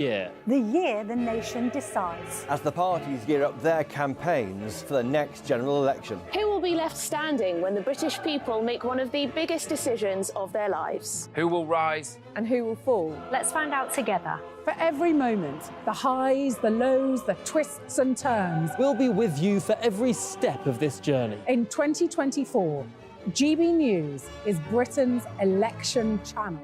year. The year the nation decides. As the parties gear up their campaigns for the next general election. Who will be left standing when the British people make one of the biggest decisions of their lives? Who will rise? And who will fall? Let's find out together. For every moment, the highs, the lows, the twists and turns. We'll be with you for every step of this journey. In 2024, GB News is Britain's election channel.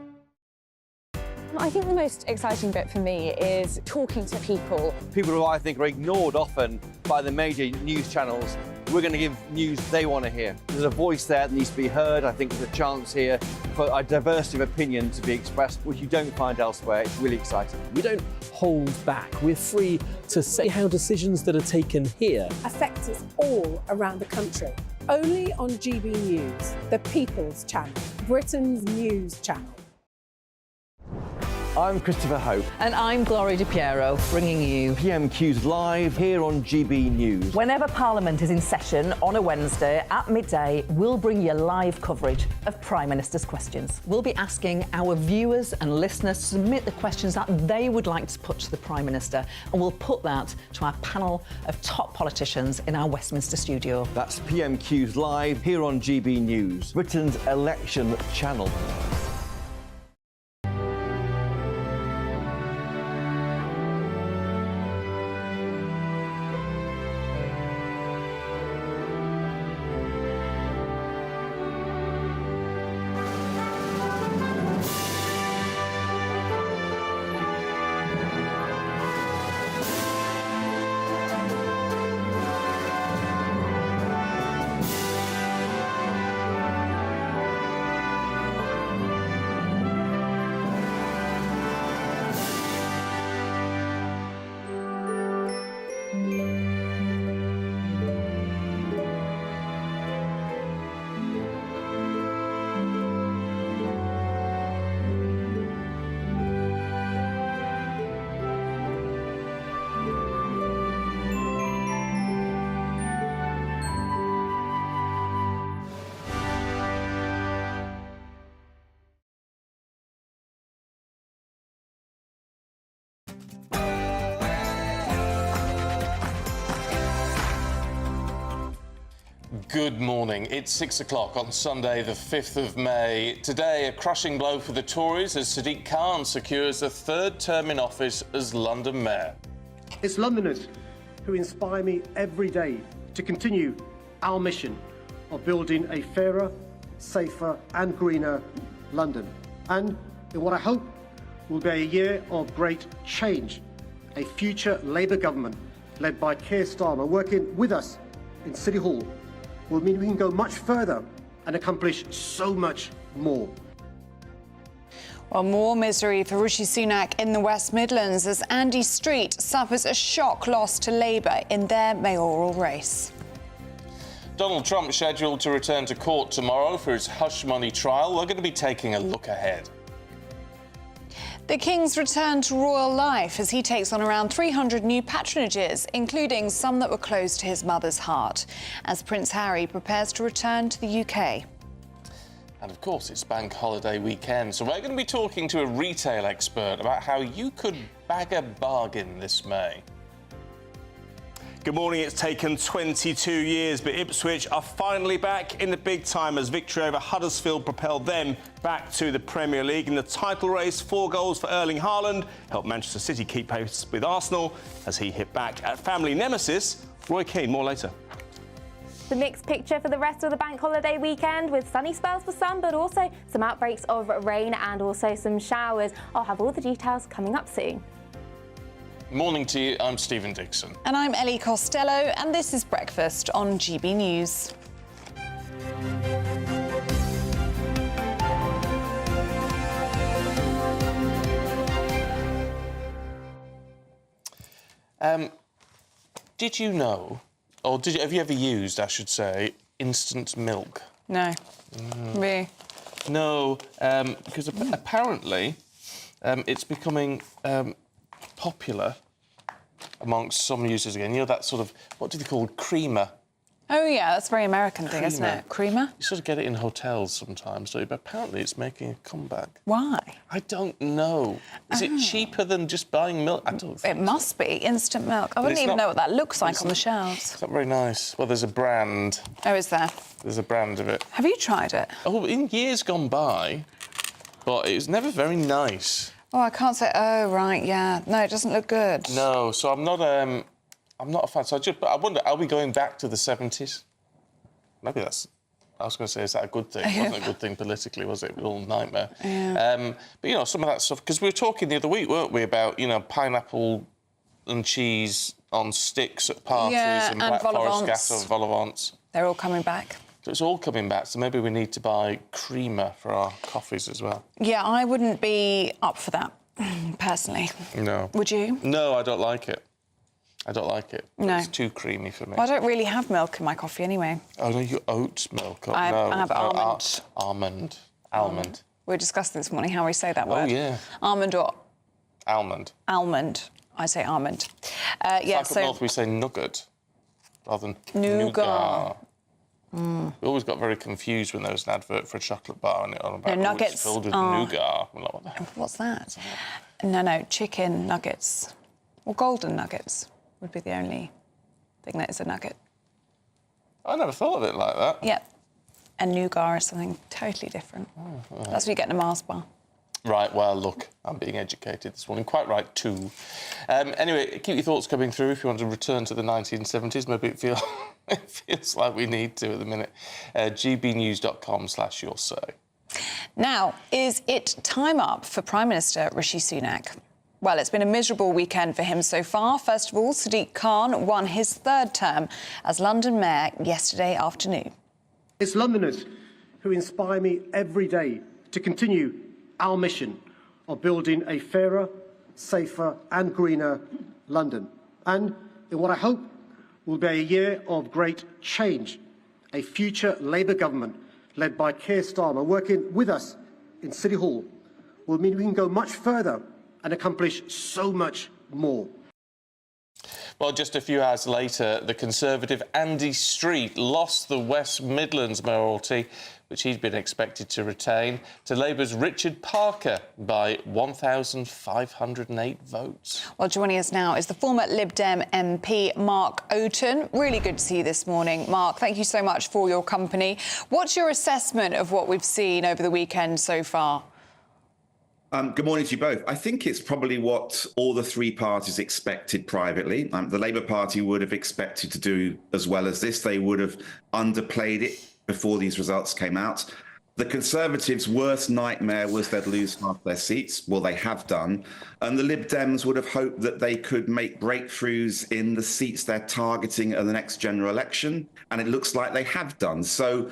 I think the most exciting bit for me is talking to people. People who I think are ignored often by the major news channels. We're going to give news they want to hear. There's a voice there that needs to be heard. I think there's a chance here for a diversity of opinion to be expressed, which you don't find elsewhere. It's really exciting. We don't hold back. We're free to say how decisions that are taken here Affects us all around the country. Only on GB News, the People's Channel, Britain's news channel. I'm Christopher Hope. And I'm Gloria DiPiero, bringing you PMQ's live here on GB News. Whenever Parliament is in session on a Wednesday at midday, we'll bring you live coverage of Prime Minister's questions. We'll be asking our viewers and listeners to submit the questions that they would like to put to the Prime Minister, and we'll put that to our panel of top politicians in our Westminster studio. That's PMQ's live here on GB News, Britain's election channel. Good morning. It's 6 o'clock on Sunday, the 5th of May. Today, a crushing blow for the Tories as Sadiq Khan secures a third term in office as London Mayor. It's Londoners who inspire me every day to continue our mission of building a fairer, safer and greener London. And in what I hope will be a year of great change, a future Labour government led by Keir Starmer working with us in City Hall will mean we can go much further and accomplish so much more. Well, more misery for Rishi Sunak in the West Midlands as Andy Street suffers a shock loss to Labour in their mayoral race. Donald Trump scheduled to return to court tomorrow for his hush money trial. We're going to be taking a look ahead. The King's return to royal life as he takes on around 300 new patronages, including some that were close to his mother's heart, as Prince Harry prepares to return to the UK. And of course, it's bank holiday weekend, so we're going to be talking to a retail expert about how you could bag a bargain this May. Good morning. It's taken 22 years, but Ipswich are finally back in the big time as victory over Huddersfield propelled them back to the Premier League. In the title race, 4 goals for Erling Haaland helped Manchester City keep pace with Arsenal as he hit back at family nemesis Roy Keane. More later. The mixed picture for the rest of the bank holiday weekend with sunny spells for some, but also some outbreaks of rain and also some showers. I'll have all the details coming up soon. Morning to you, I'm Stephen Dixon. And I'm Ellie Costello, and this is Breakfast on GB News. Did you know, or have you ever used, I should say, instant milk? No. Me? No, because apparently it's becoming popular amongst some users again. You know, that sort of, what do they call creamer Oh, yeah, that's a very American thing, isn't it? Creamer? You sort of get it in hotels sometimes, don't you? But apparently it's making a comeback. Why? I don't know. Is it cheaper than just buying milk? I don't think It must be. Instant milk. I wouldn't even know what that looks like on the shelves. It's not very nice. Well, there's a brand. Oh, is there? There's a brand of it. Have you tried it? Oh, in years gone by, but it was never very nice. Oh, I can't say... Oh, right, yeah. No, it doesn't look good. No, so I'm not a fan. So but I wonder, are we going back to the 70s? Maybe that's... I was going to say, is that a good thing? It wasn't a good thing politically, was it? It was all a nightmare. Yeah. But, you know, some of that stuff... Because we were talking the other week, weren't we, about, you know, pineapple and cheese on sticks at parties and Black Forest gas on vol-au-vents. They're all coming back. So it's all coming back, so maybe we need to buy creamer for our coffees as well. Yeah, I wouldn't be up for that, personally. No. Would you? No, I don't like it. I don't like it. No. It's too creamy for me. Well, I don't really have milk in my coffee anyway. Oh, no, you oat milk. I have almond. Almond. We were discussing this morning how we say that word. Oh, yeah. Almond or... Almond. Almond. I say almond. It's like up north we say nugget rather than nougat. We always got very confused when there was an advert for a chocolate bar and it on about nuggets it's filled with nougat. We're like, what the hell? What's that? No, chicken nuggets. Or golden nuggets would be the only thing that is a nugget. I never thought of it like that. Yep. And nougat is something totally different. Oh. That's what you get in a Mars bar. Right, well, look, I'm being educated this morning. Quite right, too. Anyway, keep your thoughts coming through if you want to return to the 1970s. Maybe it feels like we need to at the minute. gbnews.com/yoursay. Now, is it time up for Prime Minister Rishi Sunak? Well, it's been a miserable weekend for him so far. First of all, Sadiq Khan won his third term as London Mayor yesterday afternoon. It's Londoners who inspire me every day to continue our mission of building a fairer, safer and greener London. And in what I hope will be a year of great change, a future Labour government led by Keir Starmer working with us in City Hall will mean we can go much further and accomplish so much more. Well, just a few hours later, the Conservative Andy Street lost the West Midlands mayoralty, which he'd been expected to retain, to Labour's Richard Parker by 1,508 votes. Well, joining us now is the former Lib Dem MP, Mark Oaten. Really good to see you this morning. Mark, thank you so much for your company. What's your assessment of what we've seen over the weekend so far? Good morning to you both. I think it's probably what all the three parties expected privately. The Labour Party would have expected to do as well as this. They would have underplayed it before these results came out. The Conservatives' worst nightmare was they'd lose half their seats. Well, they have done. And the Lib Dems would have hoped that they could make breakthroughs in the seats they're targeting at the next general election. And it looks like they have done. So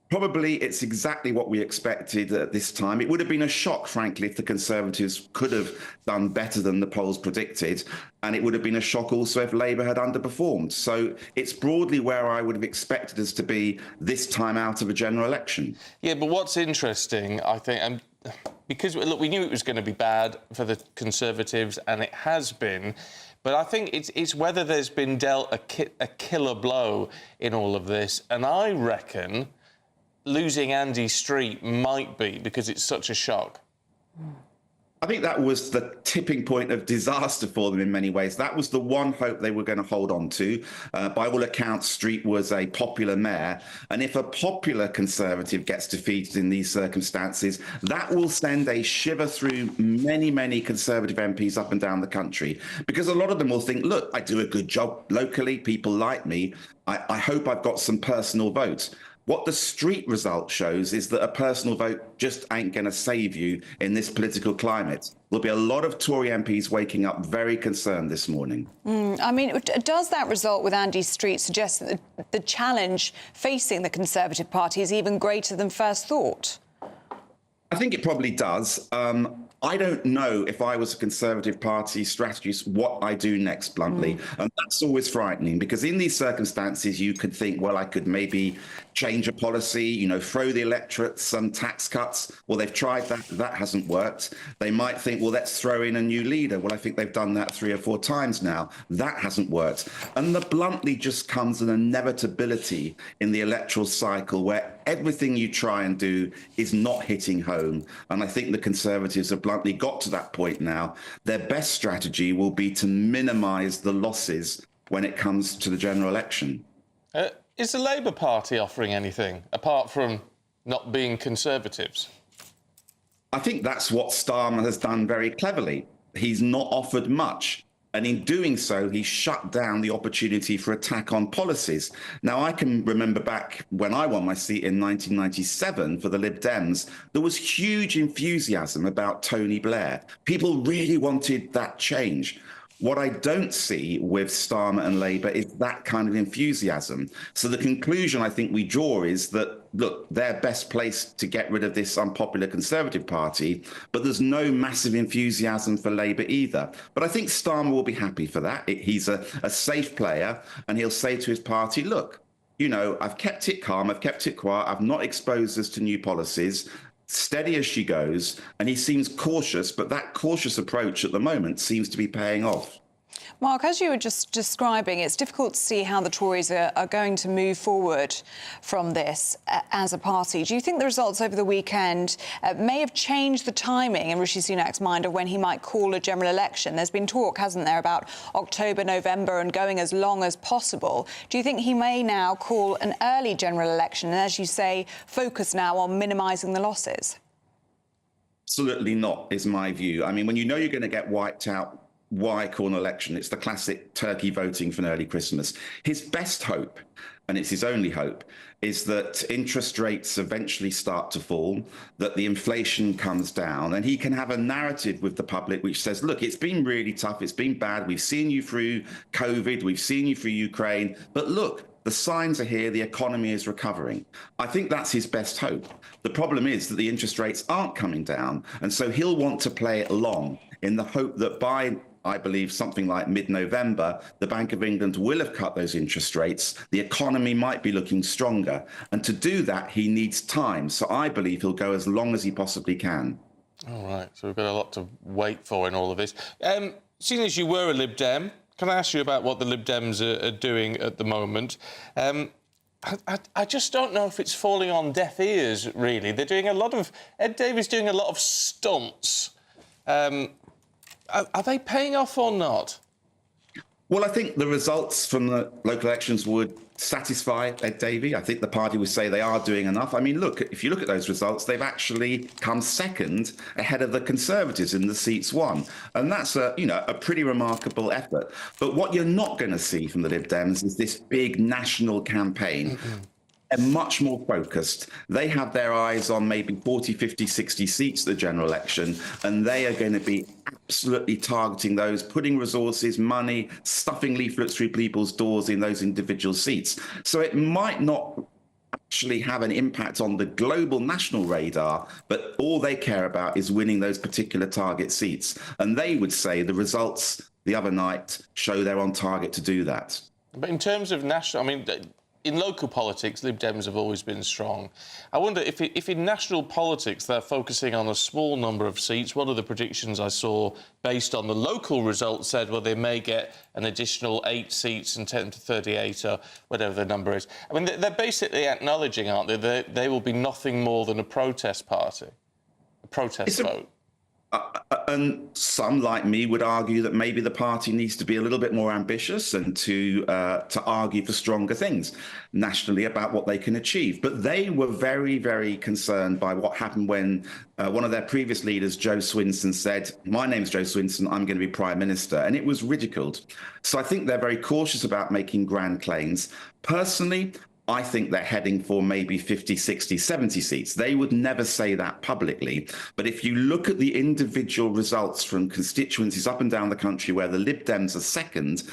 probably it's exactly what we expected at this time. It would have been a shock, frankly, if the Conservatives could have done better than the polls predicted. And it would have been a shock also if Labour had underperformed. So it's broadly where I would have expected us to be this time out of a general election. Yeah, but what's interesting, I think, because, look, we knew it was going to be bad for the Conservatives, and it has been. But I think it's whether there's been dealt a killer blow in all of this. And I reckon losing Andy Street might be because it's such a shock. I think that was the tipping point of disaster for them in many ways. That was the one hope they were going to hold on to. By all accounts, Street was a popular mayor. And if a popular Conservative gets defeated in these circumstances, that will send a shiver through many, many Conservative MPs up and down the country. Because a lot of them will think, look, I do a good job locally, people like me. I hope I've got some personal votes. What the Street result shows is that a personal vote just ain't going to save you in this political climate. There'll be a lot of Tory MPs waking up very concerned this morning. I mean, does that result with Andy Street suggest that the challenge facing the Conservative Party is even greater than first thought? I think it probably does. I don't know if I was a Conservative Party strategist what I do next, bluntly. And that's always frightening, because in these circumstances, you could think, well, I could maybe change a policy, you know, throw the electorate some tax cuts. Well, they've tried that. That hasn't worked. They might think, well, let's throw in a new leader. Well, I think they've done that 3 or 4 times now. That hasn't worked. And the bluntly just comes an inevitability in the electoral cycle where everything you try and do is not hitting home. And I think the Conservatives have bluntly got to that point now. Their best strategy will be to minimise the losses when it comes to the general election. Is the Labour Party offering anything apart from not being Conservatives? I think that's what Starmer has done very cleverly. He's not offered much. And in doing so, he shut down the opportunity for attack on policies. Now, I can remember back when I won my seat in 1997 for the Lib Dems, there was huge enthusiasm about Tony Blair. People really wanted that change. What I don't see with Starmer and Labour is that kind of enthusiasm. So the conclusion I think we draw is that, look, they're best placed to get rid of this unpopular Conservative Party, but there's no massive enthusiasm for Labour either. But I think Starmer will be happy for that. He's a safe player, and he'll say to his party, look, you know, I've kept it calm, I've kept it quiet, I've not exposed us to new policies. Steady as she goes, and he seems cautious, but that cautious approach at the moment seems to be paying off. Mark, as you were just describing, it's difficult to see how the Tories are going to move forward from this as a party. Do you think the results over the weekend may have changed the timing in Rishi Sunak's mind of when he might call a general election? There's been talk, hasn't there, about October, November and going as long as possible. Do you think he may now call an early general election and, as you say, focus now on minimising the losses? Absolutely not, is my view. I mean, when you know you're going to get wiped out, why call an election? It's the classic turkey voting for an early Christmas. His best hope, and it's his only hope, is that interest rates eventually start to fall, that the inflation comes down, and he can have a narrative with the public which says, look, it's been really tough, it's been bad, we've seen you through COVID, we've seen you through Ukraine, but look, the signs are here, the economy is recovering. I think that's his best hope. The problem is that the interest rates aren't coming down, and so he'll want to play it long in the hope that by, I believe, something like mid-November, the Bank of England will have cut those interest rates. The economy might be looking stronger. And to do that, he needs time. So I believe he'll go as long as he possibly can. All right. So we've got a lot to wait for in all of this. Seeing as you were a Lib Dem, can I ask you about what the Lib Dems are doing at the moment? I just don't know if it's falling on deaf ears, really. They're doing a lot of... Ed Davey's doing a lot of stunts. Are they paying off or not? Well, I think the results from the local elections would satisfy Ed Davey. I think the party would say they are doing enough. I mean, look, if you look at those results, they've actually come second ahead of the Conservatives in the seats won. And that's a pretty remarkable effort. But what you're not going to see from the Lib Dems is this big national campaign. They're much more focused. They have their eyes on maybe 40, 50, 60 seats at the general election, and they are going to be absolutely targeting those, putting resources, money, stuffing leaflets through people's doors in those individual seats. So it might not actually have an impact on the global national radar, but all they care about is winning those particular target seats. And they would say the results the other night show they're on target to do that. But in terms of national, I mean, in local politics, Lib Dems have always been strong. I wonder if in national politics they're focusing on a small number of seats. One of the predictions I saw based on the local results said, well, they may get an additional 8 seats and 10 to 38 or whatever the number is. I mean, they're basically acknowledging, aren't they, that they will be nothing more than a protest party, a protest vote. And some, like me, would argue that maybe the party needs to be a little bit more ambitious and to argue for stronger things nationally about what they can achieve. But they were very, very concerned by what happened when one of their previous leaders, Joe Swinson, said, my name's Joe Swinson, I'm going to be Prime Minister. And it was ridiculed. So I think they're very cautious about making grand claims. Personally, I think they're heading for maybe 50, 60, 70 seats. They would never say that publicly. But if you look at the individual results from constituencies up and down the country where the Lib Dems are second,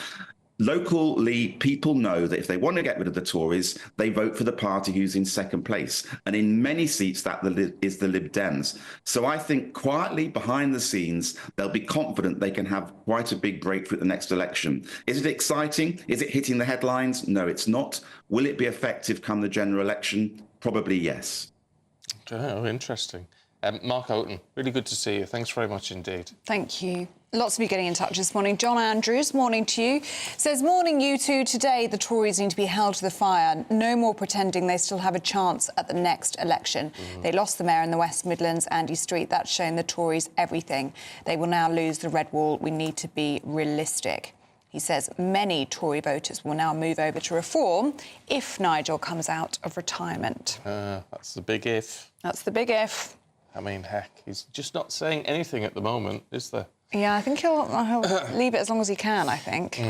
Locally, people know that if they want to get rid of the Tories, they vote for the party who's in second place. And in many seats, that is the Lib Dems. So I think quietly behind the scenes, they'll be confident they can have quite a big breakthrough at the next election. Is it exciting? Is it hitting the headlines? No, it's not. Will it be effective come the general election? Probably yes. Oh, interesting. Mark Oaten, really good to see you. Thanks very much indeed. Thank you. Lots of you getting in touch this morning. John Andrews, morning to you. Says, morning you two. Today the Tories need to be held to the fire. No more pretending they still have a chance at the next election. They lost the mayor in the West Midlands, Andy Street. That's shown the Tories everything. They will now lose the Red Wall. We need to be realistic. He says many Tory voters will now move over to Reform if Nigel comes out of retirement. That's the big if. That's the big if. I mean, heck, he's just not saying anything at the moment, is there? Yeah, I think he'll leave it as long as he can, I think.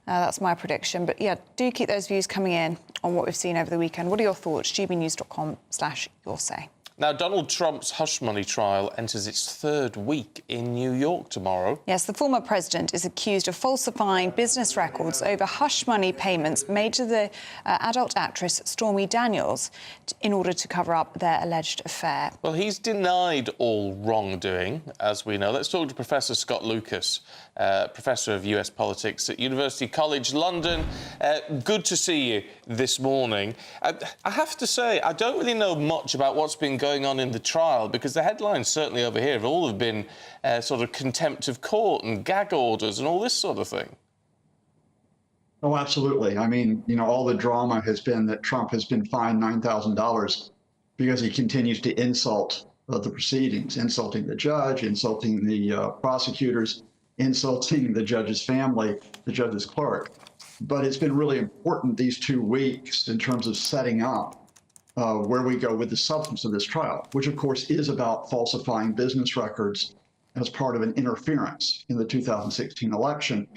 That's my prediction. But, yeah, do keep those views coming in on what we've seen over the weekend. What are your thoughts? gbnews.com/yoursay. Now, Donald Trump's hush money trial enters its third week in New York tomorrow. Yes, the former president is accused of falsifying business records over hush money payments made to the adult actress Stormy Daniels in order to cover up their alleged affair. Well, he's denied all wrongdoing, as we know. Let's talk to Professor Scott Lucas, Professor of US Politics at University College London. Good to see you this morning. I have to say, I don't really know much about what's been going on in the trial, because the headlines certainly over here have all been sort of contempt of court and gag orders and all this sort of thing. Oh, absolutely. I mean, you know, all the drama has been that Trump has been fined $9,000 because he continues to insult the proceedings, insulting the judge, insulting the prosecutors, insulting the judge's family, the judge's clerk. But it's been really important these 2 weeks in terms of setting up where we go with the substance of this trial, which, of course, is about falsifying business records as part of an interference in the 2016 election.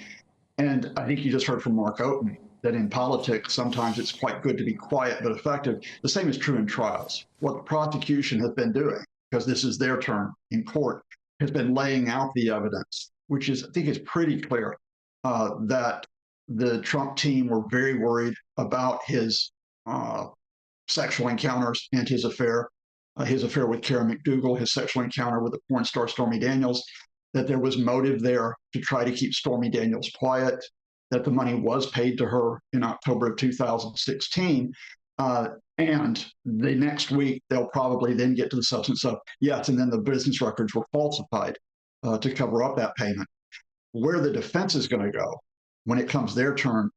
And I think you just heard from Mark Oaten that in politics, sometimes it's quite good to be quiet but effective. The same is true in trials. What the prosecution has been doing, because this is their turn in court, has been laying out the evidence, which is, I think, is pretty clear that the Trump team were very worried about his sexual encounters and his affair with Karen McDougal, his sexual encounter with the porn star Stormy Daniels, that there was motive there to try to keep Stormy Daniels quiet, that the money was paid to her in October of 2016. And the next week, they'll probably then get to the substance of, yes, and then the business records were falsified to cover up that payment. Where the defense is going to go when it comes their turn,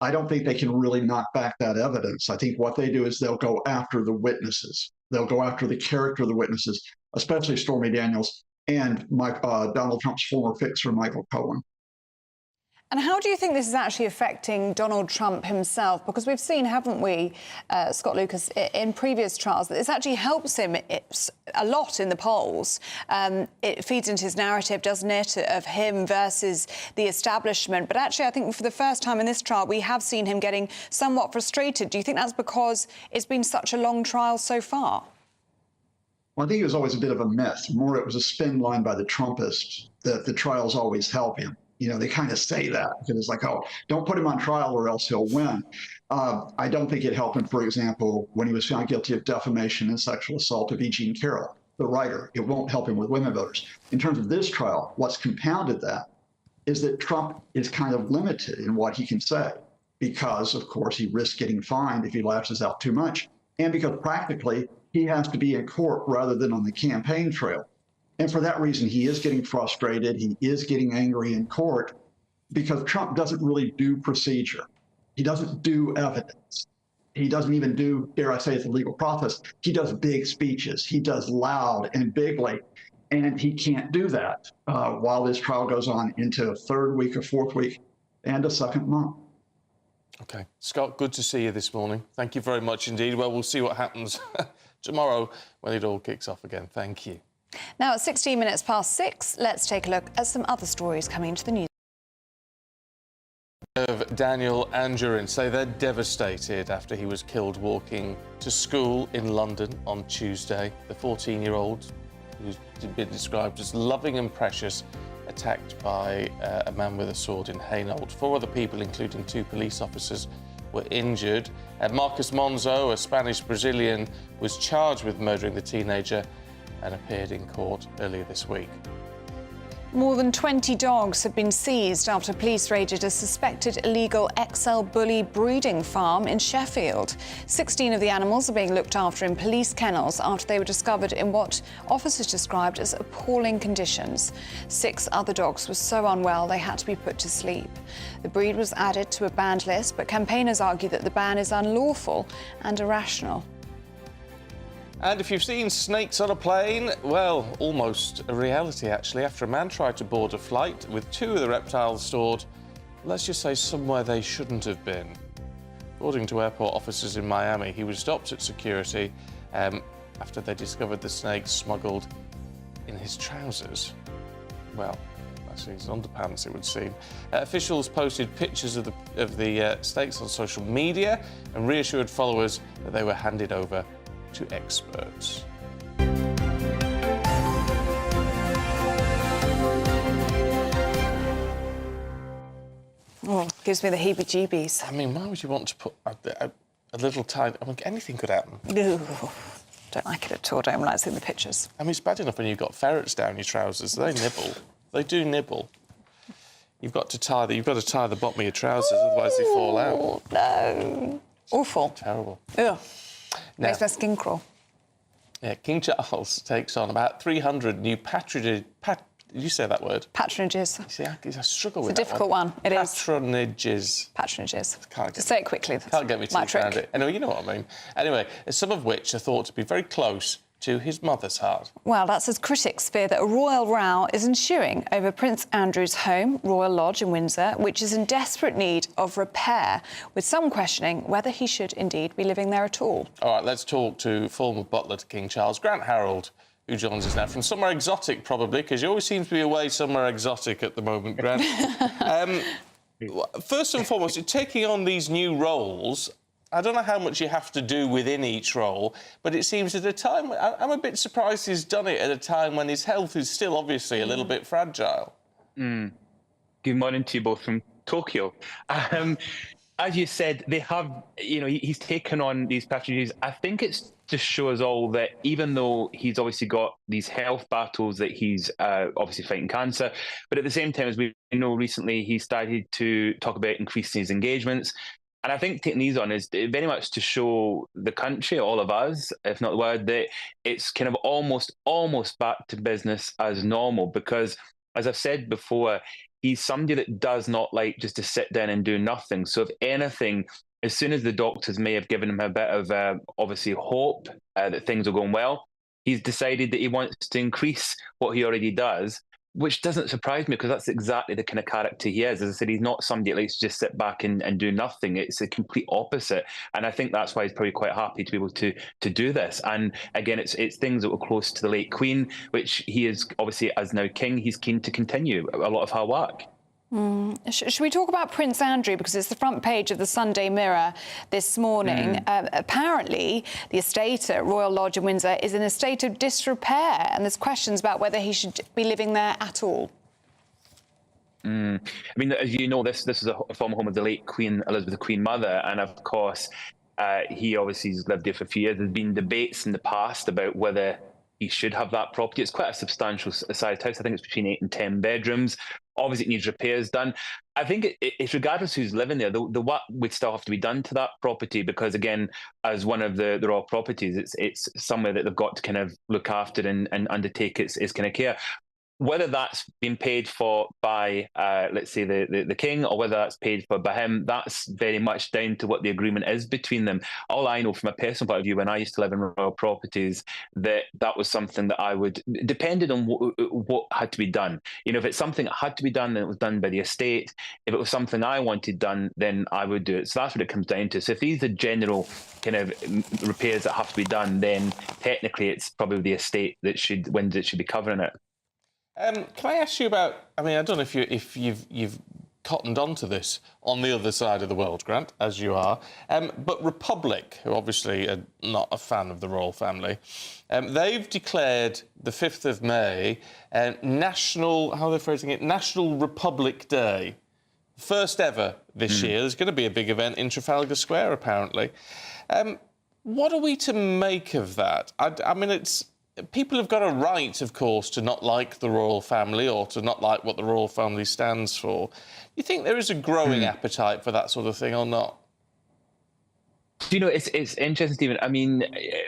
I don't think they can really knock back that evidence. I think what they do is they'll go after the witnesses. They'll go after the character of the witnesses, especially Stormy Daniels and Donald Trump's former fixer, Michael Cohen. And how do you think this is actually affecting Donald Trump himself? Because we've seen, haven't we, Scott Lucas, in previous trials, that this actually helps him a lot in the polls. It feeds into his narrative, doesn't it, of him versus the establishment. But actually, I think for the first time in this trial, we have seen him getting somewhat frustrated. Do you think that's because it's been such a long trial so far? Well, I think it was always a bit of a myth. More, it was a spin line by the Trumpists that the trials always help him. You know, they kind of say that because it's like, oh, don't put him on trial or else he'll win. I don't think it helped him, for example, when he was found guilty of defamation and sexual assault of E. Jean Carroll, the writer. It won't help him with women voters. In terms of this trial, what's compounded that is that Trump is kind of limited in what he can say because, of course, he risks getting fined if he lashes out too much, and because practically he has to be in court rather than on the campaign trail. And for that reason, he is getting frustrated. He is getting angry in court because Trump doesn't really do procedure. He doesn't do evidence. He doesn't even do, dare I say, it's a legal process. He does big speeches. He does loud and bigly. And he can't do that while this trial goes on into a third week, a fourth week, and a second month. OK. Scott, good to see you this morning. Thank you very much indeed. Well, we'll see what happens tomorrow when it all kicks off again. Thank you. Now, at 16 minutes past 6, let's take a look at some other stories coming into the news. Of Daniel Anjorin say they're devastated after he was killed walking to school in London on Tuesday. The 14-year-old who's been described as loving and precious, attacked by a man with a sword in Hainault. 4 other people, including 2 police officers, were injured. Marcus Monzo, a Spanish-Brazilian, was charged with murdering the teenager and appeared in court earlier this week. More than 20 dogs have been seized after police raided a suspected illegal XL bully breeding farm in Sheffield. 16 of the animals are being looked after in police kennels after they were discovered in what officers described as appalling conditions. 6 other dogs were so unwell they had to be put to sleep. The breed was added to a banned list, but campaigners argue that the ban is unlawful and irrational. And if you've seen snakes on a plane, well, almost a reality, actually, after a man tried to board a flight with 2 of the reptiles stored, let's just say somewhere they shouldn't have been. According to airport officers in Miami, he was stopped at security after they discovered the snakes smuggled in his trousers. Well, actually his underpants, it would seem. Officials posted pictures of the snakes on social media and reassured followers that they were handed over to experts. Oh, gives me the heebie-jeebies. I mean, why would you want to put a little tiny... I mean, anything could happen. Ooh, don't like it at all. Don't like seeing the pictures. I mean, it's bad enough when you've got ferrets down your trousers. They nibble. They do nibble. You've got to tie the bottom of your trousers, otherwise they fall out. No. Awful. Terrible. Ugh. Now, Makes my skin crawl. Yeah, King Charles takes on about 300 new patronages. Did you say that word? Patronages. You see, I struggle with It's a that difficult one. It is. Patronages. Patronages. Can't Just say it quickly. Can't get me my teeth trick. around it. Anyway, you know what I mean. Anyway, some of which are thought to be very close to his mother's heart. Well, that's as critics fear that a royal row is ensuing over Prince Andrew's home, Royal Lodge in Windsor, which is in desperate need of repair, with some questioning whether he should indeed be living there at all. All right, let's talk to former butler to King Charles, Grant Harold, who joins us now from somewhere exotic, probably, because you always seem to be away somewhere exotic at the moment, Grant. First and foremost, taking on these new roles, I don't know how much you have to do within each role, but it seems at a time... I'm a bit surprised he's done it at a time when his health is still obviously a little bit fragile. Good morning to you both from Tokyo. As you said, they have, he's taken on these patronages. I think it's to show us all that even though he's obviously got these health battles, that he's obviously fighting cancer, but at the same time, as we know recently, he started to talk about increasing his engagements. And I think taking these on is very much to show the country, all of us, if not the world, that it's kind of almost back to business as normal. Because, as I've said before, he's somebody that does not like just to sit down and do nothing. So if anything, as soon as the doctors may have given him a bit of, obviously, hope that things are going well, he's decided that he wants to increase what he already does, which doesn't surprise me because that's exactly the kind of character he is. As I said, he's not somebody that likes to just sit back and do nothing. It's the complete opposite. And I think that's why he's probably quite happy to be able to do this. And again, it's things that were close to the late Queen, which he is obviously, as now king, he's keen to continue a lot of her work. Should we talk about Prince Andrew, because it's the front page of the Sunday Mirror this morning. Apparently, the estate at Royal Lodge in Windsor is in a state of disrepair, and there's questions about whether he should be living there at all. I mean, as you know, this is a former home of the late Queen Elizabeth, the Queen Mother, and of course, he obviously has lived there for a few years. There's been debates in the past about whether he should have that property. It's quite a substantial sized house. I think it's between 8 and 10 bedrooms. Obviously, it needs repairs done. I think it's regardless who's living there, the work would still have to be done to that property because, again, as one of the royal properties, it's somewhere that they've got to kind of look after and undertake its kind of care. Whether that's been paid for by, let's say, the king, or whether that's paid for by him, that's very much down to what the agreement is between them. All I know from a personal point of view, when I used to live in royal properties, that was something that I would, depended on what had to be done. If it's something that had to be done, then it was done by the estate. If it was something I wanted done, then I would do it. So that's what it comes down to. So if these are general kind of repairs that have to be done, then technically it's probably the estate that should be covering it. Can I ask you about? I mean, I don't know if you've cottoned onto this on the other side of the world, Grant, as you are. But Republic, who obviously are not a fan of the royal family, they've declared the 5th of May National, how are they phrasing it, National Republic Day. First ever this year. There's going to be a big event in Trafalgar Square, apparently. What are we to make of that? I mean, people have got a right, of course, to not like the royal family or to not like what the royal family stands for. Do you think there is a growing appetite for that sort of thing or not? You know, it's interesting, Stephen. I mean,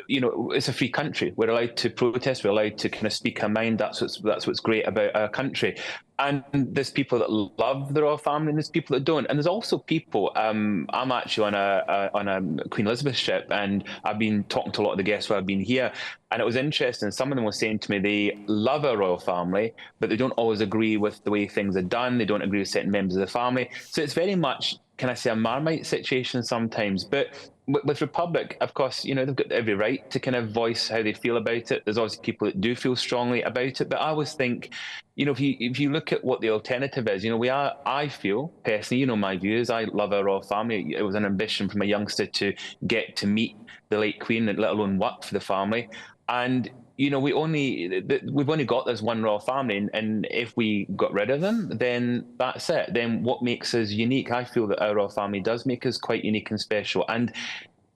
you know, it's a free country. We're allowed to protest. We're allowed to kind of speak our mind. That's what's great about our country. And there's people that love the royal family, and there's people that don't. And there's also people. I'm actually on a Queen Elizabeth ship, and I've been talking to a lot of the guests while I've been here. And it was interesting. Some of them were saying to me they love our royal family, but they don't always agree with the way things are done. They don't agree with certain members of the family. So it's very much, can I say, a Marmite situation sometimes. But with Republic, of course, you know, they've got every right to kind of voice how they feel about it. There's always people that do feel strongly about it. But I always think, you know, if you look at what the alternative is, you know, I feel personally, you know, my views, I love our royal family. It was an ambition from a youngster to get to meet the late Queen, let alone work for the family. And, you know, we've only got this one royal family, and if we got rid of them, then that's it. Then what makes us unique? I feel that our royal family does make us quite unique and special. And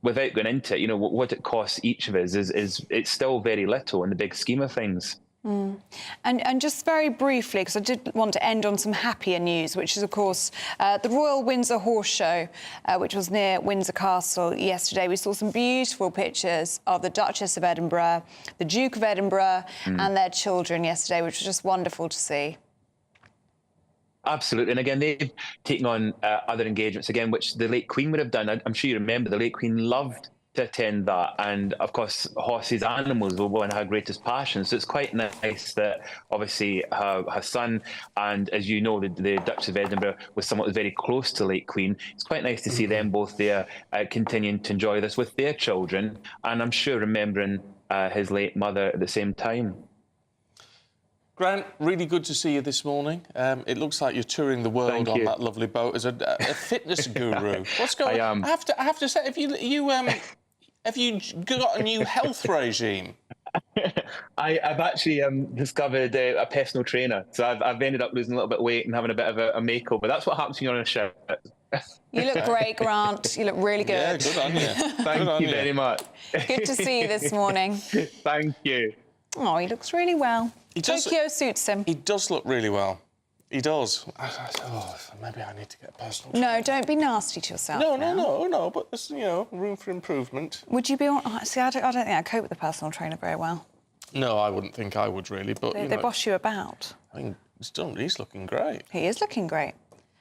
without going into it, you know, what it costs each of us is it's still very little in the big scheme of things. And just very briefly, because I did want to end on some happier news, which is, of course, the Royal Windsor Horse Show, which was near Windsor Castle yesterday. We saw some beautiful pictures of the Duchess of Edinburgh, the Duke of Edinburgh and their children yesterday, which was just wonderful to see. Absolutely. And again, they've taken on other engagements, again, which the late Queen would have done. I'm sure you remember the late Queen loved to attend that, and of course horses, animals were one of her greatest passions, so it's quite nice that obviously her son, and as you know, the Duchess of Edinburgh was someone very close to late Queen. It's quite nice to see them both there continuing to enjoy this with their children, and I'm sure remembering his late mother at the same time. Grant, really good to see you this morning. It looks like you're touring the world on that lovely boat as a fitness guru. What's going on? I have to say, have you got a new health regime? I've actually discovered a personal trainer, so I've ended up losing a little bit of weight and having a bit of a makeover. That's what happens when you're on a ship. You look great, Grant. You look really good. Yeah, good on you. Thank you very much. Good to see you this morning. Thank you. Oh, he looks really well. Tokyo suits him. He does look really well. He does. Oh, maybe I need to get a personal trainer. No, don't be nasty to yourself. No, but there's, you know, room for improvement. Would you be on... See, I don't think I cope with a personal trainer very well. No, I wouldn't think I would, really, but, They boss you about. I mean, he's looking great. He is looking great.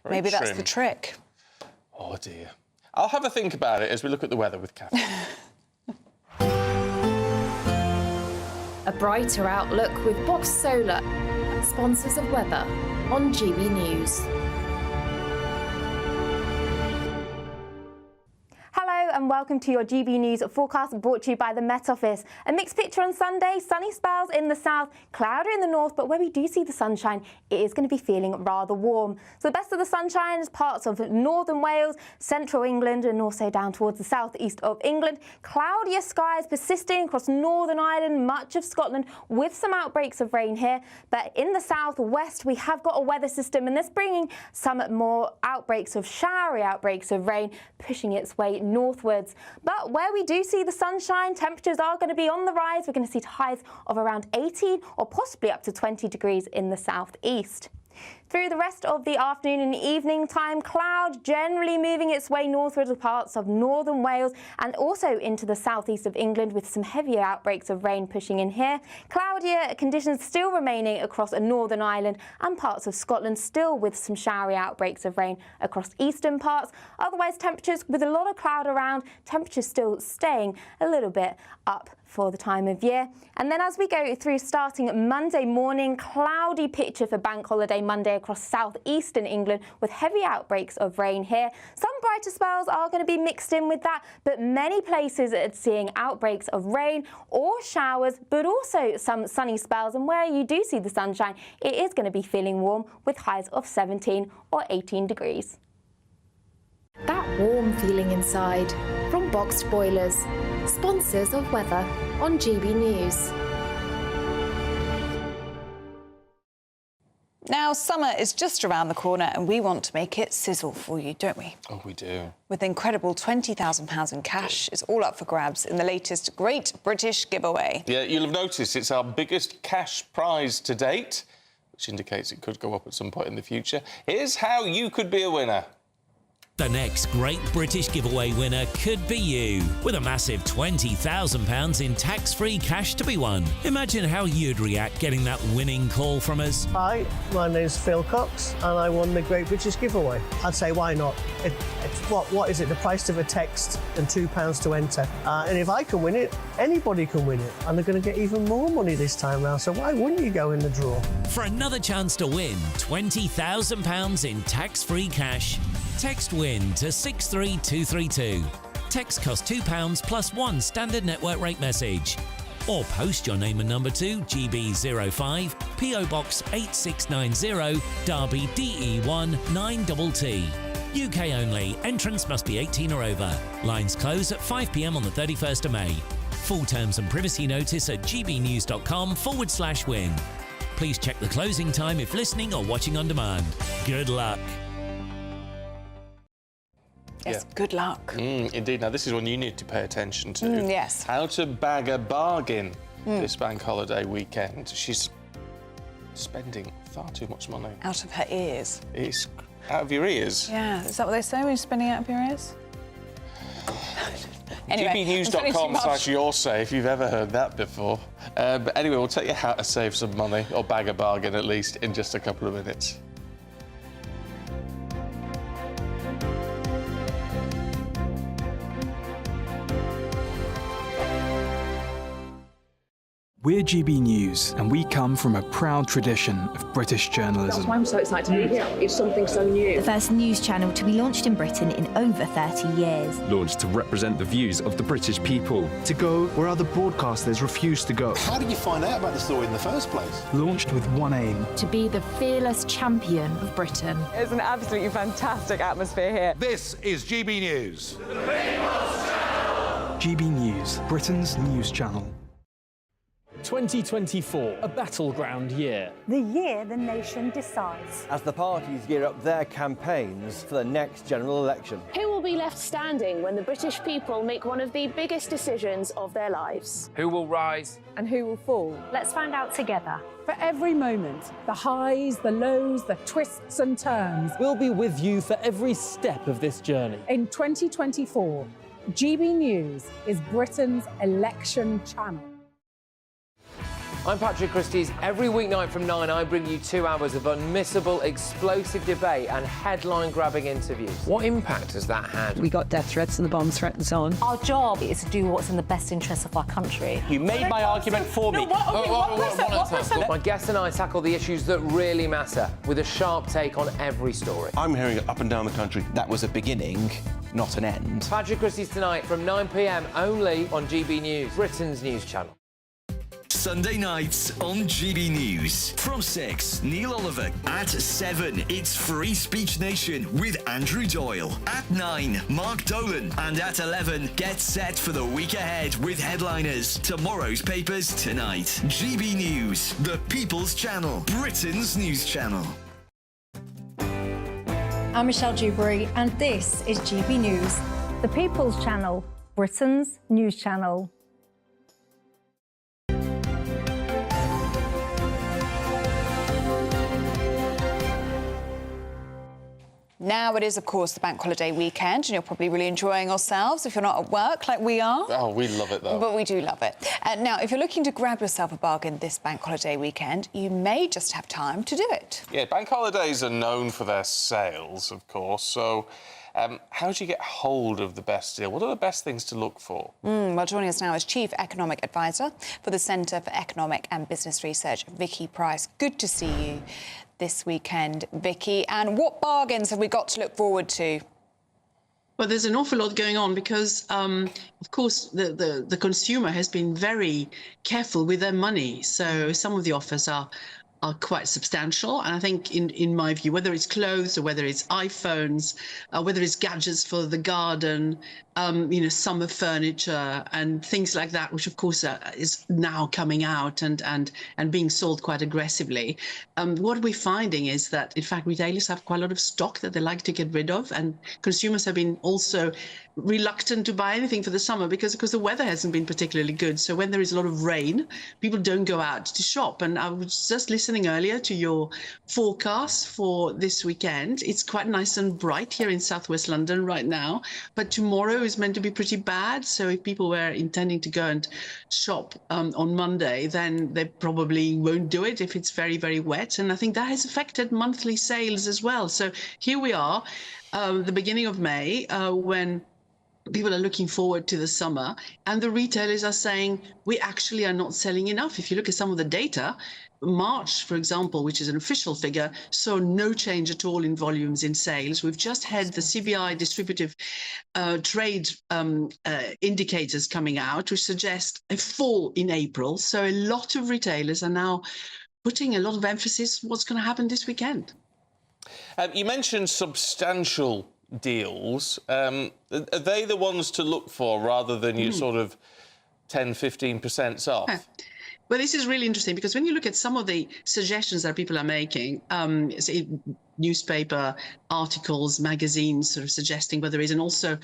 Maybe that's the trick. Oh, dear. I'll have a think about it as we look at the weather with Catherine. A brighter outlook with Box Solar, sponsors of weather on GB News. Hello and welcome to your GB News forecast brought to you by the Met Office. A mixed picture on Sunday, sunny spells in the south, cloudy in the north, but where we do see the sunshine, it is going to be feeling rather warm. So the best of the sunshine is parts of northern Wales, central England and also down towards the southeast of England. Cloudier skies persisting across Northern Ireland, much of Scotland with some outbreaks of rain here. But in the southwest we have got a weather system and this bringing some more showery outbreaks of rain pushing its way northwards. But where we do see the sunshine, temperatures are going to be on the rise. We're going to see highs of around 18 or possibly up to 20 degrees in the southeast. Through the rest of the afternoon and evening time, cloud generally moving its way northward to parts of northern Wales and also into the southeast of England with some heavier outbreaks of rain pushing in here. Cloudier conditions still remaining across Northern Ireland and parts of Scotland, still with some showery outbreaks of rain across eastern parts. Otherwise, temperatures with a lot of cloud around, temperatures still staying a little bit up for the time of year. And then as we go through starting Monday morning, cloudy picture for Bank Holiday Monday across southeastern England with heavy outbreaks of rain here. Some brighter spells are going to be mixed in with that, but many places are seeing outbreaks of rain or showers, but also some sunny spells. And where you do see the sunshine, it is going to be feeling warm with highs of 17 or 18 degrees. That warm feeling inside from Boxed Boilers, sponsors of weather on GB News. Now, summer is just around the corner and we want to make it sizzle for you, don't we? Oh, we do. With incredible £20,000 in cash, it's all up for grabs in the latest Great British Giveaway. Yeah, you'll have noticed it's our biggest cash prize to date, which indicates it could go up at some point in the future. Here's how you could be a winner. The next Great British Giveaway winner could be you, with a massive £20,000 in tax-free cash to be won. Imagine how you'd react getting that winning call from us. Hi, my name's Phil Cox and I won the Great British Giveaway. I'd say why not? What is it? The price of a text and £2 to enter. And if I can win it, anybody can win it. And they're going to get even more money this time round, so why wouldn't you go in the draw? For another chance to win £20,000 in tax-free cash, text WIN to 63232. Text costs £2 plus one standard network rate message. Or post your name and number to GB05 PO Box 8690 Derby DE1 9TT. UK only. Entrance must be 18 or over. Lines close at 5 p.m. on the 31st of May. Full terms and privacy notice at gbnews.com/win. Please check the closing time if listening or watching on demand. Good luck. Yes, good luck. Indeed. Now, this is one you need to pay attention to. Yes. How to bag a bargain this bank holiday weekend. She's spending far too much money. Out of her ears. It's out of your ears? Yeah, is that what they say when you're spending out of your ears? Anyway, gbnews.com/yoursay if you've ever heard that before. But anyway, we'll tell you how to save some money, or bag a bargain at least, in just a couple of minutes. We're GB News, and we come from a proud tradition of British journalism. That's why I'm so excited to be here. It's something so new. The first news channel to be launched in Britain in over 30 years. Launched to represent the views of the British people. To go where other broadcasters refuse to go. How did you find out about the story in the first place? Launched with one aim. To be the fearless champion of Britain. It's an absolutely fantastic atmosphere here. This is GB News. The People's Channel. GB News, Britain's news channel. 2024, a battleground year. The year the nation decides. As the parties gear up their campaigns for the next general election. Who will be left standing when the British people make one of the biggest decisions of their lives? Who will rise? And who will fall? Let's find out together. For every moment, the highs, the lows, the twists and turns. We'll be with you for every step of this journey. In 2024, GB News is Britain's election channel. I'm Patrick Christie's. Every weeknight from 9, I bring you 2 hours of unmissable, explosive debate and headline-grabbing interviews. What impact has that had? We got death threats and the bomb threats on. Our job is to do what's in the best interest of our country. You made my argument for me. My guest and I tackle the issues that really matter with a sharp take on every story. I'm hearing it up and down the country. That was a beginning, not an end. Patrick Christie's tonight from 9 p.m. only on GB News, Britain's news channel. Sunday nights on GB News. From 6, Neil Oliver. At 7, it's Free Speech Nation with Andrew Doyle. At 9, Mark Dolan. And at 11, get set for the week ahead with headliners. Tomorrow's papers tonight. GB News, the People's Channel, Britain's news channel. I'm Michelle Dewberry, and this is GB News. The People's Channel, Britain's news channel. Now it is, of course, the bank holiday weekend, and you're probably really enjoying yourselves if you're not at work like we are. Oh, we love it, though. But we do love it. Now, if you're looking to grab yourself a bargain this bank holiday weekend, you may just have time to do it. Yeah, bank holidays are known for their sales, of course, so how do you get hold of the best deal? What are the best things to look for? Well, joining us now is Chief Economic Advisor for the Centre for Economic and Business Research, Vicky Price. Good to see you. this weekend, Vicky. And what bargains have we got to look forward to? Well, there's an awful lot going on because, of course, the consumer has been very careful with their money. So some of the offers are quite substantial. And I think, in my view, whether it's clothes or whether it's iPhones, whether it's gadgets for the garden, summer furniture and things like that, which of course is now coming out and being sold quite aggressively. What we're finding is that, in fact, retailers have quite a lot of stock that they like to get rid of, and consumers have been also reluctant to buy anything for the summer because the weather hasn't been particularly good. So when there is a lot of rain, people don't go out to shop. And I was just listening earlier to your forecast for this weekend. It's quite nice and bright here in southwest London right now, but tomorrow is meant to be pretty bad. So if people were intending to go and shop on Monday, then they probably won't do it if it's very, very wet. And I think that has affected monthly sales as well. So here we are, the beginning of May, when people are looking forward to the summer, and the retailers are saying we actually are not selling enough. If you look at some of the data, March, for example, which is an official figure, saw no change at all in volumes in sales. We've just had the CBI distributive trade indicators coming out, which suggest a fall in April. So a lot of retailers are now putting a lot of emphasis on what's going to happen this weekend. You mentioned substantial deals. Are they the ones to look for rather than your sort of 10-15% off? Yeah. Well, this is really interesting because when you look at some of the suggestions that people are making, say newspaper articles, magazines sort of suggesting where there is, and also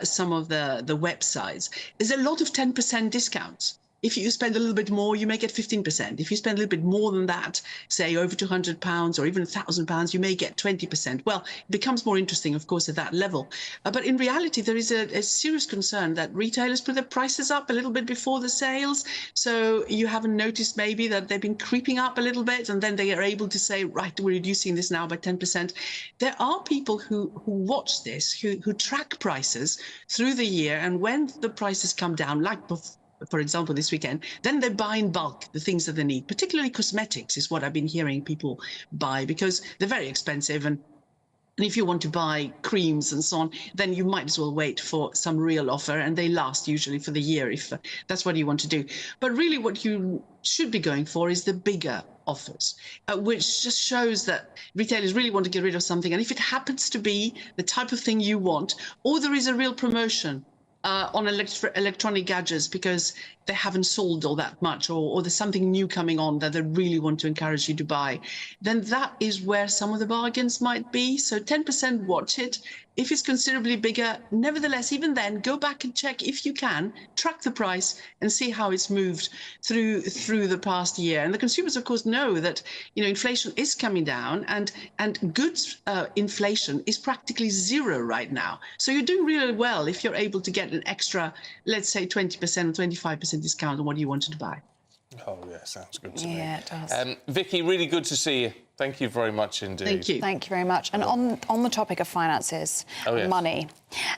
some of the websites, there's a lot of 10% discounts. If you spend a little bit more, you may get 15%. If you spend a little bit more than that, say over £200 or even £1,000, you may get 20%. Well, it becomes more interesting, of course, at that level. But in reality, there is a serious concern that retailers put their prices up a little bit before the sales. So you haven't noticed maybe that they've been creeping up a little bit, and then they are able to say, right, we're reducing this now by 10%. There are people who watch this, who track prices through the year, and when the prices come down, like before, for example, this weekend, then they buy in bulk the things that they need, particularly cosmetics is what I've been hearing people buy because they're very expensive. And if you want to buy creams and so on, then you might as well wait for some real offer, and they last usually for the year if that's what you want to do. But really what you should be going for is the bigger offers, which just shows that retailers really want to get rid of something. And if it happens to be the type of thing you want, or there is a real promotion on electronic gadgets because they haven't sold all that much, or there's something new coming on that they really want to encourage you to buy, then that is where some of the bargains might be. So 10%, watch it. If it's considerably bigger, nevertheless, even then, go back and check if you can, track the price and see how it's moved through the past year. And the consumers, of course, know that, inflation is coming down, and goods inflation is practically zero right now. So you're doing really well if you're able to get an extra, let's say 20% or 25% discount on what you wanted to buy. Oh, yeah, sounds good to me. Yeah, it does. Vicky, really good to see you. Thank you very much indeed. Thank you. Thank you very much. And on the topic of finances, yes. money,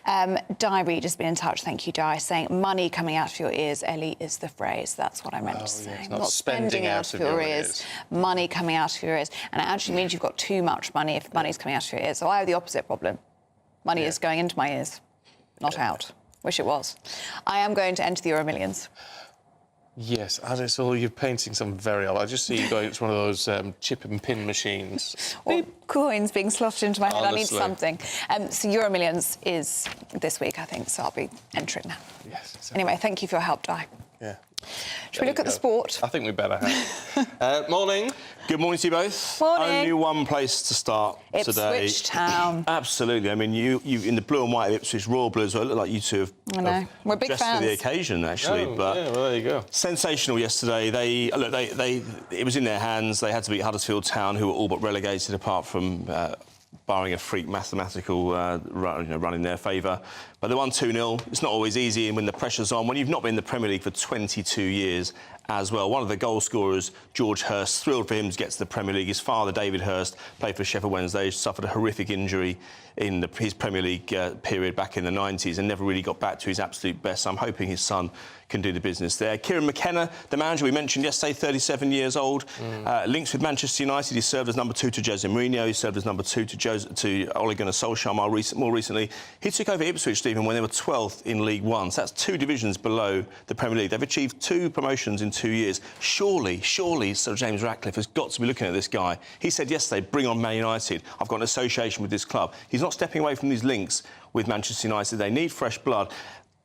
Di Reed has been in touch, thank you, Di, saying money coming out of your ears, Ellie, is the phrase. That's what I meant to say. Yes, not spending out of your ears. Money coming out of your ears. And it actually means you've got too much money if money's coming out of your ears. So I have the opposite problem. Money is going into my ears, not out. Wish it was. I am going to enter the Euro Millions. Yes, I just saw you painting something very odd. I just see you going to one of those chip and pin machines. Or coins being slotted into my head. Honestly. I need something. So Euro Millions is this week, I think, so I'll be entering that. Yes. Exactly. Anyway, thank you for your help, Di. Yeah. Should we look at the sport? I think we better have. Morning. Good morning to you both. Morning. Only one place to start today. Ipswich Town. Absolutely. I mean, you in the blue and white of Ipswich Royal Blues, well, it looked like you two have I know. We're big dressed fans. for the occasion, actually. Oh, but yeah, well, there you go. Sensational yesterday. It was in their hands. They had to beat Huddersfield Town, who were all but relegated apart from barring a freak mathematical run in their favour. But they won 2-0. It's not always easy, and when the pressure's on, when you've not been in the Premier League for 22 years as well. One of the goal scorers, George Hurst, thrilled for him to get to the Premier League. His father, David Hurst, played for Sheffield Wednesday, suffered a horrific injury in his Premier League period back in the 90s and never really got back to his absolute best. I'm hoping his son can do the business there. Kieran McKenna, the manager we mentioned yesterday, 37 years old, links with Manchester United. He served as number 2 to Jose Mourinho. He served as number 2 to Ole Gunnar Solskjaer more recently. He took over Ipswich, Stephen, when they were 12th in League One. So that's 2 divisions below the Premier League. They've achieved 2 promotions in 2 years. Surely, Sir James Ratcliffe has got to be looking at this guy. He said yesterday, bring on Man United. I've got an association with this club. He's not stepping away from these links with Manchester United. They need fresh blood.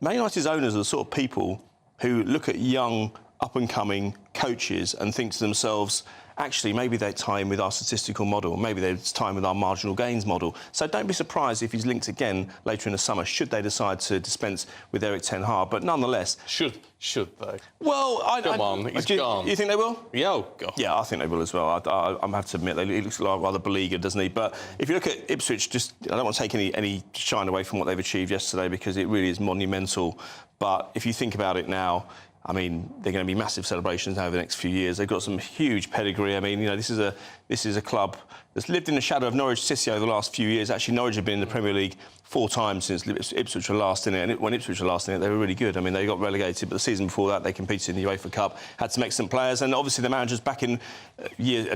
Man United's owners are the sort of people who look at young, up-and-coming coaches and think to themselves, actually, maybe they tie in with our statistical model, maybe they tie in with our marginal gains model. So don't be surprised if he's linked again later in the summer, should they decide to dispense with Eric Ten Hag. But nonetheless... Should they? Well, Come on, he's gone. You think they will? Yeah, oh, God. Yeah, I think they will as well. I have to admit, he looks like rather beleaguered, doesn't he? But if you look at Ipswich, I don't want to take any shine away from what they've achieved yesterday because it really is monumental. But if you think about it now, I mean, they're going to be massive celebrations over the next few years. They've got some huge pedigree. I mean, this is a club that's lived in the shadow of Norwich City over the last few years. Actually, Norwich have been in the Premier League 4 times since Ipswich were last in it. And when Ipswich were last in it, they were really good. I mean, they got relegated, but the season before that, they competed in the UEFA Cup, had some excellent players. And obviously, the managers back in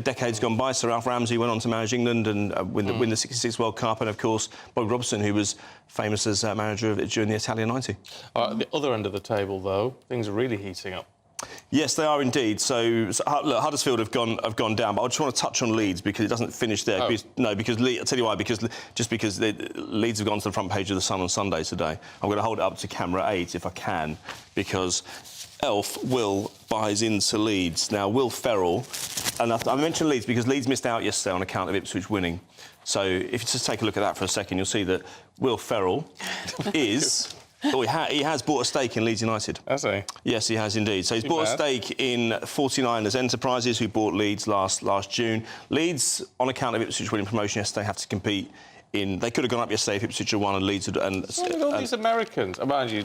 decades gone by, Sir Ralph Ramsey went on to manage England and win the '66 World Cup. And, of course, Bobby Robson, who was famous as manager of it during the Italian 90. At the other end of the table, though, things are really heating up. Yes, they are indeed. So look, Huddersfield have gone down, but I just want to touch on Leeds because it doesn't finish there. Oh. Because I'll tell you why. Because Leeds have gone to the front page of the Sun on Sunday today. I'm going to hold it up to camera 8 if I can, because Elf Will buys into Leeds. Now, Will Ferrell, and I mentioned Leeds because Leeds missed out yesterday on account of Ipswich winning. So if you just take a look at that for a second, you'll see that Will Ferrell is... Oh, he has bought a stake in Leeds United. Has he? Yes, he has indeed. So he's bought a stake in 49ers Enterprises, who bought Leeds last June. Leeds, on account of Ipswich winning promotion yesterday, have to compete in... They could have gone up yesterday if Ipswich had won and Leeds had... all these Americans. Mind you,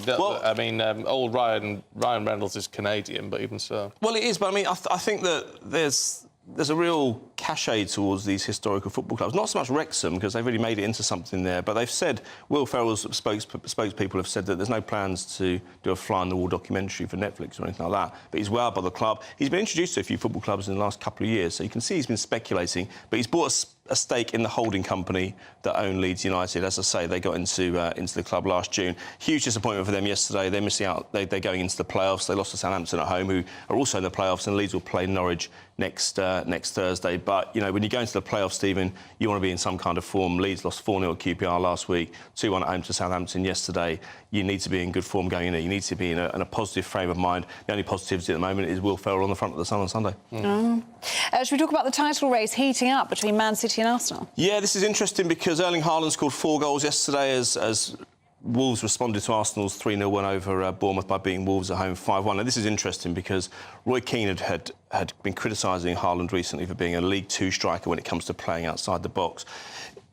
old Ryan Reynolds is Canadian, but even so... Well, it is, but I mean, I think that there's a real cachet towards these historical football clubs. Not so much Wrexham, because they've really made it into something there, but they've said, Will Ferrell's spokespeople have said that there's no plans to do a fly-on-the-wall documentary for Netflix or anything like that, but he's well by the club. He's been introduced to a few football clubs in the last couple of years, so you can see he's been speculating, but he's bought a stake in the holding company that own Leeds United. As I say, they got into the club last June. Huge disappointment for them yesterday. They're missing out. They're going into the playoffs. They lost to Southampton at home, who are also in the playoffs, and Leeds will play Norwich next Thursday. But, when you go into the playoffs, Stephen, you want to be in some kind of form. Leeds lost 4-0 at QPR last week, 2-1 at home to Southampton yesterday. You need to be in good form going in there. You need to be in a positive frame of mind. The only positivity at the moment is Will Ferrell on the front of the Sun on Sunday. Should we talk about the title race heating up between Man City and Arsenal? Yeah, this is interesting because Erling Haaland scored 4 goals yesterday as Wolves responded to Arsenal's 3-0 win over Bournemouth by beating Wolves at home 5-1. And this is interesting because Roy Keane had been criticising Haaland recently for being a League 2 striker when it comes to playing outside the box.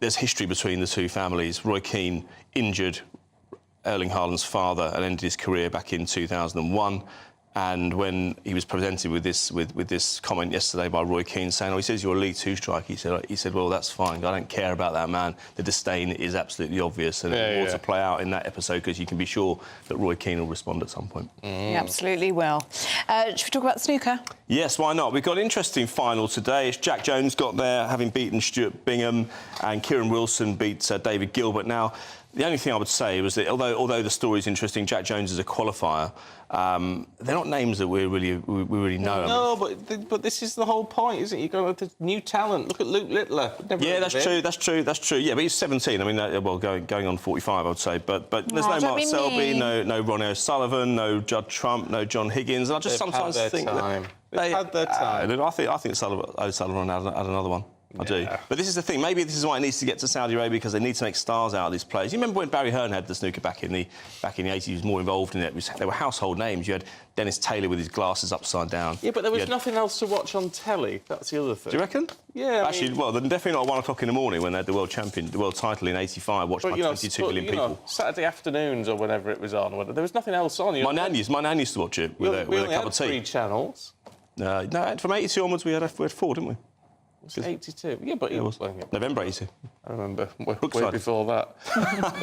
There's history between the two families. Roy Keane injured Erling Haaland's father and ended his career back in 2001. And when he was presented with this comment yesterday by Roy Keane saying, he says you're a League 2 striker, he said, well, that's fine. I don't care about that, man. The disdain is absolutely obvious, and it will to play out in that episode because you can be sure that Roy Keane will respond at some point. He absolutely will. Should we talk about snooker? Yes, why not? We've got an interesting final today. Jack Jones got there, having beaten Stuart Bingham, and Kieran Wilson beat David Gilbert. Now, the only thing I would say was that although the story's interesting, Jack Jones is a qualifier. They're not names that we really know. No, but this is the whole point, isn't it? You've got the new talent. Look at Luke Littler. Yeah, that's true. Yeah, but he's 17. I mean, going on 45, I would say. But there's no Mark Selby, no Ronnie O'Sullivan, no Judd Trump, no John Higgins. And I just sometimes think that they've had their time. I think O'Sullivan had another one. I do. But this is the thing. Maybe this is why it needs to get to Saudi Arabia, because they need to make stars out of these players. You remember when Barry Hearn had the snooker back in the 80s? He was more involved in it. They were household names. You had Dennis Taylor with his glasses upside down. Yeah, but there was nothing else to watch on telly. That's the other thing. Do you reckon? Yeah. Actually, well, they're definitely not at 1 o'clock in the morning when they had the world title in '85, watched by 22 million people. Saturday afternoons or whenever it was on. There was nothing else on. My nan used to watch it with a cup of tea. 3 channels. No, from 82 onwards we had 4, didn't we? Was it 82? Yeah, but it was November 82. I remember way before that.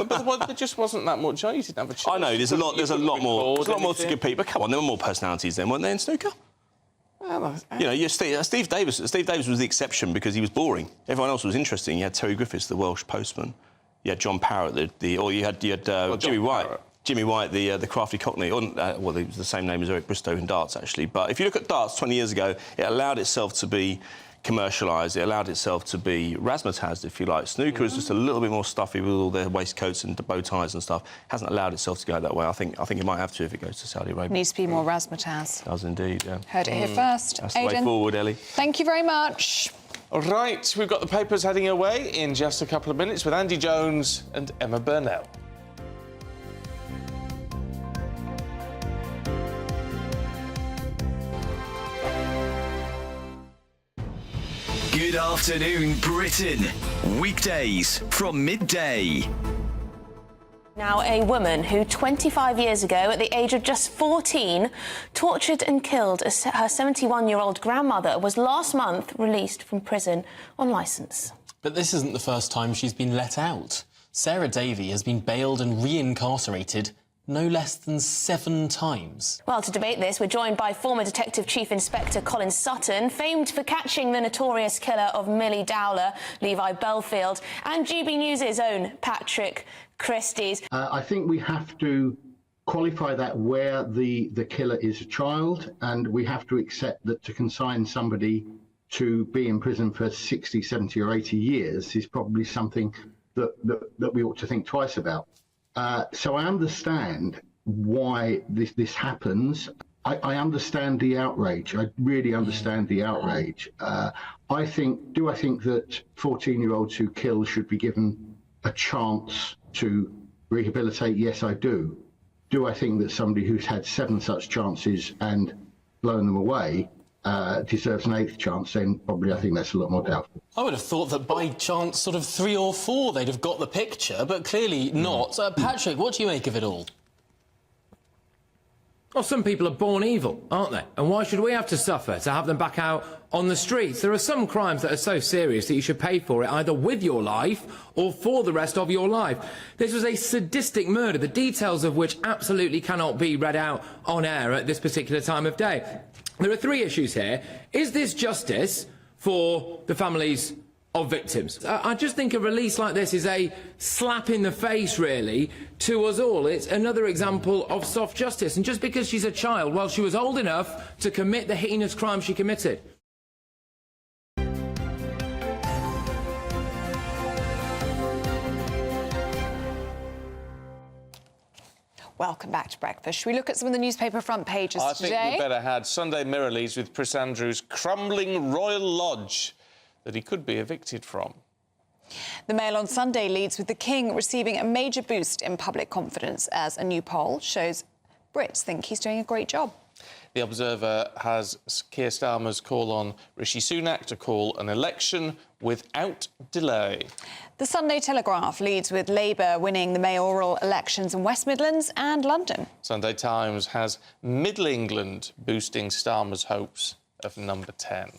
but there just wasn't that much. You didn't have a choice. I know. There's a lot more to compete. But come on, there were more personalities then, weren't there, in snooker? You know, Steve Davis. Steve Davis was the exception because he was boring. Everyone else was interesting. You had Terry Griffiths, the Welsh postman. You had John Parrott, or you had Jimmy White. Parrott. Jimmy White, the crafty Cockney. Well, it was the same name as Eric Bristow in darts, actually. But if you look at darts 20 years ago, it allowed itself to be commercialised. It allowed itself to be razzmatazed, if you like. Snooker is just a little bit more stuffy with all their waistcoats and bow ties and stuff. It hasn't allowed itself to go that way. I think it might have to if it goes to Saudi Arabia. Needs to be more razzmatazz. It does indeed, yeah. Heard it here first. That's the way forward, Ellie. Thank you very much. All right, we've got the papers heading away in just a couple of minutes with Andy Jones and Emma Burnell. Good afternoon, Britain. Weekdays from midday. Now, a woman who 25 years ago, at the age of just 14, tortured and killed her 71-year-old grandmother was last month released from prison on licence. But this isn't the first time she's been let out. Sarah Davey has been bailed and re-incarcerated no less than 7 times. Well, to debate this, we're joined by former Detective Chief Inspector Colin Sutton, famed for catching the notorious killer of Millie Dowler, Levi Belfield, and GB News' own Patrick Christys. I think we have to qualify that where the killer is a child, and we have to accept that to consign somebody to be in prison for 60, 70 or 80 years is probably something that we ought to think twice about. So I understand why this happens. I understand the outrage. I really understand the outrage. I think that 14-year-olds who kill should be given a chance to rehabilitate? Yes, I do. Do I think that somebody who's had 7 such chances and blown them away deserves an 8th chance? Then probably I think that's a lot more doubtful. I would have thought that by chance, sort of 3 or 4, they'd have got the picture, but clearly not. Patrick, what do you make of it all? Well, some people are born evil, aren't they? And why should we have to suffer to have them back out on the streets? There are some crimes that are so serious that you should pay for it either with your life or for the rest of your life. This was a sadistic murder, the details of which absolutely cannot be read out on air at this particular time of day. There are 3 issues here. Is this justice for the families of victims? I just think a release like this is a slap in the face, really, to us all. It's another example of soft justice. And just because she's a child, well, she was old enough to commit the heinous crime she committed. Welcome back to Breakfast. Should we look at some of the newspaper front pages today? I think we better had Sunday Mirror leads with Prince Andrew's crumbling royal lodge that he could be evicted from. The Mail on Sunday leads with the King receiving a major boost in public confidence as a new poll shows Brits think he's doing a great job. The Observer has Keir Starmer's call on Rishi Sunak to call an election without delay. The Sunday Telegraph leads with Labour winning the mayoral elections in West Midlands and London. Sunday Times has Middle England boosting Starmer's hopes of number 10.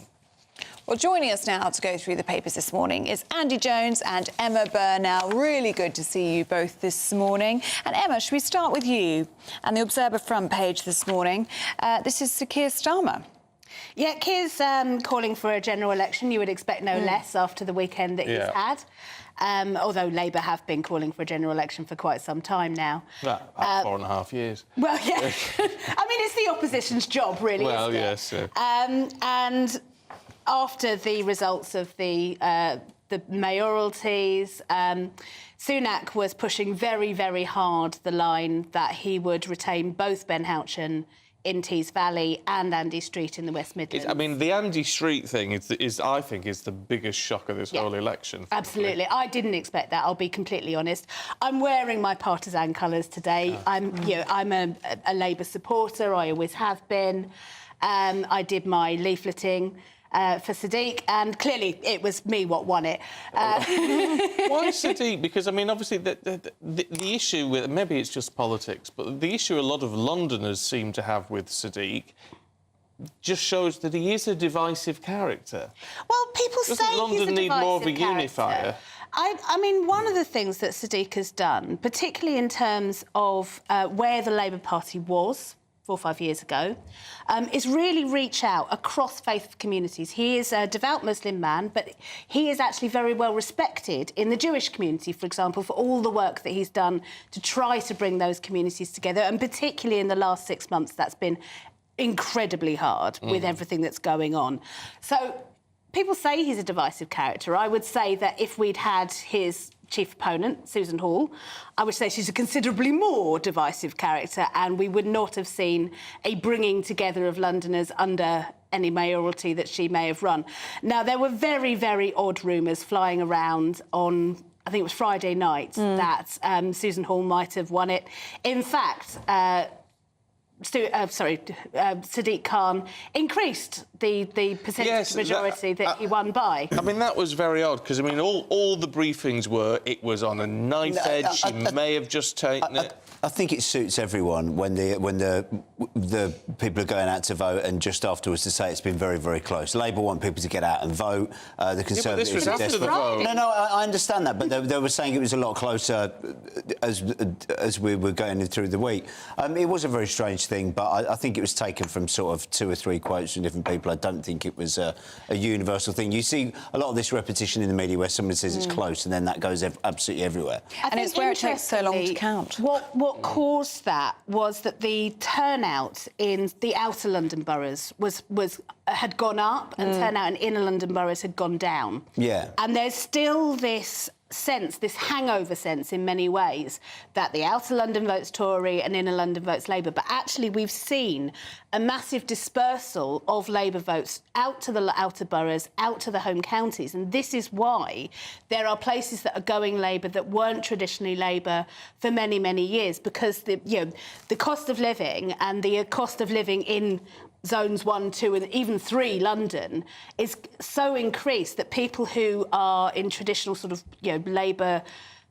Well, joining us now to go through the papers this morning is Andy Jones and Emma Burnell. Really good to see you both this morning. And Emma, should we start with you and the Observer front page this morning? This is Sir Keir Starmer. Yeah, Keir's calling for a general election. You would expect no less after the weekend that he's had. Although Labour have been calling for a general election for quite some time now. About 4.5 years. Well, yeah. I mean, it's the opposition's job, really, well, isn't it? yes. And after the results of the mayoralties, Sunak was pushing very, very hard the line that he would retain both Ben Houchen in Tees Valley and Andy Street in the West Midlands. I mean, the Andy Street thing is I think, is the biggest shock of this whole election. Frankly. Absolutely. I didn't expect that, I'll be completely honest. I'm wearing my partisan colours today. I'm a Labour supporter, I always have been. I did my leafleting for Sadiq, and clearly it was me what won it. Why Sadiq? Because, I mean, obviously the issue with... Maybe it's just politics, but the issue a lot of Londoners seem to have with Sadiq just shows that he is a divisive character. Well, people say Doesn't London need more of a unifier? I mean, one of the things that Sadiq has done, particularly in terms of where the Labour Party was 4 or 5 years ago, is really reach out across faith communities. He is a devout Muslim man, but he is actually very well respected in the Jewish community, for example, for all the work that he's done to try to bring those communities together. And particularly in the last 6 months, that's been incredibly hard with everything that's going on. So people say he's a divisive character. I would say that if we'd had his chief opponent, Susan Hall, I would say she's a considerably more divisive character, and we would not have seen a bringing together of Londoners under any mayoralty that she may have run. Now, there were very, very odd rumours flying around on, I think it was Friday night, that Susan Hall might have won it. In fact, Sadiq Khan increased the percentage majority that he won by. I mean, that was very odd, because, I mean, all the briefings were it was on a knife edge, she may have just taken it. I think it suits everyone when the people are going out to vote and just afterwards to say it's been very, very close. Labour want people to get out and vote. The Conservatives this was after the vote. No, I understand that, but they were saying it was a lot closer as we were going through the week. It was a very strange thing, but I think it was taken from sort of 2 or 3 quotes from different people. I don't think it was a universal thing. You see a lot of this repetition in the media where somebody says it's close and then that goes absolutely everywhere. And it's where it takes so long to count. What caused that was that the turnout in the outer London boroughs had gone up and turnout in inner London boroughs had gone down. Yeah. And there's still this sense, this hangover sense in many ways, that the outer London votes Tory and inner London votes Labour. But actually we've seen a massive dispersal of Labour votes out to the outer boroughs, out to the home counties. And this is why there are places that are going Labour that weren't traditionally Labour for many, many years, because the cost of living and the cost of living in zones 1, 2 and even 3 London is so increased that people who are in traditional sort of Labour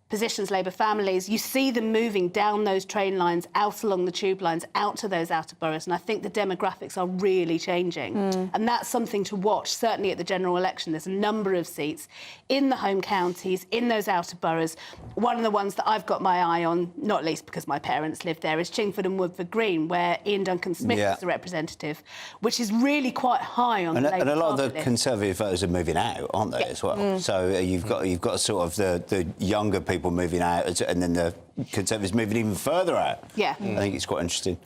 positions, Labour families, you see them moving down those train lines, out along the tube lines, out to those outer boroughs. And I think the demographics are really changing. And that's something to watch, certainly at the general election. There's a number of seats in the home counties, in those outer boroughs. One of the ones that I've got my eye on, not least because my parents live there, is Chingford and Woodford Green, where Ian Duncan-Smith is the representative, which is really quite high on the Labour and a lot of the list. Conservative voters are moving out, aren't they, as well? So you've got sort of the younger people moving out, and then the Conservatives moving even further out. Yeah. I think it's quite interesting.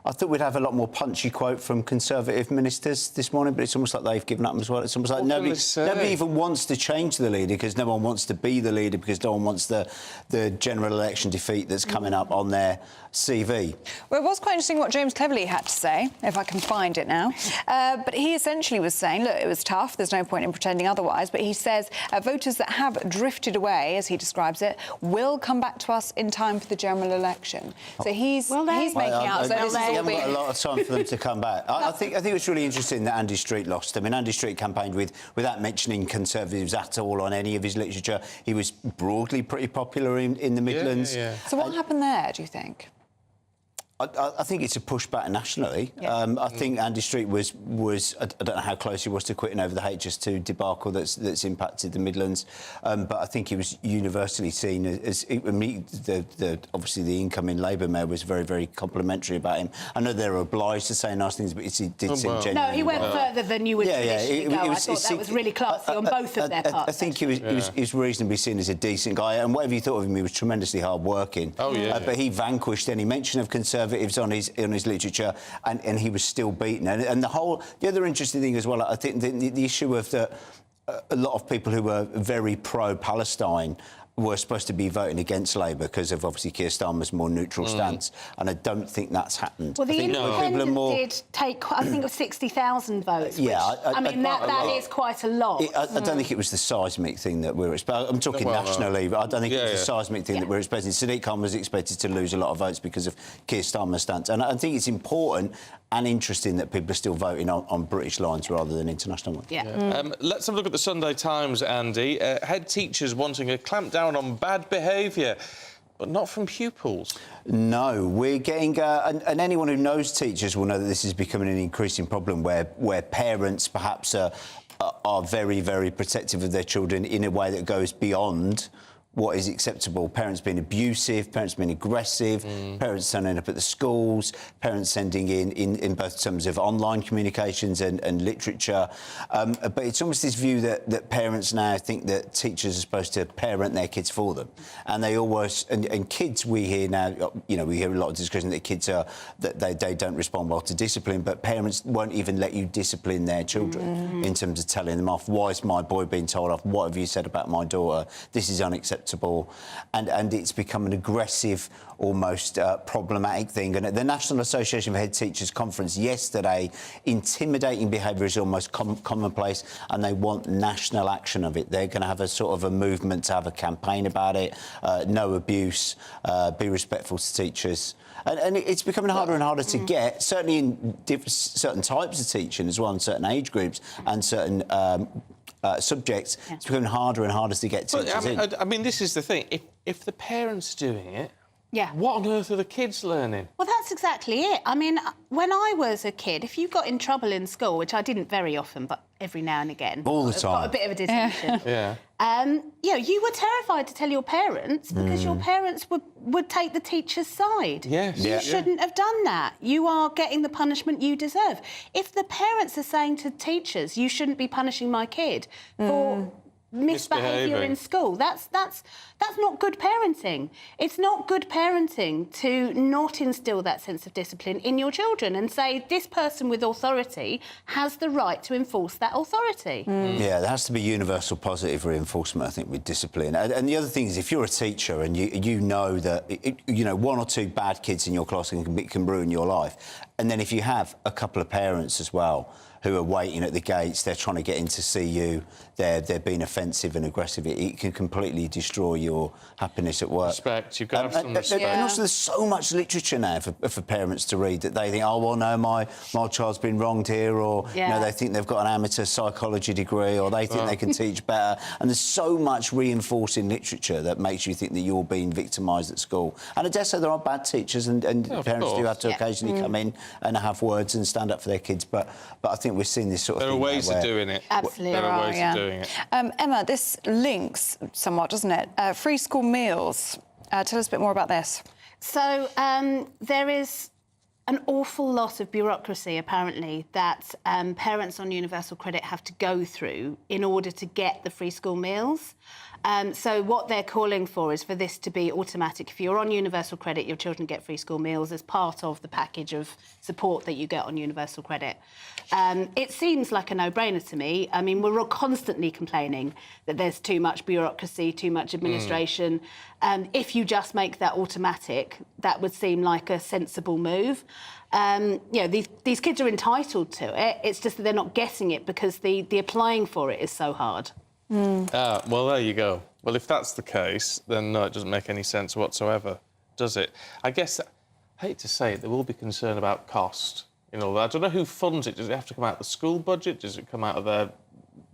I thought we'd have a lot more punchy quote from Conservative ministers this morning, but it's almost like they've given up as well. It's almost like nobody even wants to change the leader because no one wants to be the leader because no one wants the general election defeat that's coming up on their CV. Well, it was quite interesting what James Cleverly had to say, if I can find it now. But he essentially was saying, look, it was tough, there's no point in pretending otherwise, but he says voters that have drifted away, as he describes it, will come back to us in time for the general election. So he's making out that this is haven't got a lot of time for them to come back. I think it's really interesting that Andy Street lost. I mean, Andy Street campaigned without mentioning Conservatives at all on any of his literature. He was broadly pretty popular in the Midlands. So what happened there, do you think? I think it's a pushback nationally. I think Andy Street was I don't know how close he was to quitting over the HS2 debacle that's impacted the Midlands, but I think he was universally seen as obviously the incoming Labour mayor was very, very complimentary about him. I know they're obliged to say nice things, but he did seem genuinely. No, he went further than you would traditionally go. I thought that was really classy on both of their parts. I think he was reasonably seen as a decent guy, and whatever you thought of him, he was tremendously hard working. But he vanquished any mention of Conservatives on his literature, and he was still beaten. And the other interesting thing as well, I think the issue of a lot of people who were very pro-Palestine were supposed to be voting against Labour because of obviously Keir Starmer's more neutral stance, and I don't think that's happened. Well, the I think Independents did take, I think it was 60,000 votes. Yeah, which, that is quite a lot. I don't think it was the seismic thing that we were expecting. I'm talking nationally, but I don't think it was the seismic thing that we were expecting. Sadiq Khan was expected to lose a lot of votes because of Keir Starmer's stance, and I think it's important and interesting that people are still voting on British lines rather than international ones. Let's have a look at the Sunday Times, Andy. Head teachers wanting a clampdown on bad behaviour, but not from pupils. No, we're getting... and anyone who knows teachers will know that this is becoming an increasing problem where parents perhaps are very, very protective of their children in a way that goes beyond what is acceptable. Parents being abusive, parents being aggressive, parents turning up at the schools, parents sending in both terms of online communications and literature. But it's almost this view that parents now think that teachers are supposed to parent their kids for them. And they always... And kids, we hear now, you know, we hear a lot of discussion that kids are... that they don't respond well to discipline, but parents won't even let you discipline their children in terms of telling them off. Why is my boy being told off? What have you said about my daughter? This is unacceptable. And it's become an aggressive, almost problematic thing. And at the National Association of Head Teachers conference yesterday, intimidating behaviour is almost commonplace, and they want national action of it. They're going to have a sort of a movement to have a campaign about it, no abuse, be respectful to teachers. And it's becoming harder and harder to get, certainly in certain types of teaching as well, in certain age groups and certain subjects. It's becoming harder and harder to get teachers in. I mean, this is the thing. If the parents are doing it, what on earth are the kids learning? Well, that's exactly it. I mean, when I was a kid, if you got in trouble in school, which I didn't very often, but every now and again... All the time. Got a bit of a distinction. You know, you were terrified to tell your parents because your parents would take the teacher's side. Yes. You shouldn't have done that. You are getting the punishment you deserve. If the parents are saying to teachers, you shouldn't be punishing my kid for misbehaviour in school, that's not good parenting. It's not good parenting to not instil that sense of discipline in your children and say this person with authority has the right to enforce that authority. Yeah, there has to be universal positive reinforcement, I think, with discipline. And the other thing is, if you're a teacher and you know that, you know, one or two bad kids in your class can ruin your life, and then if you have a couple of parents as well who are waiting at the gates, they're trying to get in to see you, they're being offensive and aggressive, it can completely destroy your happiness at work. Respect, you've got to have some respect. And also there's so much literature now for parents to read that they think, oh, well, no, my child's been wronged here, or you know, they think they've got an amateur psychology degree, or they think they can teach better. And there's so much reinforcing literature that makes you think that you're being victimised at school. And I dare say there are bad teachers, and parents do have to occasionally come in and have words and stand up for their kids, but I think we're seeing this sort of thing. There are ways of doing it. Absolutely. There are ways of doing it. Emma, this links somewhat, doesn't it? Free school meals. Tell us a bit more about this. So there is an awful lot of bureaucracy, apparently, that parents on universal credit have to go through in order to get the free school meals. So what they're calling for is for this to be automatic. If you're on universal credit, your children get free school meals as part of the package of support that you get on universal credit. It seems like a no-brainer to me. I mean, we're all constantly complaining that there's too much bureaucracy, too much administration. If you just make that automatic, that would seem like a sensible move. You know, these kids are entitled to it. It's just that they're not getting it because the applying for it is so hard. Well, there you go. Well, if that's the case, then no, it doesn't make any sense whatsoever, does it? I guess, I hate to say it, there will be concern about cost. You know, I don't know who funds it. Does it have to come out of the school budget? Does it come out of their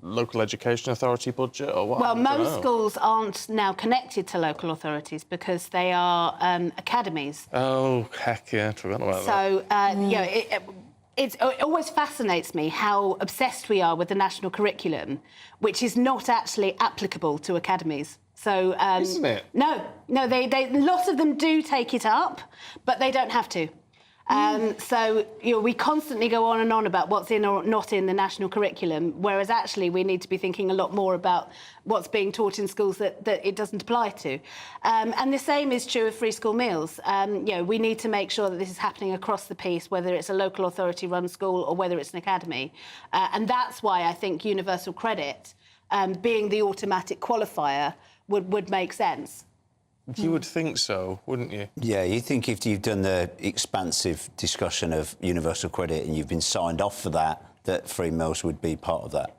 local education authority budget, or what? Well, most schools aren't now connected to local authorities because they are academies. Oh, heck yeah, I forgot about that. So, you know, it always fascinates me how obsessed we are with the national curriculum, which is not actually applicable to academies. So, isn't it? No, lots of them do take it up, but they don't have to. So, you know, we constantly go on and on about what's in or not in the national curriculum, whereas actually we need to be thinking a lot more about what's being taught in schools that it doesn't apply to. And the same is true of free school meals. You know, we need to make sure that this is happening across the piece, whether it's a local authority-run school or whether it's an academy. And that's why I think universal credit, being the automatic qualifier, would make sense. You would think so, wouldn't you? Yeah, you think if you've done the expansive discussion of universal credit and you've been signed off for that, that free meals would be part of that.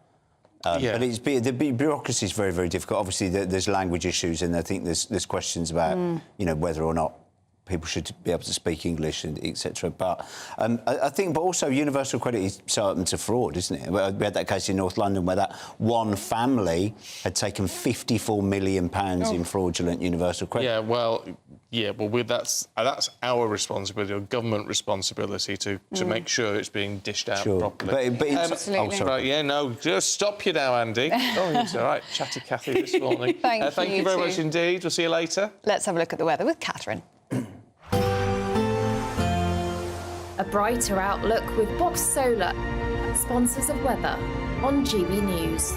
Yeah. But the bureaucracy is very, very difficult. Obviously, there's language issues, and I think there's questions about, you know, whether or not people should be able to speak English, and etc. But I think, but also universal credit is so open to fraud, isn't it? We had that case in North London where that one family had taken £54 million in fraudulent universal credit. Yeah, well, that's our responsibility, or government responsibility, to make sure it's being dished out properly. But absolutely. Right, yeah, no, just stop you now, Andy. It's all right, chatty Cathy this morning. Thank you very much indeed. We'll see you later. Let's have a look at the weather with Catherine. A brighter outlook with Box Solar, sponsors of weather on GB News.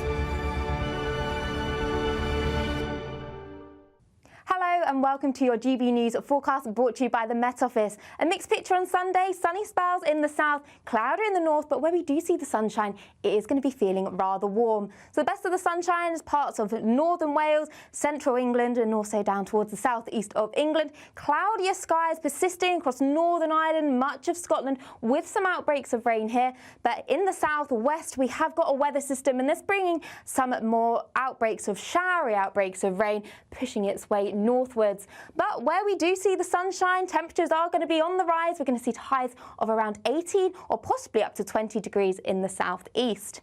Hello and welcome to your GB News forecast brought to you by the Met Office. A mixed picture on Sunday, sunny spells in the south, cloudy in the north, but where we do see the sunshine, it is going to be feeling rather warm. So the best of the sunshine is parts of northern Wales, central England and also down towards the southeast of England. Cloudier skies persisting across Northern Ireland, much of Scotland, with some outbreaks of rain here. But in the southwest, we have got a weather system and that's bringing some more outbreaks of showery outbreaks of rain, pushing its way northwards. But where we do see the sunshine, temperatures are going to be on the rise. We're going to see highs of around 18 or possibly up to 20 degrees in the southeast.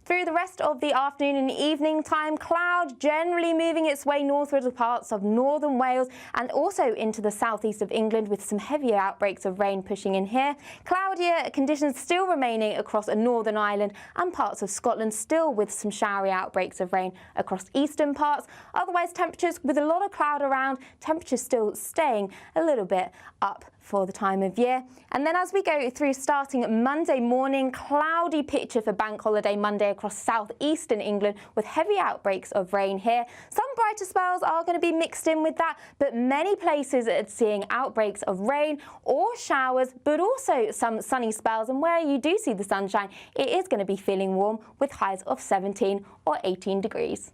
Through the rest of the afternoon and evening time, cloud generally moving its way northward to parts of northern Wales and also into the southeast of England, with some heavier outbreaks of rain pushing in here. Cloudier conditions still remaining across Northern Ireland and parts of Scotland, still with some showery outbreaks of rain across eastern parts. Otherwise, temperatures with a lot of cloud around, temperatures still staying a little bit up for the time of year. And then as we go through starting Monday morning, cloudy picture for Bank Holiday Monday across southeastern England with heavy outbreaks of rain here. Some brighter spells are going to be mixed in with that, but many places are seeing outbreaks of rain or showers, but also some sunny spells. And where you do see the sunshine, it is going to be feeling warm with highs of 17 or 18 degrees.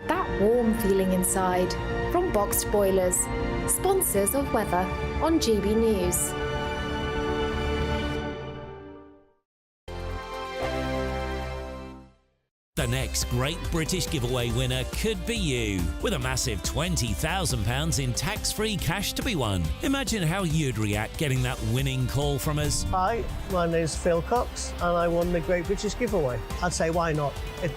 That warm feeling inside from Boxed Boilers, sponsors of weather on GB News. The next Great British Giveaway winner could be you, with a massive £20,000 in tax-free cash to be won. Imagine how you'd react getting that winning call from us. Hi, my name's Phil Cox and I won the Great British Giveaway. I'd say why not? It's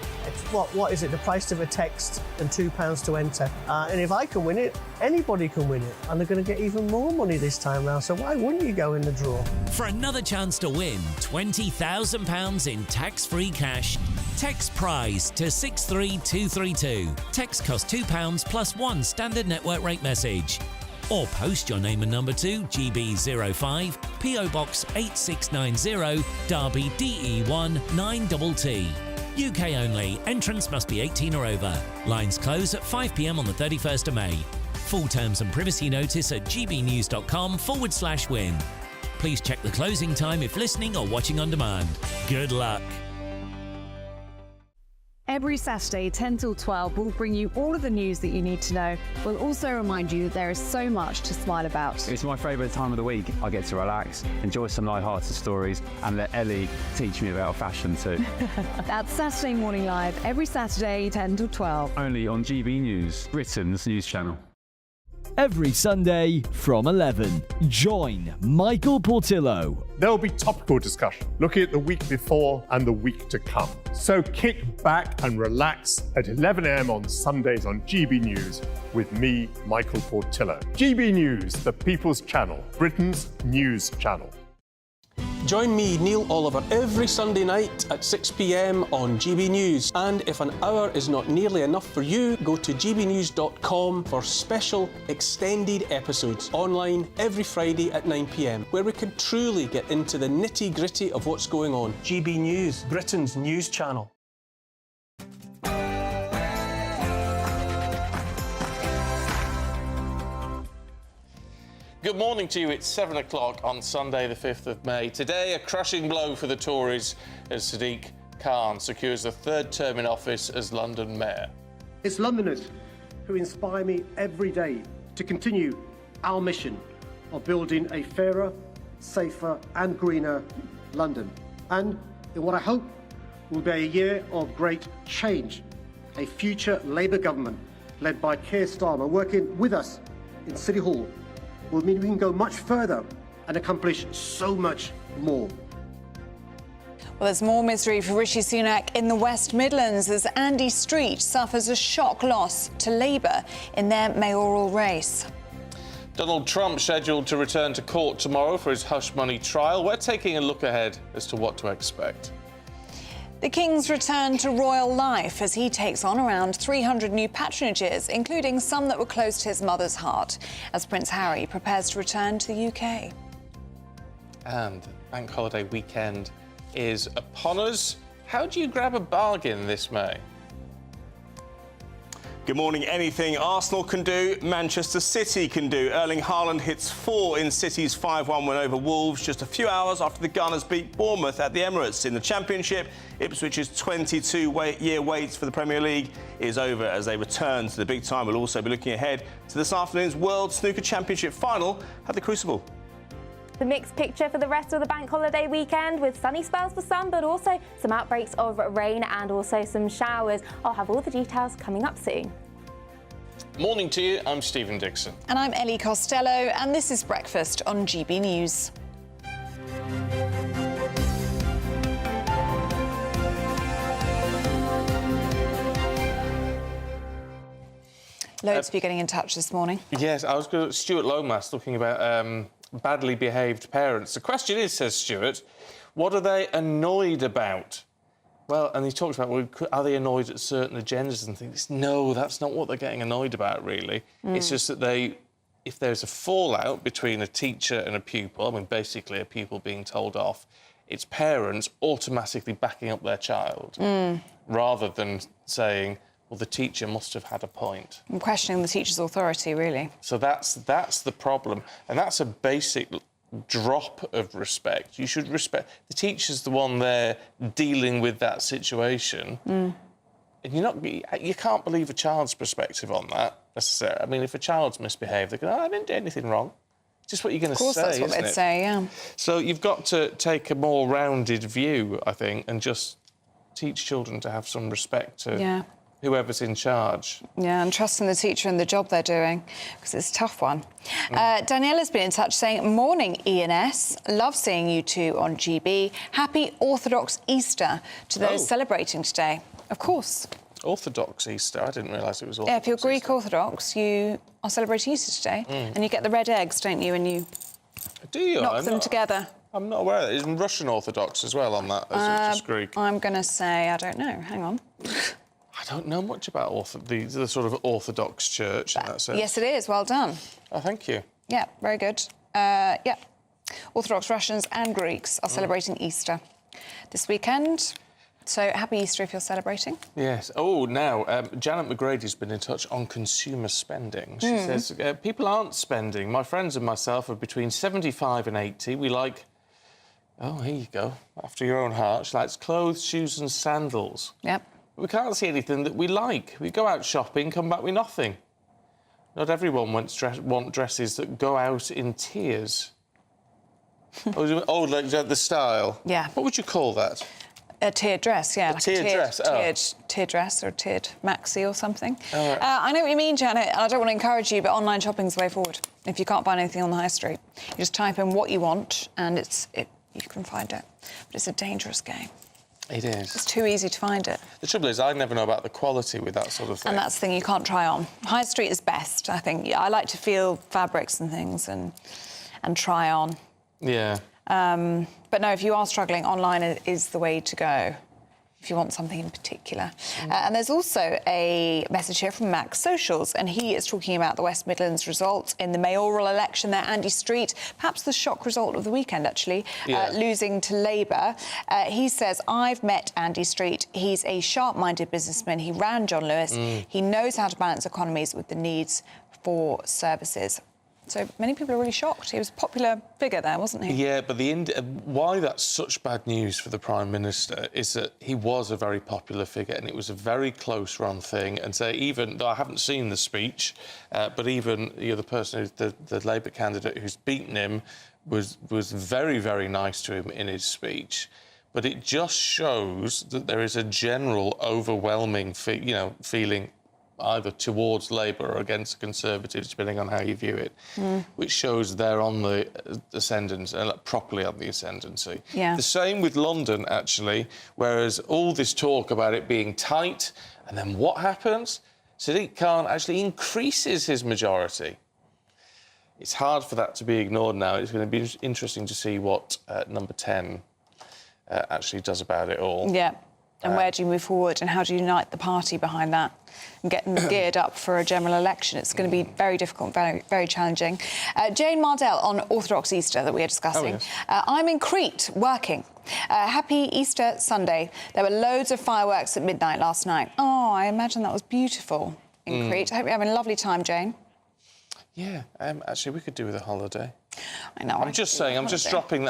what is it? The price of a text and £2 to enter. And if I can win it, anybody can win it. And they're going to get even more money this time round, so why wouldn't you go in the draw? For another chance to win £20,000 in tax-free cash, text prize to 63232. Text costs £2 plus one standard network rate message. Or post your name and number to GB05, PO Box 8690, Derby DE1 9TT. UK only. Entrance must be 18 or over. Lines close at 5 p.m. on the 31st of May. Full terms and privacy notice at gbnews.com/win. Please check the closing time if listening or watching on demand. Good luck. Every Saturday, 10 till 12, we'll bring you all of the news that you need to know. We'll also remind you that there is so much to smile about. It's my favourite time of the week. I get to relax, enjoy some light-hearted stories, and let Ellie teach me about fashion too. That's Saturday Morning Live, every Saturday, 10 till 12. Only on GB News, Britain's news channel. Every Sunday from 11, join Michael Portillo. There will be topical discussion, looking at the week before and the week to come. So kick back and relax at 11 a.m. on Sundays on GB News with me, Michael Portillo. GB News, the People's Channel, Britain's news channel. Join me, Neil Oliver, every Sunday night at 6 p.m. on GB News. And if an hour is not nearly enough for you, go to gbnews.com for special extended episodes online every Friday at 9 p.m, where we can truly get into the nitty-gritty of what's going on. GB News, Britain's news channel. Good morning to you. It's 7 o'clock on Sunday, the 5th of May. Today, a crushing blow for the Tories as Sadiq Khan secures the third term in office as London Mayor. It's Londoners who inspire me every day to continue our mission of building a fairer, safer and greener London. And in what I hope will be a year of great change, a future Labour government led by Keir Starmer working with us in City Hall will mean we can go much further and accomplish so much more. Well, there's more misery for Rishi Sunak in the West Midlands as Andy Street suffers a shock loss to Labour in their mayoral race. Donald Trump scheduled to return to court tomorrow for his hush money trial. We're taking a look ahead as to what to expect. The King's return to royal life as he takes on around 300 new patronages, including some that were close to his mother's heart, as Prince Harry prepares to return to the UK. And bank holiday weekend is upon us. How do you grab a bargain this May? Good morning. Anything Arsenal can do, Manchester City can do. Erling Haaland hits 4 in City's 5-1 win over Wolves just a few hours after the Gunners beat Bournemouth at the Emirates. In the Championship, Ipswich's 22-year wait for the Premier League is over as they return to the big time. We'll also be looking ahead to this afternoon's World Snooker Championship final at the Crucible. The mixed picture for the rest of the bank holiday weekend with sunny spells for some, but also some outbreaks of rain and also some showers. I'll have all the details coming up soon. Morning to you, I'm Stephen Dixon. And I'm Ellie Costello, and this is Breakfast on GB News. Loads of you getting in touch this morning. Yes, I was going to... Stuart Lomas talking about badly behaved parents. The question is, says Stuart, what are they annoyed about? Well, and he talks about, well, are they annoyed at certain agendas and things? No, that's not what they're getting annoyed about, really. It's just that if there's a fallout between a teacher and a pupil, I mean, basically a pupil being told off, it's parents automatically backing up their child rather than saying, well, the teacher must have had a point. I'm questioning the teacher's authority, really. So that's the problem. And that's a basic drop of respect. You should respect... The teacher's the one there dealing with that situation. And you can't believe a child's perspective on that, necessarily. I mean, if a child's misbehaved, they go, I didn't do anything wrong. It's just what you're going to say, Of course, that's what they'd say, yeah. So you've got to take a more rounded view, I think, and just teach children to have some respect to whoever's in charge. Yeah, and trusting the teacher and the job they're doing, because it's a tough one. Daniela's been in touch saying, morning, ENS. Love seeing you two on GB. Happy Orthodox Easter to those celebrating today. Of course. Orthodox Easter? I didn't realise it was Orthodox. Yeah, if you're Greek Orthodox, you are celebrating Easter today. And you get the red eggs, don't you, and you knock them together. I'm not aware of that. Isn't Russian Orthodox as well on that, as just Greek? I'm going to say, I don't know. Hang on. I don't know much about the sort of Orthodox Church in that sense. Yes, it is. Well done. Oh, thank you. Yeah, very good. Yeah. Orthodox Russians and Greeks are celebrating Easter this weekend. So happy Easter if you're celebrating. Yes. Oh, now, Janet McGrady's been in touch on consumer spending. She says, people aren't spending. My friends and myself are between 75 and 80. We like... Oh, here you go. After your own heart. She likes clothes, shoes and sandals. Yep. We can't see anything that we like. We go out shopping, come back with nothing. Not everyone wants dresses that go out in tears. Like the style? Yeah. What would you call that? A tiered dress, yeah. Like tiered dress, tiered dress or a tiered maxi or something. I know what you mean, Janet, and I don't want to encourage you, but online shopping's the way forward. If you can't find anything on the high street, you just type in what you want and you can find it. But it's a dangerous game. It is. It's too easy to find it. The trouble is, I never know about the quality with that sort of thing. And that's the thing, you can't try on. High street is best, I think. I like to feel fabrics and things and try on. Yeah. But no, if you are struggling, online is the way to go, if you want something in particular. And there's also a message here from Max Socials, and he is talking about the West Midlands result in the mayoral election there, Andy Street, perhaps the shock result of the weekend, actually, losing to Labour. He says, I've met Andy Street. He's a sharp-minded businessman. He ran John Lewis. He knows how to balance economies with the needs for services. So many people are really shocked. He was a popular figure there, wasn't he? Yeah, but why that's such bad news for the Prime Minister is that he was a very popular figure and it was a very close-run thing. And so even though I haven't seen the speech, but even the person, the Labour candidate who's beaten him, was very, very nice to him in his speech. But it just shows that there is a general overwhelming feeling either towards Labour or against the Conservatives, depending on how you view it, which shows they're on the ascendancy, properly on the ascendancy. Yeah. The same with London, actually, whereas all this talk about it being tight, and then what happens? Sadiq Khan actually increases his majority. It's hard for that to be ignored now. It's going to be interesting to see what number 10 actually does about it all. Yeah. And where do you move forward and how do you unite the party behind that and get them geared up for a general election? It's going to be very difficult, very, very challenging. Jane Mardell on Orthodox Easter that we are discussing. Oh, yes. I'm in Crete working. Happy Easter Sunday. There were loads of fireworks at midnight last night. Oh, I imagine that was beautiful in Crete. I hope you're having a lovely time, Jane. Yeah, actually, we could do with a holiday. I know. I'm just saying. I'm just dropping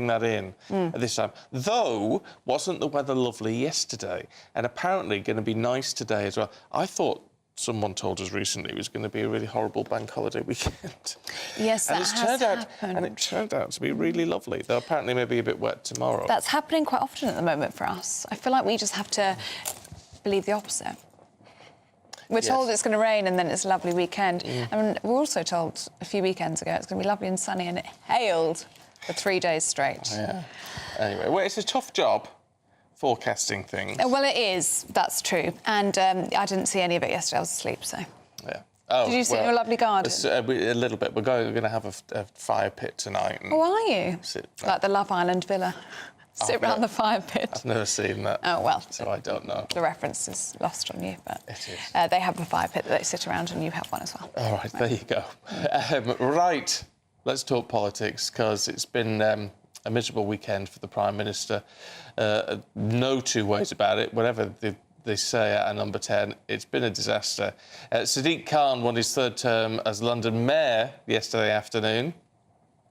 that in at this time. Though, wasn't the weather lovely yesterday? And apparently going to be nice today as well. I thought someone told us recently it was going to be a really horrible bank holiday weekend. Yes, that has happened. And it turned out to be really lovely. Though apparently maybe a bit wet tomorrow. That's happening quite often at the moment for us. I feel like we just have to believe the opposite. We're told it's going to rain and then it's a lovely weekend. I mean, we're also told a few weekends ago it's going to be lovely and sunny and it hailed for 3 days straight. Yeah. Anyway, well, it's a tough job forecasting things. Well, it is. That's true. And I didn't see any of it yesterday. I was asleep, so... Yeah. Oh, did you sit in your lovely garden? A little bit. We're going to have a fire pit tonight. Oh, are you? Like the Love Island villa? Sit around the fire pit. I've never seen that. Oh, well. So I don't know. The reference is lost on you, but... It is. They have a fire pit that they sit around and you have one as well. All right, there you go. Right, let's talk politics, because it's been a miserable weekend for the Prime Minister. No two ways about it. Whatever they say at number 10, it's been a disaster. Sadiq Khan won his third term as London Mayor yesterday afternoon.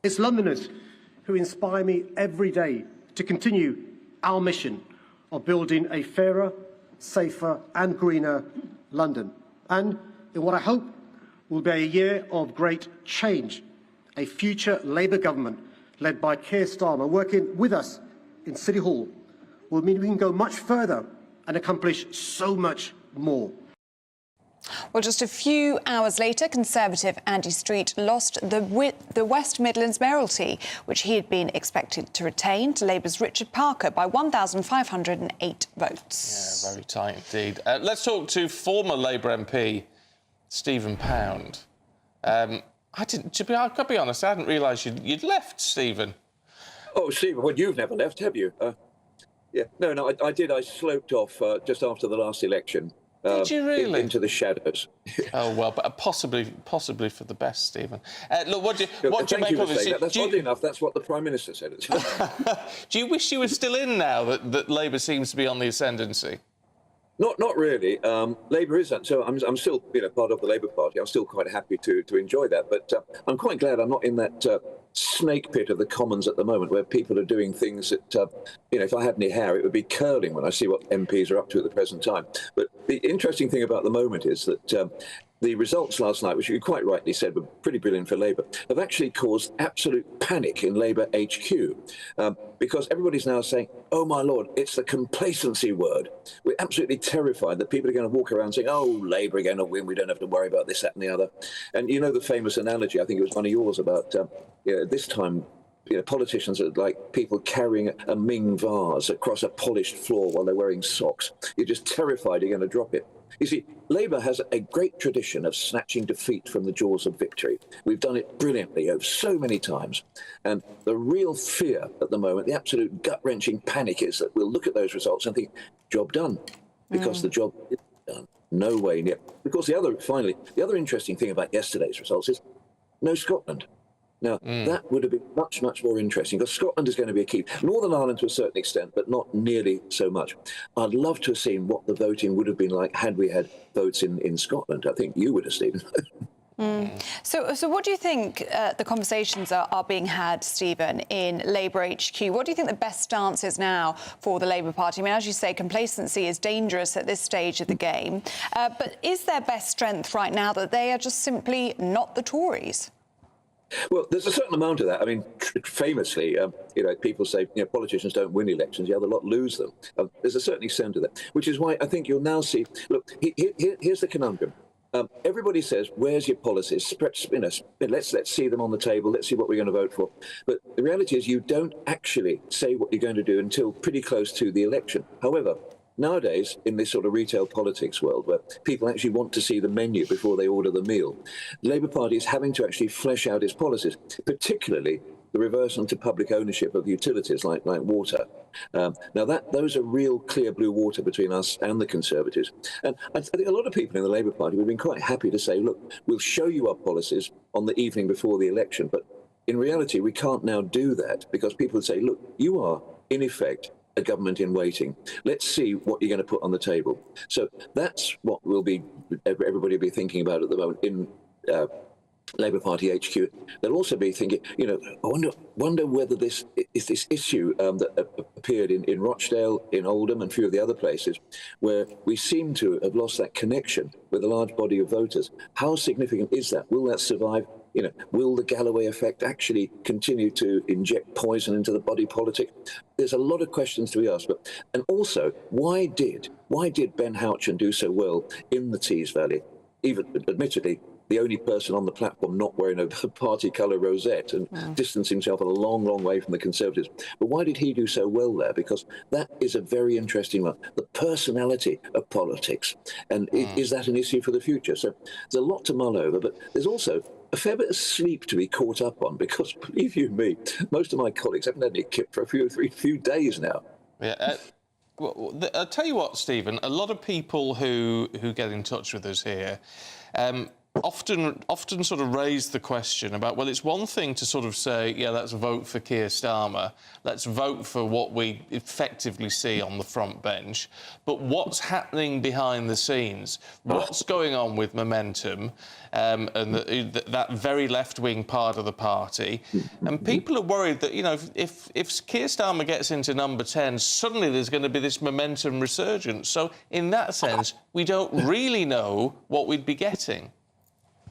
It's Londoners who inspire me every day to continue our mission of building a fairer, safer and greener London. And in what I hope will be a year of great change, a future Labour government led by Keir Starmer working with us in City Hall will mean we can go much further and accomplish so much more. Well, just a few hours later, Conservative Andy Street lost the West Midlands mayoralty, which he had been expected to retain, to Labour's Richard Parker by 1,508 votes. Yeah, very tight indeed. Let's talk to former Labour MP Stephen Pound. I've got to be honest, I hadn't realised you'd left, Stephen. Oh, Stephen, well, you've never left, have you? Yeah, no, I did. I sloped off just after the last election. Did you really? Into the shadows. Oh, well, but possibly for the best, Stephen. Look, what do you make of this? That's oddly enough, that's what the Prime Minister said. Do you wish you were still in now that Labour seems to be on the ascendancy? Not really. Labour isn't. So I'm still, part of the Labour Party. I'm still quite happy to enjoy that. But I'm quite glad I'm not in that snake pit of the Commons at the moment, where people are doing things that, if I had any hair, it would be curling when I see what MPs are up to at the present time. But the interesting thing about the moment is that the results last night, which you quite rightly said were pretty brilliant for Labour, have actually caused absolute panic in Labour HQ, because everybody's now saying, oh, my Lord, it's the complacency word. We're absolutely terrified that people are going to walk around saying, oh, Labour are going to win, we don't have to worry about this, that and the other. And you know the famous analogy, I think it was one of yours, about this time, politicians are like people carrying a Ming vase across a polished floor while they're wearing socks. You're just terrified you're going to drop it. You see, Labour has a great tradition of snatching defeat from the jaws of victory. We've done it brilliantly over so many times. And the real fear at the moment, the absolute gut-wrenching panic, is that we'll look at those results and think, job done, because the job is done. No way near. Because the other interesting thing about yesterday's results is no Scotland. Now, that would have been much, much more interesting, because Scotland is going to be a key. Northern Ireland to a certain extent, but not nearly so much. I'd love to have seen what the voting would have been like had we had votes in Scotland. I think you would have, Stephen. So what do you think the conversations are being had, Stephen, in Labour HQ? What do you think the best stance is now for the Labour Party? I mean, as you say, complacency is dangerous at this stage of the game. But is their best strength right now that they are just simply not the Tories? Well, there's a certain amount of that. I mean, famously, people say, politicians don't win elections, the other lot lose them. There's a certain extent of that, which is why I think you'll now see, look, here's the conundrum. Everybody says, where's your policies? Let's see them on the table. Let's see what we're going to vote for. But the reality is you don't actually say what you're going to do until pretty close to the election. However, nowadays, in this sort of retail politics world where people actually want to see the menu before they order the meal, the Labour Party is having to actually flesh out its policies, particularly the reversal to public ownership of utilities like water. Now, those are real clear blue water between us and the Conservatives. And I think a lot of people in the Labour Party have been quite happy to say, look, we'll show you our policies on the evening before the election. But in reality, we can't now do that because people would say, look, you are, in effect, a government in waiting. Let's see what you're going to put on the table. So that's what everybody will be thinking about at the moment in Labour Party HQ. They'll also be thinking, I wonder whether this issue that appeared in Rochdale, in Oldham and a few of the other places, where we seem to have lost that connection with a large body of voters. How significant is that? Will that survive? Will the Galloway effect actually continue to inject poison into the body politic? There's a lot of questions to be asked. And also, why did Ben Houchen do so well in the Tees Valley? Even, admittedly, the only person on the platform not wearing a party colour rosette and distancing himself a long, long way from the Conservatives. But why did he do so well there? Because that is a very interesting one. The personality of politics. And is that an issue for the future? So there's a lot to mull over, but there's also a fair bit of sleep to be caught up on because, believe you me, most of my colleagues haven't had any kip for a few days now. Yeah. Well, I'll tell you what, Stephen, a lot of people who get in touch with us here often sort of raise the question about, well, it's one thing to sort of say, yeah, let's vote for Keir Starmer, let's vote for what we effectively see on the front bench, but what's happening behind the scenes? What's going on with Momentum and that very left-wing part of the party? And people are worried that, if Keir Starmer gets into number 10, suddenly there's going to be this Momentum resurgence. So in that sense, we don't really know what we'd be getting.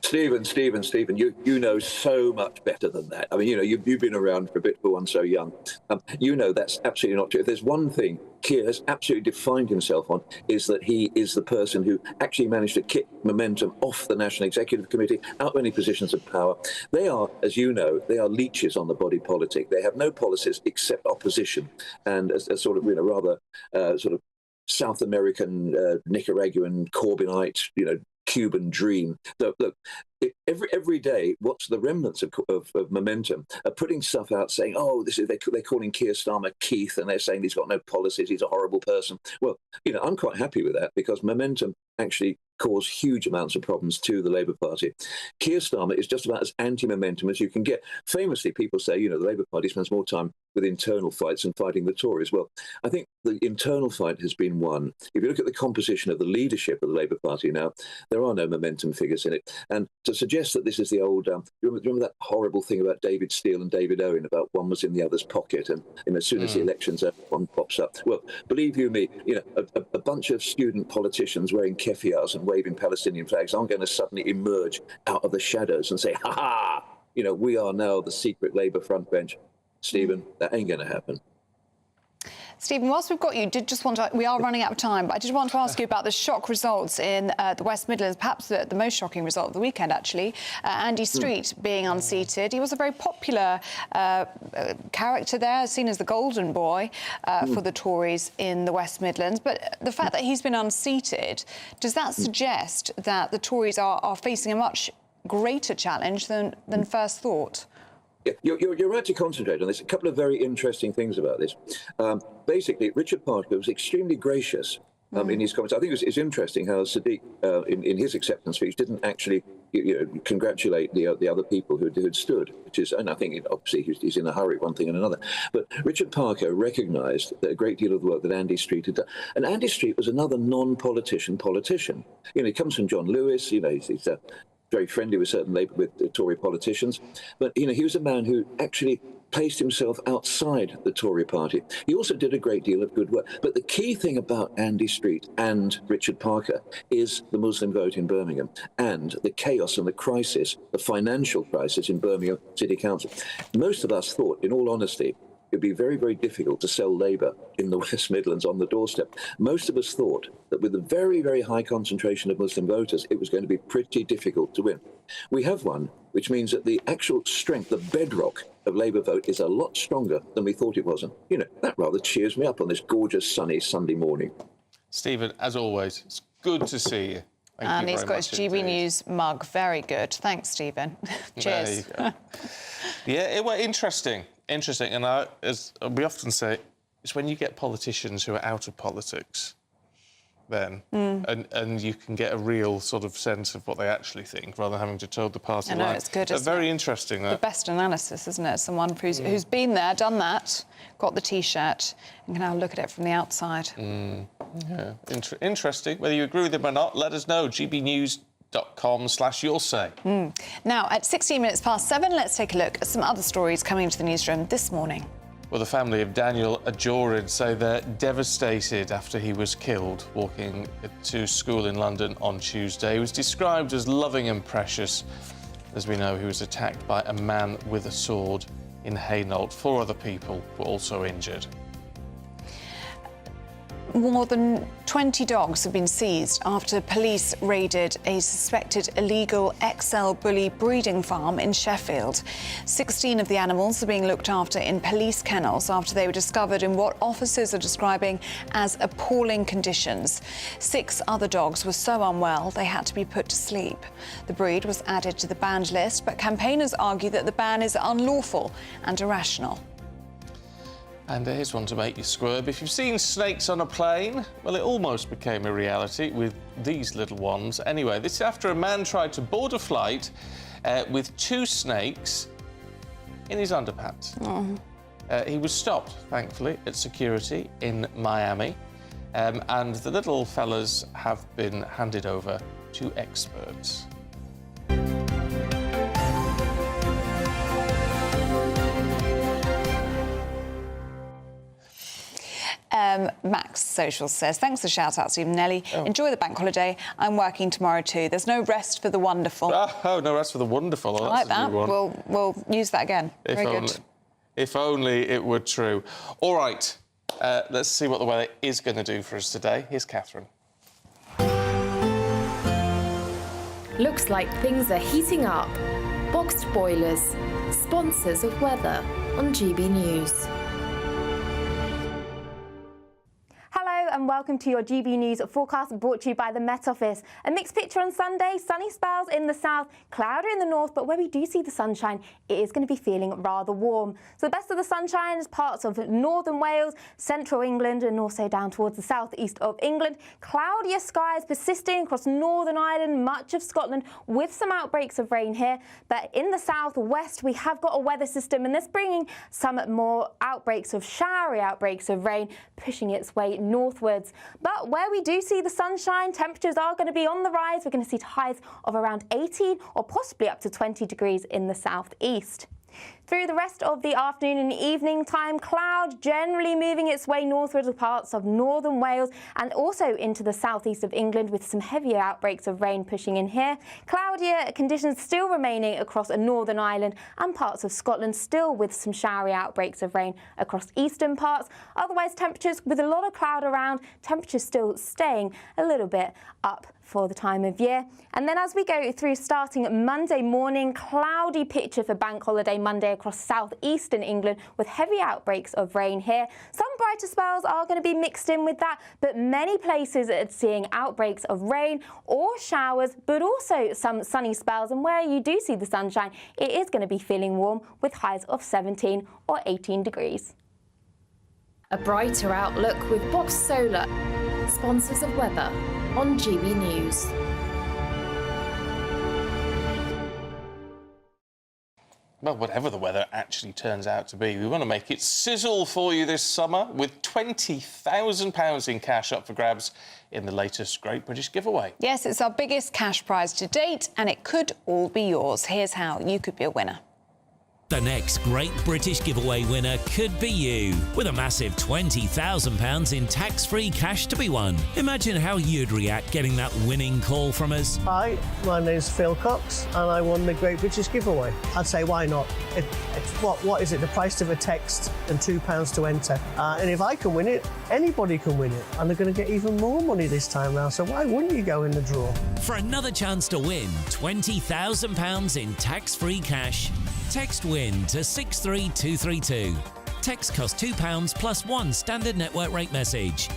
Stephen, you know so much better than that. I mean, you've been around for a bit for one so young. That's absolutely not true. If there's one thing Keir has absolutely defined himself on, is that he is the person who actually managed to kick Momentum off the National Executive Committee, out of any positions of power. They are, as you know, they are leeches on the body politic. They have no policies except opposition and a sort of, rather sort of South American, Nicaraguan, Corbynite, Cuban dream. Look, every day, what's the remnants of Momentum are putting stuff out saying, oh, they're calling Keir Starmer Keith, and they're saying he's got no policies, he's a horrible person. Well, I'm quite happy with that because Momentum actually cause huge amounts of problems to the Labour Party. Keir Starmer is just about as anti-Momentum as you can get. Famously, people say, the Labour Party spends more time with internal fights and fighting the Tories. Well, I think the internal fight has been won. If you look at the composition of the leadership of the Labour Party now, there are no Momentum figures in it. And to suggest that this is the old, remember that horrible thing about David Steele and David Owen, about one was in the other's pocket, and as soon as the election's over, one pops up. Well, believe you me, a bunch of student politicians wearing keffiyehs and waving Palestinian flags aren't going to suddenly emerge out of the shadows and say, ha-ha, we are now the secret Labour front bench. Stephen, that ain't going to happen. Stephen, whilst we've got you, we are running out of time, but I did want to ask you about the shock results in the West Midlands, perhaps the most shocking result of the weekend, actually. Andy Street being unseated. He was a very popular character there, seen as the golden boy for the Tories in the West Midlands. But the fact that he's been unseated, does that suggest that the Tories are facing a much greater challenge than first thought? Yeah, you're right to concentrate on this. A couple of very interesting things about this. Basically, Richard Parker was extremely gracious in his comments. I think it's interesting how Sadiq, in his acceptance speech, didn't actually congratulate the other people who had stood, which is, and I think obviously he's in a hurry, one thing and another. But Richard Parker recognised that a great deal of the work that Andy Street had done. And Andy Street was another non-politician politician. He comes from John Lewis, he's a very friendly with certain with Tory politicians. But, you know, he was a man who actually placed himself outside the Tory party. He also did a great deal of good work. But the key thing about Andy Street and Richard Parker is the Muslim vote in Birmingham and the chaos and the crisis, the financial crisis in Birmingham City Council. Most of us thought, in all honesty, it would be very, very difficult to sell Labour in the West Midlands on the doorstep. Most of us thought that with a very, very high concentration of Muslim voters, it was going to be pretty difficult to win. We have won, which means that the actual strength, the bedrock of Labour vote is a lot stronger than we thought it was. And, you know, that rather cheers me up on this gorgeous, sunny Sunday morning. Stephen, as always, it's good to see you. And he's got his GB News mug. Very good. Thanks, Stephen. Cheers. Yeah, well, interesting. Interesting. And as we often say, it's when you get politicians who are out of politics, then, and you can get a real sort of sense of what they actually think, rather than having to toe the party line. I know, it's good. It's very interesting, that. The best analysis, isn't it? Someone who's been there, done that, got the T-shirt, and can now look at it from the outside. Yeah, interesting. Whether you agree with him or not, let us know. gbnews.com/you'll say. Now, at 16 minutes past 7, let's take a look at some other stories coming into the newsroom this morning. Well, the family of Daniel Ajorid say they're devastated after he was killed walking to school in London on Tuesday. He was described as loving and precious. As we know, he was attacked by a man with a sword in Hainault. 4 other people were also injured. More than 20 dogs have been seized after police raided a suspected illegal XL bully breeding farm in Sheffield. 16 of the animals are being looked after in police kennels after they were discovered in what officers are describing as appalling conditions. 6 other dogs were so unwell they had to be put to sleep. The breed was added to the banned list, but campaigners argue that the ban is unlawful and irrational. And here's one to make you squirm. If you've seen snakes on a plane, well, it almost became a reality with these little ones. Anyway, this is after a man tried to board a flight with 2 snakes in his underpants. He was stopped, thankfully, at security in Miami. And the little fellas have been handed over to experts. Max Social says, thanks for the shout-out, Stephen and Ellie. Enjoy the bank holiday. I'm working tomorrow too. There's no rest for the wonderful. Oh, no rest for the wonderful. Oh, I like that. We'll use that again. Very good. If only it were true. All right, let's see what the weather is going to do for us today. Here's Catherine. Looks like things are heating up. Boxed boilers, sponsors of weather on GB News. And welcome to your GB News forecast brought to you by the Met Office. A mixed picture on Sunday, sunny spells in the south, cloudy in the north, but where we do see the sunshine, it is going to be feeling rather warm. So the best of the sunshine is parts of northern Wales, central England, and also down towards the southeast of England. Cloudier skies persisting across Northern Ireland, much of Scotland, with some outbreaks of rain here. But in the southwest, we have got a weather system, and that's bringing some more showery outbreaks of rain, pushing its way northwards. But where we do see the sunshine, temperatures are going to be on the rise. We're going to see highs of around 18 or possibly up to 20 degrees in the southeast. Through the rest of the afternoon and evening time, cloud generally moving its way northward to parts of northern Wales and also into the southeast of England, with some heavier outbreaks of rain pushing in here. Cloudier conditions still remaining across Northern Ireland and parts of Scotland, still with some showery outbreaks of rain across eastern parts. Otherwise, temperatures with a lot of cloud around, temperatures still staying a little bit up for the time of year. And then as we go through starting Monday morning, cloudy picture for Bank Holiday Monday across southeastern England with heavy outbreaks of rain here. Some brighter spells are going to be mixed in with that, but many places are seeing outbreaks of rain or showers, but also some sunny spells. And where you do see the sunshine, it is going to be feeling warm with highs of 17 or 18 degrees. A brighter outlook with Box Solar, sponsors of weather on GB News. well, whatever the weather actually turns out to be. We want to make it sizzle for you this summer with £20,000 in cash up for grabs in the latest Great British Giveaway. Yes, it's our biggest cash prize to date, and it could all be yours. Here's how you could be a winner. The next Great British Giveaway winner could be you, with a massive £20,000 in tax-free cash to be won. Imagine how you'd react getting that winning call from us. Hi, my name's Phil Cox, and I won the Great British Giveaway. I'd say, why not? It's what is it? The price of a text and £2 to enter. And if I can win it, anybody can win it. And they're going to get even more money this time round. So why wouldn't you go in the draw? For another chance to win £20,000 in tax-free cash, text WIN to 63232. Text costs £2 plus one standard network rate message.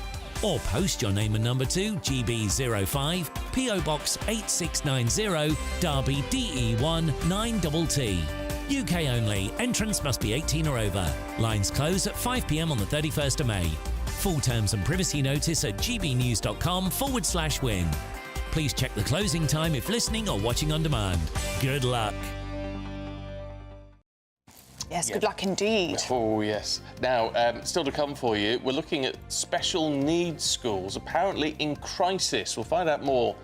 Or post your name and number to GB05 PO Box 8690 Derby DE1 9TT. UK only. Entrance must be 18 or over. Lines close at 5 p.m. on the 31st of May. Full terms and privacy notice at gbnews.com/win. Please check the closing time if listening or watching on demand. Good luck. Yes, good luck indeed. Oh, yes. Now, still to come for you, we're looking at special needs schools, apparently in crisis. We'll find out more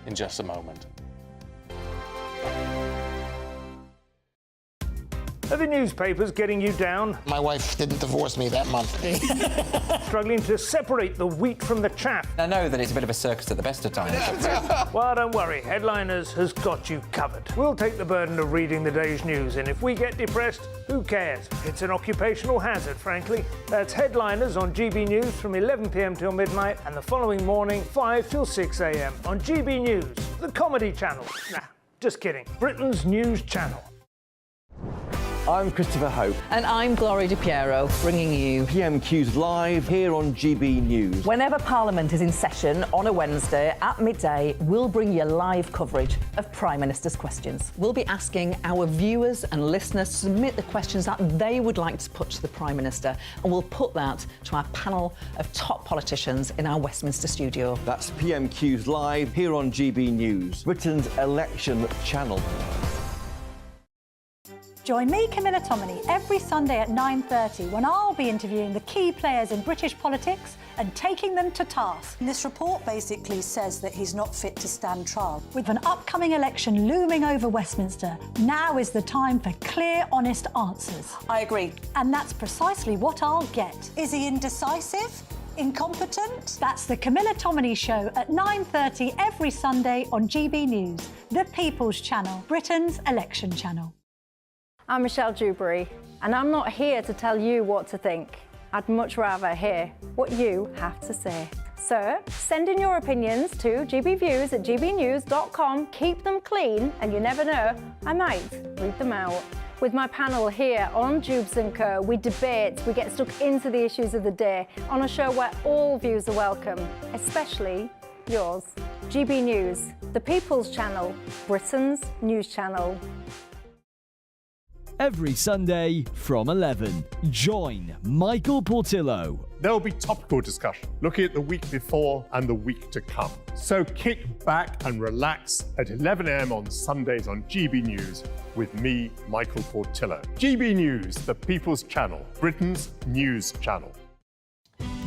in just a moment. Are the newspapers getting you down? My wife didn't divorce me that month. Struggling to separate the wheat from the chaff? I know that it's a bit of a circus at the best of times. Well, don't worry. Headliners has got you covered. We'll take the burden of reading the day's news, and if we get depressed, who cares? It's an occupational hazard, frankly. That's Headliners on GB News from 11 p.m. till midnight, and the following morning, 5 till 6 a.m. on GB News, the comedy channel. Nah, just kidding. Britain's news channel. I'm Christopher Hope. And I'm Gloria Di Piero, bringing you PMQ's live here on GB News. Whenever Parliament is in session on a Wednesday at midday, we'll bring you live coverage of Prime Minister's questions. We'll be asking our viewers and listeners to submit the questions that they would like to put to the Prime Minister, and we'll put that to our panel of top politicians in our Westminster studio. That's PMQ's live here on GB News, Britain's election channel. Join me, Camilla Tominey, every Sunday at 9:30 when I'll be interviewing the key players in British politics and taking them to task. This report basically says that he's not fit to stand trial. With an upcoming election looming over Westminster, now is the time for clear, honest answers. I agree. And that's precisely what I'll get. Is he indecisive? Incompetent? That's the Camilla Tominey Show at 9:30 every Sunday on GB News, the People's Channel, Britain's election channel. I'm Michelle Dewberry, and I'm not here to tell you what to think. I'd much rather hear what you have to say. So, send in your opinions to gbviews@gbnews.com. Keep them clean, and you never know, I might read them out. With my panel here on Jubes & Co, we debate, we get stuck into the issues of the day on a show where all views are welcome, especially yours. GB News, the People's Channel, Britain's news channel. Every Sunday from 11, join Michael Portillo. There will be topical discussion, looking at the week before and the week to come. So kick back and relax at 11 a.m. on Sundays on GB News with me, Michael Portillo. GB News, the People's Channel, Britain's news channel.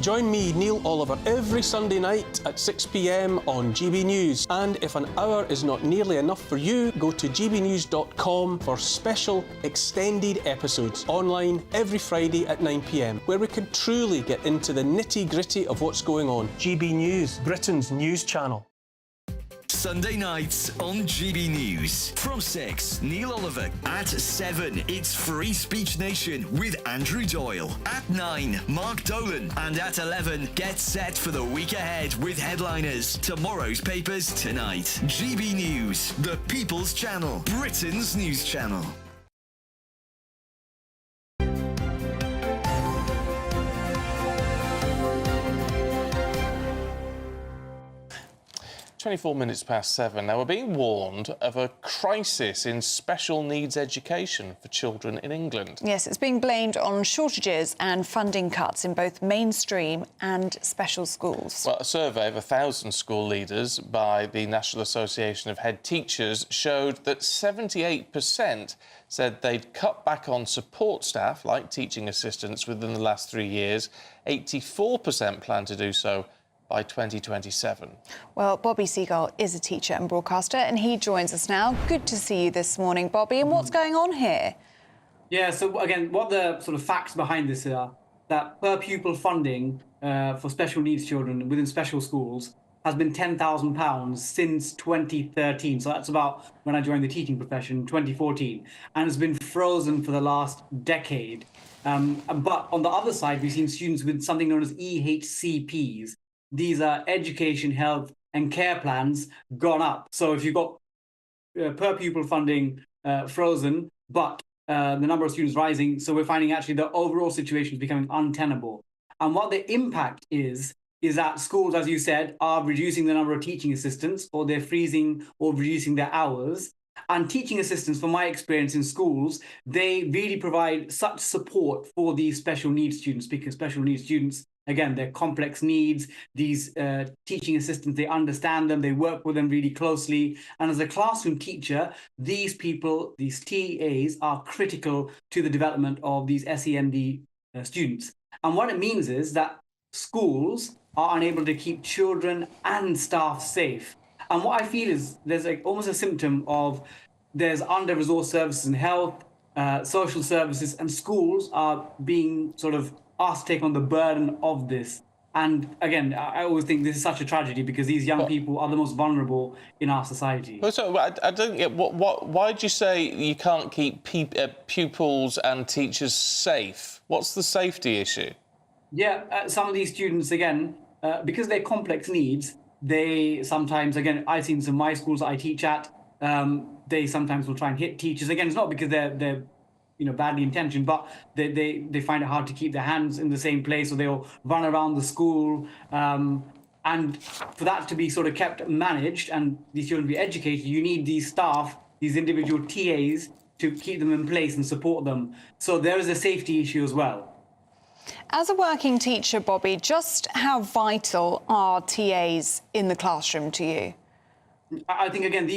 Join me, Neil Oliver, every Sunday night at 6 p.m. on GB News. And if an hour is not nearly enough for you, go to gbnews.com for special extended episodes online every Friday at 9 p.m, where we can truly get into the nitty-gritty of what's going on. GB News, Britain's news channel. Sunday nights on GB News. From 6, Neil Oliver. At 7, it's Free Speech Nation with Andrew Doyle. At 9, Mark Dolan. And at 11, get set for the week ahead with Headliners. Tomorrow's papers tonight. GB News, the People's Channel, Britain's news channel. 24 minutes past 7. Now, we're being warned of a crisis in special needs education for children in England. Yes, it's being blamed on shortages and funding cuts in both mainstream and special schools. Well, a survey of 1,000 school leaders by the National Association of Head Teachers showed that 78% said they'd cut back on support staff, like teaching assistants, within the last 3 years. 84% plan to do so by 2027. Well, Bobby Seagull is a teacher and broadcaster, and he joins us now. Good to see you this morning, Bobby. And what's going on here? Yeah, so again, what the sort of facts behind this are, that per pupil funding for special needs children within special schools has been £10,000 since 2013. So that's about when I joined the teaching profession, 2014. And it's been frozen for the last decade. But on the other side, we've seen students with something known as EHCPs. These are education, health and care plans gone up. So if you've got per pupil funding frozen, but the number of students rising, so we're finding actually the overall situation is becoming untenable. And what the impact is that schools, as you said, are reducing the number of teaching assistants, or they're freezing or reducing their hours. And teaching assistants, from my experience in schools, they really provide such support for these special needs students, because special needs students, again, they're complex needs. These teaching assistants, they understand them, they work with them really closely. And as a classroom teacher, these people, these TAs, are critical to the development of these SEND students. And what it means is that schools are unable to keep children and staff safe. And what I feel is there's almost a symptom of there's under-resourced services in health, social services, and schools are being sort of asked to take on the burden of this. And again, I always think this is such a tragedy, because these young people are the most vulnerable in our society. Well, so I don't get why do you say you can't keep pupils and teachers safe? What's the safety issue? Yeah, some of these students, again, because they're complex needs, they sometimes, again, I've seen some of my schools that I teach at, they sometimes will try and hit teachers. Again, it's not because they're badly intentioned, but they find it hard to keep their hands in the same place, or they'll run around the school. And for that to be sort of kept managed and these children be educated, you need these staff, these individual TAs, to keep them in place and support them. So there is a safety issue as well. As a working teacher, Bobby, just how vital are TAs in the classroom to you? I think, again,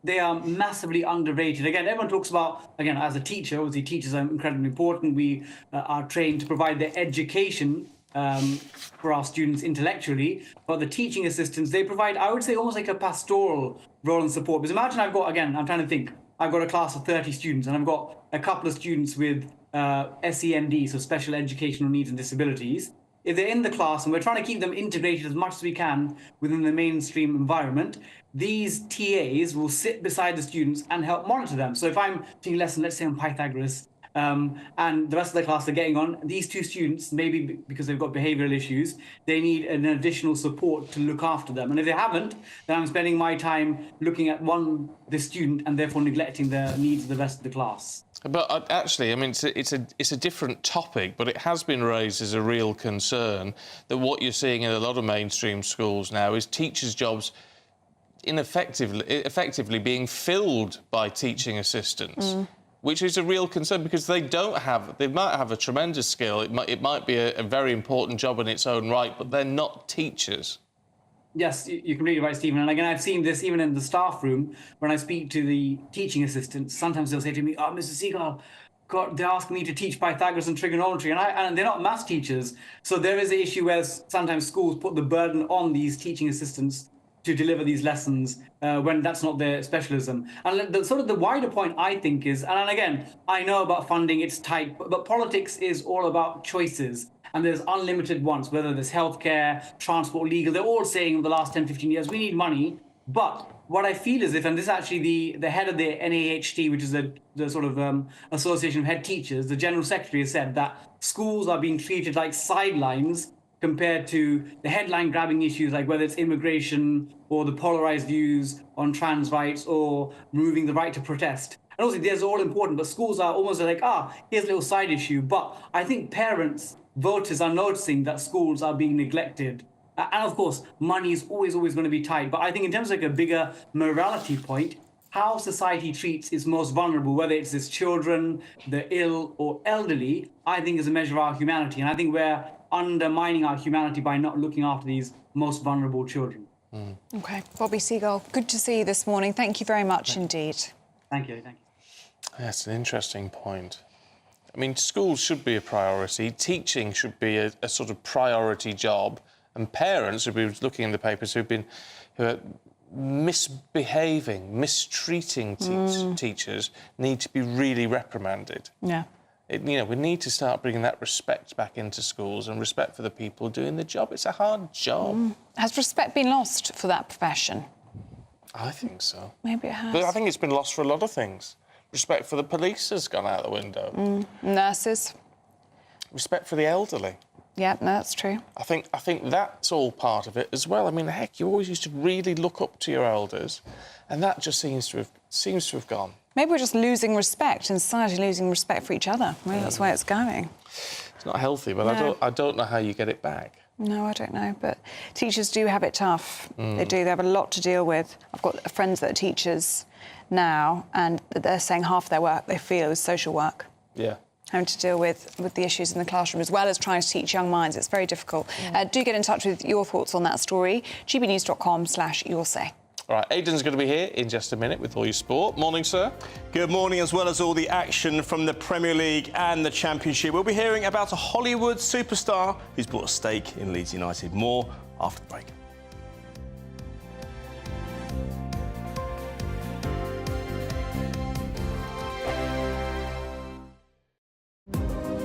they are massively underrated. Again, everyone talks about, again, as a teacher, obviously teachers are incredibly important. We are trained to provide the education for our students intellectually, but the teaching assistants, they provide, I would say, almost like a pastoral role and support. Because imagine I've got a class of 30 students, and I've got a couple of students with SEND, so special educational needs and disabilities. If they're in the class and we're trying to keep them integrated as much as we can within the mainstream environment, these TAs will sit beside the students and help monitor them. So if I'm teaching a lesson, let's say on Pythagoras, and the rest of the class are getting on, these two students, maybe because they've got behavioural issues, they need an additional support to look after them. And if they haven't, then I'm spending my time looking at the student and therefore neglecting the needs of the rest of the class. But actually, I mean, it's a different topic, but it has been raised as a real concern that what you're seeing in a lot of mainstream schools now is teachers' jobs effectively being filled by teaching assistants, which is a real concern, because they might have a tremendous skill. It might be a very important job in its own right, but they're not teachers. Yes, you're completely right, Stephen. And again, I've seen this even in the staff room when I speak to the teaching assistants. Sometimes they'll say to me, "Oh, Mr. Seagull, God, they're asking me to teach Pythagoras and trigonometry," and they're not maths teachers. So there is an issue where sometimes schools put the burden on these teaching assistants to deliver these lessons when that's not their specialism. And the wider point, I think, is, and again, I know about funding, it's tight, but politics is all about choices. And there's unlimited ones, whether there's healthcare, transport, legal. They're all saying in the last 10, 15 years, we need money. But what I feel is and this is actually the head of the NAHT, which is the sort of Association of Head Teachers, the General Secretary has said that schools are being treated like sidelines compared to the headline-grabbing issues like whether it's immigration or the polarized views on trans rights or removing the right to protest. And obviously, these are all important, but schools are almost like, here's a little side issue. But I think parents, voters are noticing that schools are being neglected And of course, money is always going to be tight. But I think in terms of like a bigger morality point, how society treats its most vulnerable, whether it's its children, the ill or elderly, I think is a measure of our humanity. And I think we're undermining our humanity by not looking after these most vulnerable children. OK, Bobby Seagull, good to see you this morning. Thank you very much indeed. Thank you. That's an interesting point. I mean, schools should be a priority. Teaching should be a sort of priority job. And parents who've been looking in the papers who are misbehaving, mistreating teachers need to be really reprimanded. Yeah. We need to start bringing that respect back into schools and respect for the people doing the job. It's a hard job. Has respect been lost for that profession? I think so. Maybe it has. But I think it's been lost for a lot of things. Respect for the police has gone out the window. Nurses. Respect for the elderly. Yeah, no, that's true. I think that's all part of it as well. I mean, heck, you always used to really look up to your elders, and that just seems to have gone. Maybe we're just losing respect and society losing respect for each other. Maybe that's where it's going. It's not healthy, but I don't know how you get it back. No, I don't know, but teachers do have it tough. They do. They have a lot to deal with. I've got friends that are teachers now, and they're saying half their work they feel is social work. Yeah. Having to deal with the issues in the classroom as well as trying to teach young minds. It's very difficult. Do get in touch with your thoughts on that story. gbnews.com/yoursay. All right, Aidan's going to be here in just a minute with all your sport. Morning, sir. Good morning, as well as all the action from the Premier League and the Championship. We'll be hearing about a Hollywood superstar who's bought a stake in Leeds United. More after the break.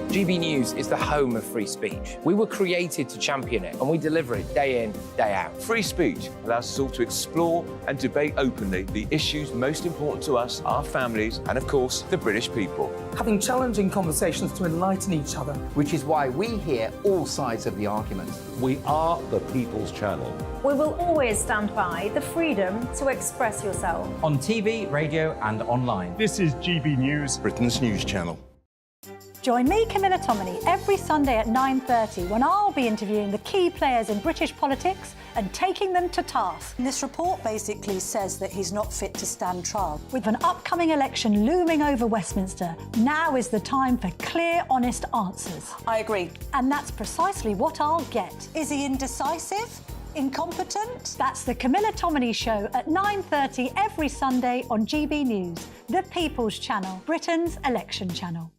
GB News is the home of free speech. We were created to champion it, and we deliver it day in, day out. Free speech allows us all to explore and debate openly the issues most important to us, our families, and of course, the British people. Having challenging conversations to enlighten each other. Which is why we hear all sides of the argument. We are the People's Channel. We will always stand by the freedom to express yourself. On TV, radio and online. This is GB News, Britain's news channel. Join me, Camilla Tominey, every Sunday at 9:30 when I'll be interviewing the key players in British politics and taking them to task. This report basically says that he's not fit to stand trial. With an upcoming election looming over Westminster, now is the time for clear, honest answers. I agree. And that's precisely what I'll get. Is he indecisive? Incompetent? That's the Camilla Tominey Show at 9:30 every Sunday on GB News, the People's Channel, Britain's election channel.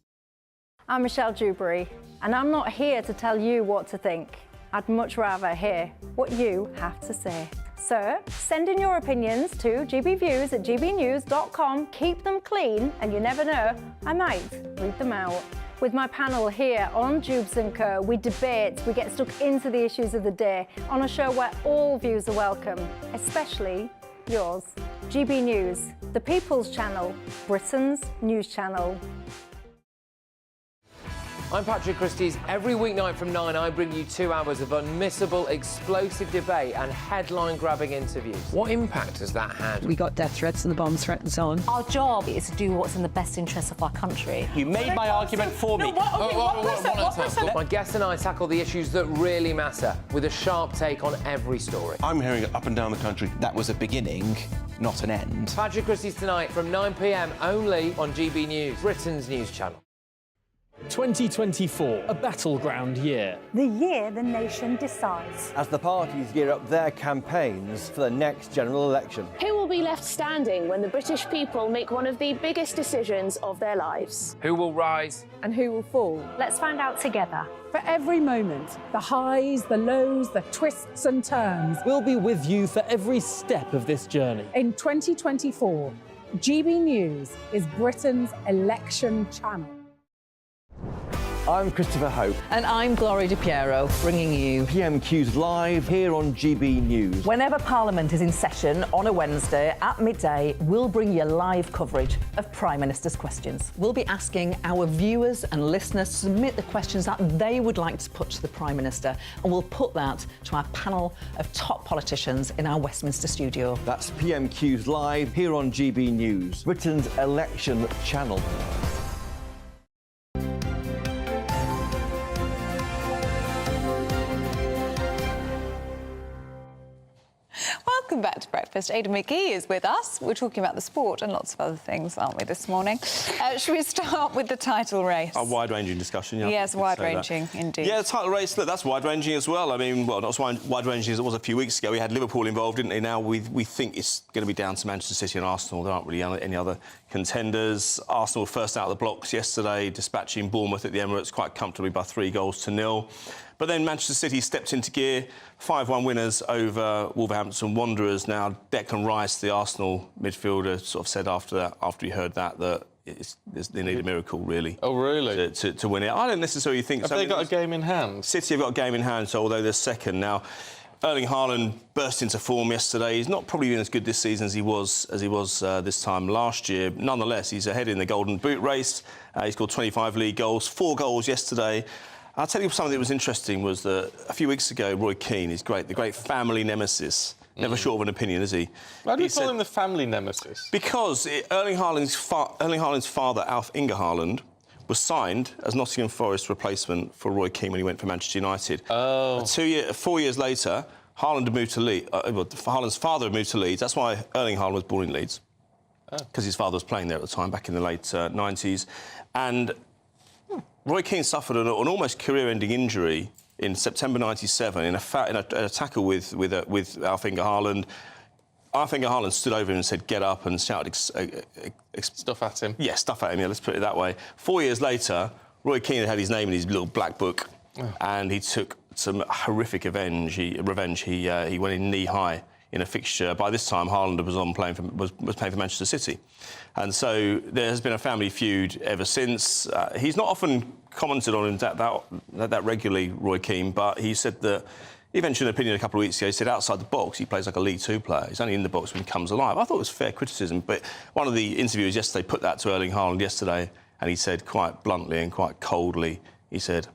I'm Michelle Dewberry, and I'm not here to tell you what to think. I'd much rather hear what you have to say. So send in your opinions to gbviews@gbnews.com. Keep them clean, and you never know, I might read them out. With my panel here on Jubes & Co, we debate, we get stuck into the issues of the day on a show where all views are welcome, especially yours. GB News, the People's Channel, Britain's news channel. I'm Patrick Christie's. Every weeknight from 9, I bring you 2 hours of unmissable, explosive debate and headline-grabbing interviews. What impact has that had? We got death threats and the bomb threat and so on. Our job is to do what's in the best interest of our country. You made my argument for me. My guests and I tackle the issues that really matter, with a sharp take on every story. I'm hearing it up and down the country. That was a beginning, not an end. Patrick Christie's tonight from 9 p.m. only on GB News, Britain's news channel. 2024, a battleground year. The year the nation decides. As the parties gear up their campaigns for the next general election. Who will be left standing when the British people make one of the biggest decisions of their lives? Who will rise? And who will fall? Let's find out together. For every moment, the highs, the lows, the twists and turns. We'll be with you for every step of this journey. In 2024, GB News is Britain's election channel. I'm Christopher Hope. And I'm Gloria Di Piero, bringing you PMQ's live here on GB News. Whenever Parliament is in session on a Wednesday at midday, we'll bring you live coverage of Prime Minister's questions. We'll be asking our viewers and listeners to submit the questions that they would like to put to the Prime Minister, and we'll put that to our panel of top politicians in our Westminster studio. That's PMQ's live here on GB News, Britain's election channel. Breakfast. Aidan McGee is with us. We're talking about the sport and lots of other things, aren't we, this morning? Should we start with the title race? A wide-ranging discussion, yeah. Yes, wide-ranging, indeed. Yeah, the title race, look, that's wide-ranging as well. I mean, well, not as wide-ranging as it was a few weeks ago. We had Liverpool involved, didn't we? Now we think it's going to be down to Manchester City and Arsenal. There aren't really any other contenders. Arsenal first out of the blocks yesterday, dispatching Bournemouth at the Emirates quite comfortably by 3-0. But then Manchester City stepped into gear, 5-1 winners over Wolverhampton Wanderers. Now, Declan Rice, the Arsenal midfielder, sort of said after he heard that they need a miracle, really. Oh, really? To win it. I don't necessarily think so. Have they got a game in hand? City have got a game in hand, so although they're second now. Erling Haaland burst into form yesterday. He's not probably been as good this season as he was this time last year. Nonetheless, he's ahead in the Golden Boot race. He scored 25 league goals, 4 goals yesterday. I'll tell you something that was interesting was that a few weeks ago, Roy Keane, the great family nemesis, never short of an opinion, is he? Why do you call him the family nemesis? Because Erling Haaland's father, Alf Inge Haaland, was signed as Nottingham Forest replacement for Roy Keane when he went for Manchester United. Oh. 4 years later, Haaland had moved to Leeds. Haaland's father had moved to Leeds. That's why Erling Haaland was born in Leeds. Because his father was playing there at the time, back in the late 90s. And Roy Keane suffered an almost career-ending injury in September '97 in a tackle with Alf Inge Haaland. Alf Inge Haaland stood over him and said, "Get up," and shouted stuff at him. Yeah, stuff at him. Yeah, let's put it that way. 4 years later, Roy Keane had his name in his little black book, and he took some horrific revenge. He went in knee high in a fixture. By this time, Haaland was playing for Manchester City. And so there has been a family feud ever since. He's not often commented on that regularly, Roy Keane, but he said that he mentioned an opinion a couple of weeks ago. He said outside the box, he plays like a League Two player. He's only in the box when he comes alive. I thought it was fair criticism, but one of the interviewers yesterday put that to Erling Haaland yesterday, and he said quite bluntly and quite coldly, he said,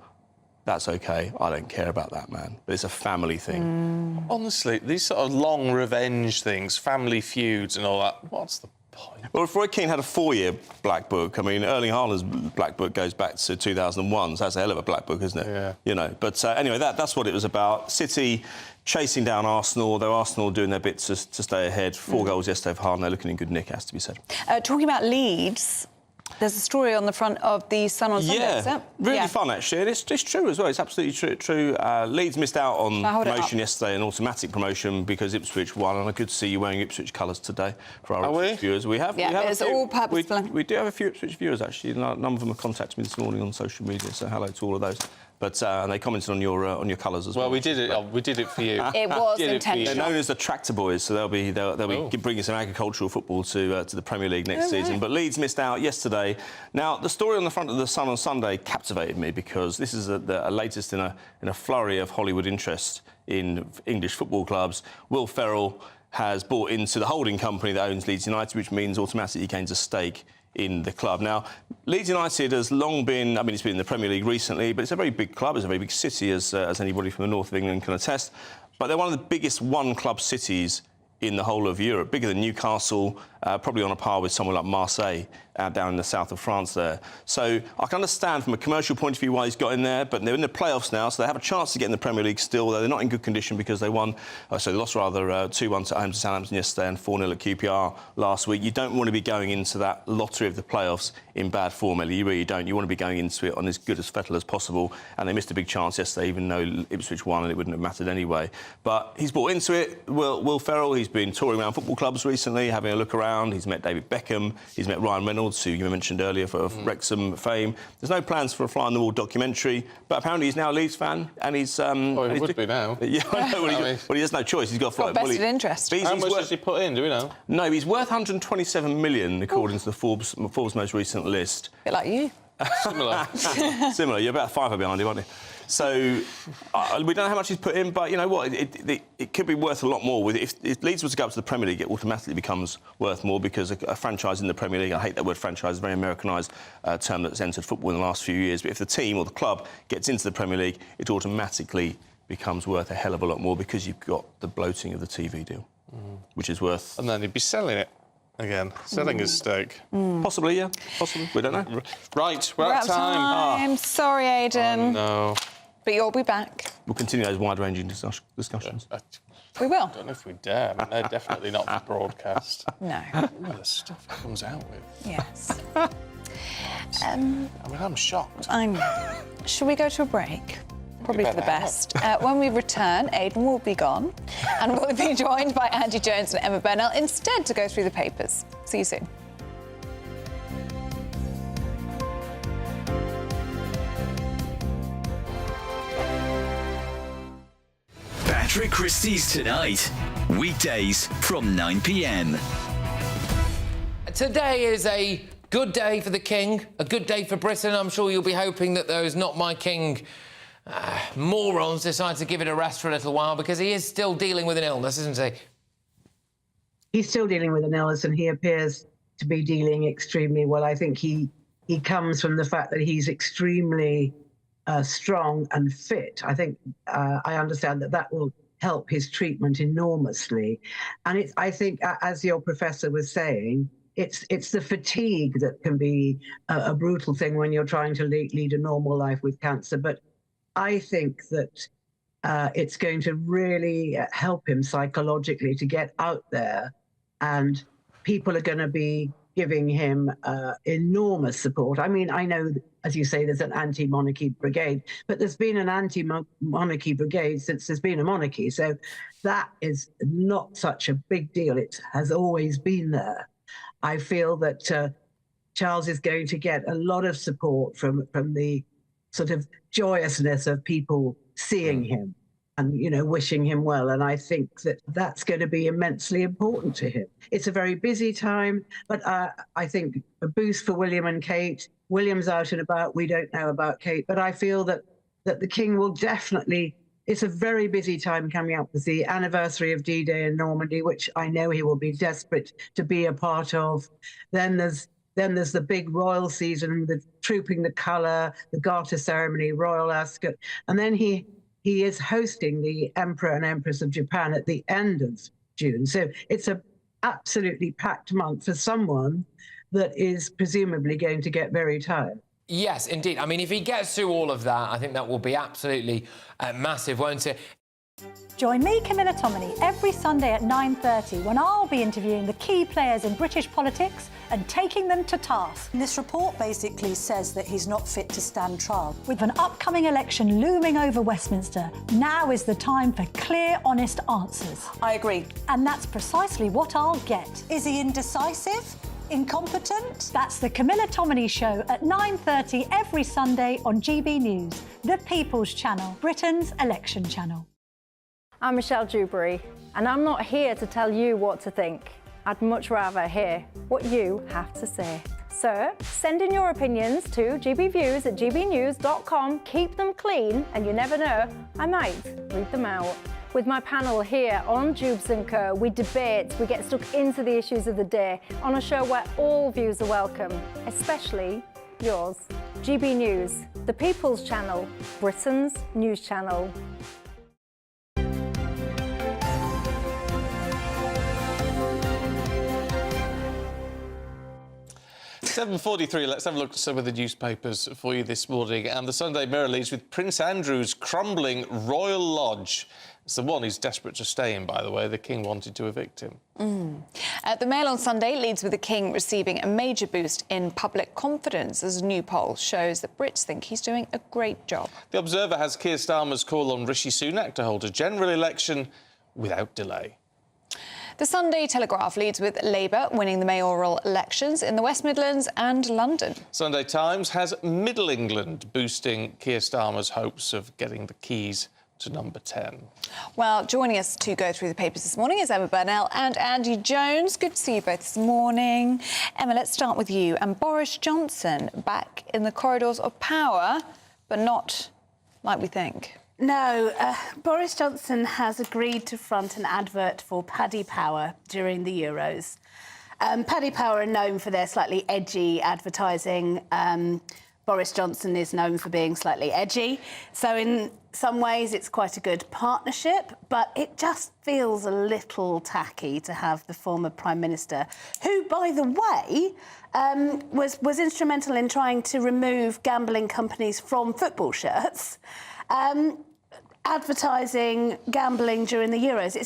"That's OK, I don't care about that, man. But it's a family thing." Honestly, these sort of long revenge things, family feuds and all that, what's the point? Well, if Roy Keane had a 4-year black book, I mean, Erling Haaland's black book goes back to 2001, so that's a hell of a black book, isn't it? Yeah. You know, but anyway, that's what it was about. City chasing down Arsenal, though Arsenal doing their bit to stay ahead. 4 goals yesterday for Haaland. They're looking in good nick, has to be said. Talking about Leeds, there's a story on the front of the Sun on Sunday, is it? Really fun, actually. And it's true as well. It's absolutely true. Leeds missed out on promotion yesterday, an automatic promotion, because Ipswich won. And I could see you wearing Ipswich colours today for our Ipswich viewers. We have it's all-purpose blue. We do have a few Ipswich viewers, actually. None of them have contacted me this morning on social media, so hello to all of those. But and they commented on your colours as well. Well, we did it for you. It was intentional. They're known as the Tractor Boys, so they'll be bringing some agricultural football to the Premier League next season. But Leeds missed out yesterday. Now, the story on the front of the Sun on Sunday captivated me because this is the latest in a flurry of Hollywood interest in English football clubs. Will Ferrell has bought into the holding company that owns Leeds United, which means automatically he gains a stake in the club. Now, Leeds United has long been, I mean, it's been in the Premier League recently, but it's a very big club, it's a very big city, as anybody from the north of England can attest. But they're one of the biggest one-club cities in the whole of Europe, bigger than Newcastle, probably on a par with someone like Marseille down in the south of France there. So I can understand from a commercial point of view why he's got in there, but they're in the playoffs now, so they have a chance to get in the Premier League still, though they're not in good condition because they won, they lost rather 2-1 at home to Southampton yesterday and 4-0 at QPR last week. You don't want to be going into that lottery of the playoffs in bad form, Ellie. You really don't. You want to be going into it on as good as fettle as possible, and they missed a big chance yesterday, even though Ipswich won and it wouldn't have mattered anyway. But he's bought into it. Will Ferrell, he's been touring around football clubs recently, having a look around. He's met David Beckham, he's met Ryan Reynolds, who you mentioned earlier for Wrexham fame. There's no plans for a fly-on-the-wall documentary, but apparently he's now a Leeds fan, and he's... he would be now. Yeah, I know. Well, he has no choice. He's got vested interest. How much does he put in, do we know? No, he's worth 127 million, according to the Forbes most recent list. A bit like you. Similar. Similar. You're about 5 behind him, aren't you? So we don't know how much he's put in, but you know what? It could be worth a lot more. If Leeds was to go up to the Premier League, it automatically becomes worth more because a franchise in the Premier League, I hate that word franchise, a very Americanised term that's entered football in the last few years. But if the team or the club gets into the Premier League, it automatically becomes worth a hell of a lot more because you've got the bloating of the TV deal, which is worth... And then he'd be selling it again, selling his stake. Possibly, yeah. Possibly. We don't know. Right, we're out of time. I'm sorry, Aidan. Oh, no. but you'll be back. We'll continue those wide-ranging discussions. We will. I don't know if we dare. I mean, they're definitely not for broadcast. No. Ooh, the stuff it comes out with. Yes. I mean, I'm shocked. Shall we go to a break? Probably for the better best. When we return, Aidan will be gone and we'll be joined by Andy Jones and Emma Burnell instead to go through the papers. See you soon. Patrick Christie's Tonight. Weekdays from 9 p.m. Today is a good day for the King, a good day for Britain. I'm sure you'll be hoping that those Not My King morons decide to give it a rest for a little while, because he is still dealing with an illness, isn't he? He's still dealing with an illness, and he appears to be dealing extremely well. I think he comes from the fact that he's extremely strong and fit. I think I understand that will help his treatment enormously. And I think, as your professor was saying, it's the fatigue that can be a brutal thing when you're trying to lead a normal life with cancer. But I think that it's going to really help him psychologically to get out there, and people are going to be giving him enormous support. I mean, I know, as you say, there's an anti-monarchy brigade, but there's been an anti-monarchy brigade since there's been a monarchy. So that is not such a big deal. It has always been there. I feel that Charles is going to get a lot of support from the sort of joyousness of people seeing him and, you know, wishing him well. And I think that that's going to be immensely important to him. It's a very busy time, but I think a boost for William and Kate. William's out and about. We don't know about Kate, but I feel that the King will definitely. It's a very busy time coming up with the anniversary of D-Day in Normandy, which I know he will be desperate to be a part of. Then there's the big royal season, the trooping the colour, the Garter ceremony, royal ascot, and then he is hosting the Emperor and Empress of Japan at the end of June. So it's a absolutely packed month for someone that is presumably going to get very tired. Yes, indeed. I mean, if he gets through all of that, I think that will be absolutely massive, won't it? Join me, Camilla Tominey, every Sunday at 9:30 when I'll be interviewing the key players in British politics and taking them to task. This report basically says that he's not fit to stand trial. With an upcoming election looming over Westminster, now is the time for clear, honest answers. I agree. And that's precisely what I'll get. Is he indecisive? Incompetent? That's the Camilla Tominey Show at 9:30 every Sunday on GB News, the People's Channel, Britain's election channel. I'm Michelle Dewberry, and I'm not here to tell you what to think. I'd much rather hear what you have to say. So send in your opinions to gbviews@gbnews.com. Keep them clean, and you never know, I might read them out. With my panel here on Jubes & Co, we debate, we get stuck into the issues of the day on a show where all views are welcome, especially yours. GB News, the People's Channel, Britain's news channel. 7:43, let's have a look at some of the newspapers for you this morning. And the Sunday Mirror leads with Prince Andrew's crumbling royal lodge. It's the one he's desperate to stay in, by the way. The King wanted to evict him. The Mail on Sunday leads with the King receiving a major boost in public confidence as a new poll shows that Brits think he's doing a great job. The Observer has Keir Starmer's call on Rishi Sunak to hold a general election without delay. The Sunday Telegraph leads with Labour winning the mayoral elections in the West Midlands and London. Sunday Times has Middle England boosting Keir Starmer's hopes of getting the keys to number 10. Well, joining us to go through the papers this morning is Emma Burnell and Andy Jones. Good to see you both this morning. Emma, let's start with you. And Boris Johnson back in the corridors of power, but not like we think. No, Boris Johnson has agreed to front an advert for Paddy Power during the Euros. Paddy Power are known for their slightly edgy advertising. Boris Johnson is known for being slightly edgy. So in some ways it's quite a good partnership, but it just feels a little tacky to have the former Prime Minister, who, by the way, was instrumental in trying to remove gambling companies from football shirts, Advertising, gambling during the Euros.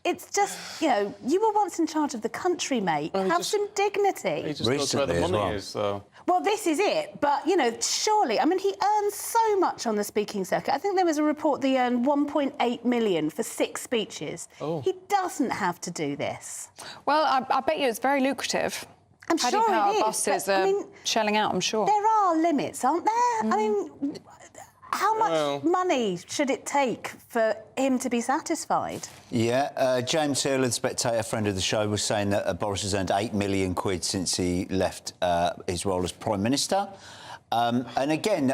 It's just, you know, you were once in charge of the country, mate. Have some dignity. He just knows where the money is, though. Well, this is it. But, you know, surely, I mean, he earns so much on the speaking circuit. I think there was a report that he earned 1.8 million for 6 speeches. Oh. He doesn't have to do this. Well, I bet you it's very lucrative. I'm Paddy sure Power it is, bosses but, are I mean, shelling out, I'm sure. There are limits, aren't there? I mean, how much money should it take for him to be satisfied? Yeah, James Hill, the Spectator, friend of the show, was saying that Boris has earned £8 million since he left his role as Prime Minister. And again,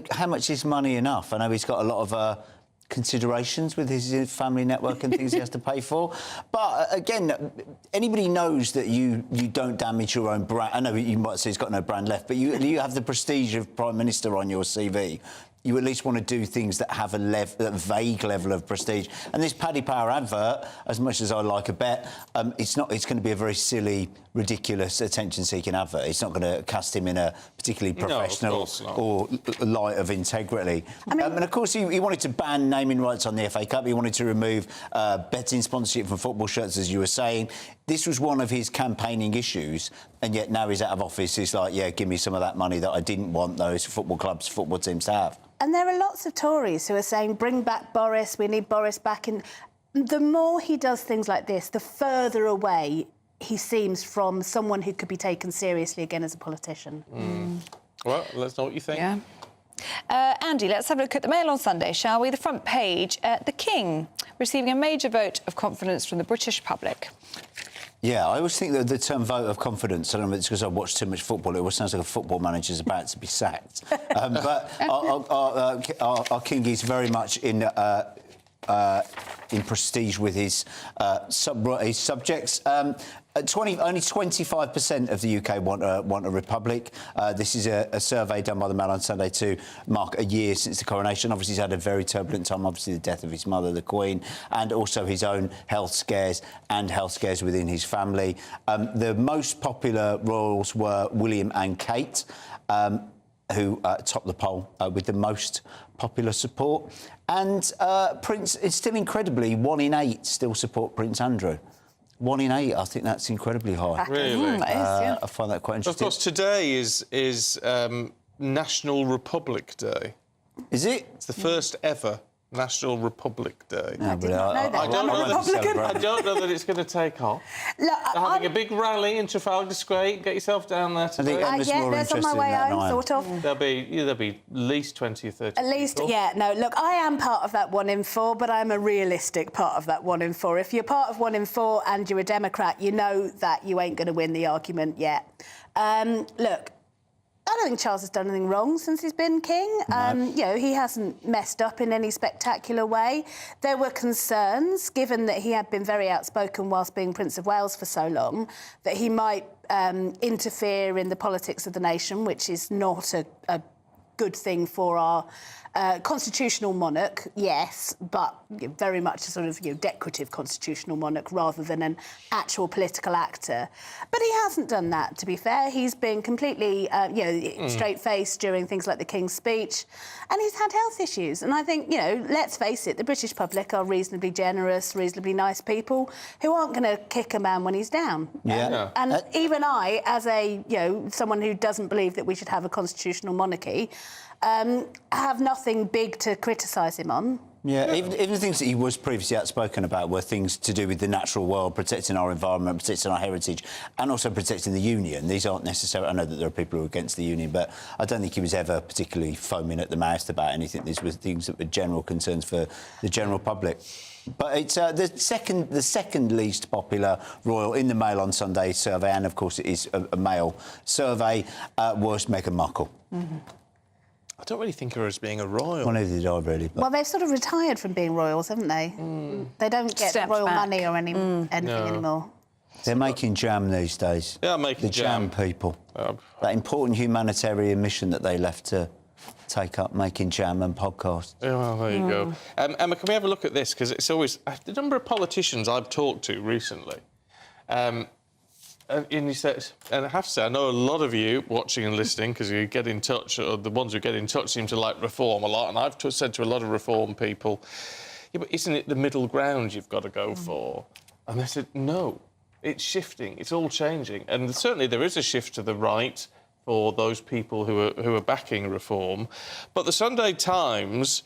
how much is money enough? I know he's got a lot of considerations with his family network and things he has to pay for. But again, anybody knows that you don't damage your own brand. I know you might say he's got no brand left, but you have the prestige of Prime Minister on your CV. You at least want to do things that have a vague level of prestige. And this Paddy Power advert, as much as I like a bet, it's going to be a very silly, ridiculous, attention-seeking advert. It's not going to cast him in a particularly professional or light of integrity. I mean, and of course, he wanted to ban naming rights on the FA Cup. He wanted to remove betting sponsorship from football shirts, as you were saying. This was one of his campaigning issues, and yet now he's out of office. He's like, yeah, give me some of that money that I didn't want those football clubs, football teams to have. And there are lots of Tories who are saying, bring back Boris, we need Boris back in. The more he does things like this, the further away he seems from someone who could be taken seriously again as a politician. Well, let's know what you think. Yeah. Andy, let's have a look at the Mail on Sunday, shall we? The front page, the King receiving a major vote of confidence from the British public. Yeah, I always think that the term vote of confidence, I don't know if it's because I watch too much football, it always sounds like a football manager's about to be sacked. But our King is very much in prestige with his subjects. Only 25% of the UK want a republic. This is a survey done by the Mail on Sunday to mark a year since the coronation. Obviously, he's had a very turbulent time. Obviously, the death of his mother, the Queen, and also his own health scares and health scares within his family. The most popular royals were William and Kate, who topped the poll with the most popular support. And Prince is still incredibly 1 in 8 still support Prince Andrew. 1 in 8, I think that's incredibly high. Really? That is, yeah. I find that quite interesting. Of course, today is National Republic Day. Is it? It's the first ever National Republic Day. No, but I don't know that it's going to take off. Look, They're having a big rally in Trafalgar Square. Get yourself down there today. there's on my way home, sort of. There'll be at least 20 or 30 At least, people. yeah. No, look, I am part of that 1 in 4, but I'm a realistic part of that 1 in 4. If you're part of 1 in 4 and you're a Democrat, you know that you ain't going to win the argument yet. Look, I don't think Charles has done anything wrong since he's been king. You know, he hasn't messed up in any spectacular way. There were concerns, given that he had been very outspoken whilst being Prince of Wales for so long, that he might interfere in the politics of the nation, which is not a good thing for our constitutional monarch, yes, but very much a sort of decorative constitutional monarch rather than an actual political actor. But he hasn't done that, to be fair. He's been completely, straight-faced during things like the King's speech, and he's had health issues. And I think, let's face it, the British public are reasonably generous, reasonably nice people who aren't going to kick a man when he's down. Yeah. And even I, as a, someone who doesn't believe that we should have a constitutional monarchy, have nothing big to criticise him on. Yeah, even the things that he was previously outspoken about were things to do with the natural world, protecting our environment, protecting our heritage, and also protecting the union. These aren't necessarily... I know that there are people who are against the union, but I don't think he was ever particularly foaming at the mouth about anything. These were things that were general concerns for the general public. But it's the second least popular royal in the Mail on Sunday survey, and of course it is a male survey, was Meghan Markle. Mm-hmm. I don't really think of her as being a royal. Well, neither did I, really. But... Well, they've sort of retired from being royals, haven't they? They don't get royal money or anything anymore. They're making jam these days. Yeah, making jam. The jam people. That important humanitarian mission that they left to take up, making jam and podcasts. Yeah, well, there you go. Emma, can we have a look at this? Because it's always... The number of politicians I've talked to recently And you said, and I have to say, I know a lot of you watching and listening, because you get in touch, or the ones who get in touch seem to like reform a lot, and I've said to a lot of reform people, yeah, but isn't it the middle ground you've got to go for? And they said, no, it's shifting, it's all changing. And certainly there is a shift to the right for those people who are backing reform. But the Sunday Times,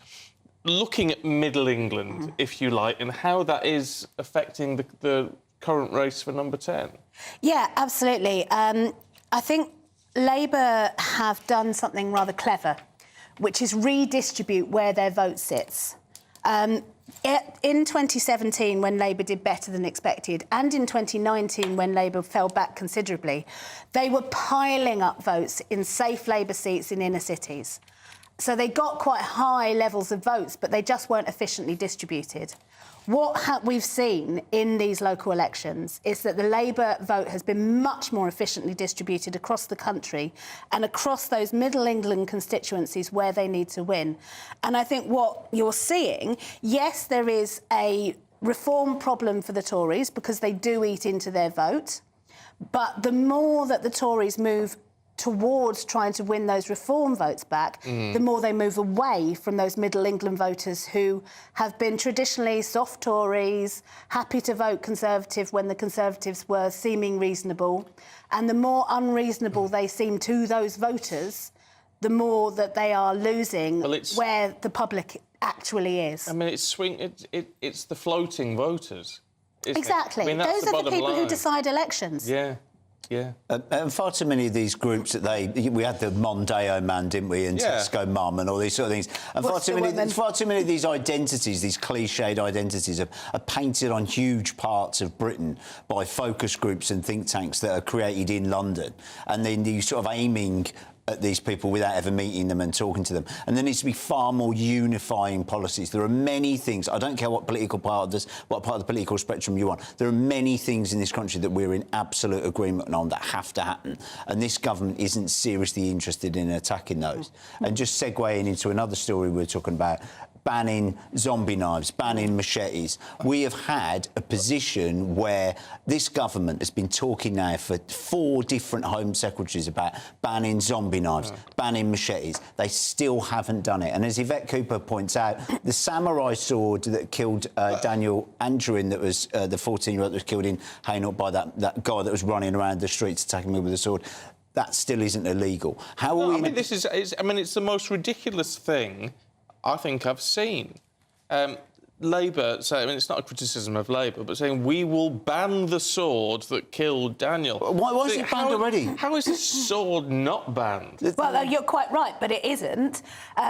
looking at Middle England, if you like, and how that is affecting the current race for number 10. Yeah, absolutely. I think Labour have done something rather clever, which is redistribute where their vote sits. In 2017, when Labour did better than expected, and in 2019, when Labour fell back considerably, they were piling up votes in safe Labour seats in inner cities. So they got quite high levels of votes, but they just weren't efficiently distributed. What we've seen in these local elections is that the Labour vote has been much more efficiently distributed across the country and across those Middle England constituencies where they need to win. And I think what you're seeing, yes, there is a reform problem for the Tories because they do eat into their vote, but the more that the Tories move towards trying to win those reform votes back, the more they move away from those Middle England voters who have been traditionally soft Tories, happy to vote Conservative when the Conservatives were seeming reasonable. And the more unreasonable they seem to those voters, the more that they are losing where the public actually is. I mean, it's the floating voters. Exactly. I mean, those are the people who decide elections. Yeah. Yeah. And far too many of these groups that we had the Mondeo man, didn't we, and Tesco Mum and all these sort of things. And far too many of these identities, these cliched identities, are painted on huge parts of Britain by focus groups and think tanks that are created in London, and then you sort of aiming at these people without ever meeting them and talking to them. And there needs to be far more unifying policies. There are many things, I don't care what part of the political spectrum you're on, there are many things in this country that we're in absolute agreement on that have to happen. And this government isn't seriously interested in attacking those. And just segueing into another story we were talking about, banning zombie knives, banning machetes. We have had a position where this government has been talking now for 4 different Home Secretaries about banning zombie knives, banning machetes. They still haven't done it. And as Yvette Cooper points out, the samurai sword that killed Daniel Andrew, that was the 14-year-old that was killed in Hainault by that guy that was running around the streets attacking me with a sword, that still isn't illegal. How are we... I mean, it's the most ridiculous thing I think I've seen. Labour, I mean, it's not a criticism of Labour, but saying we will ban the sword that killed Daniel. Why is it banned already? How is this sword not banned? Well, you're quite right, but it isn't.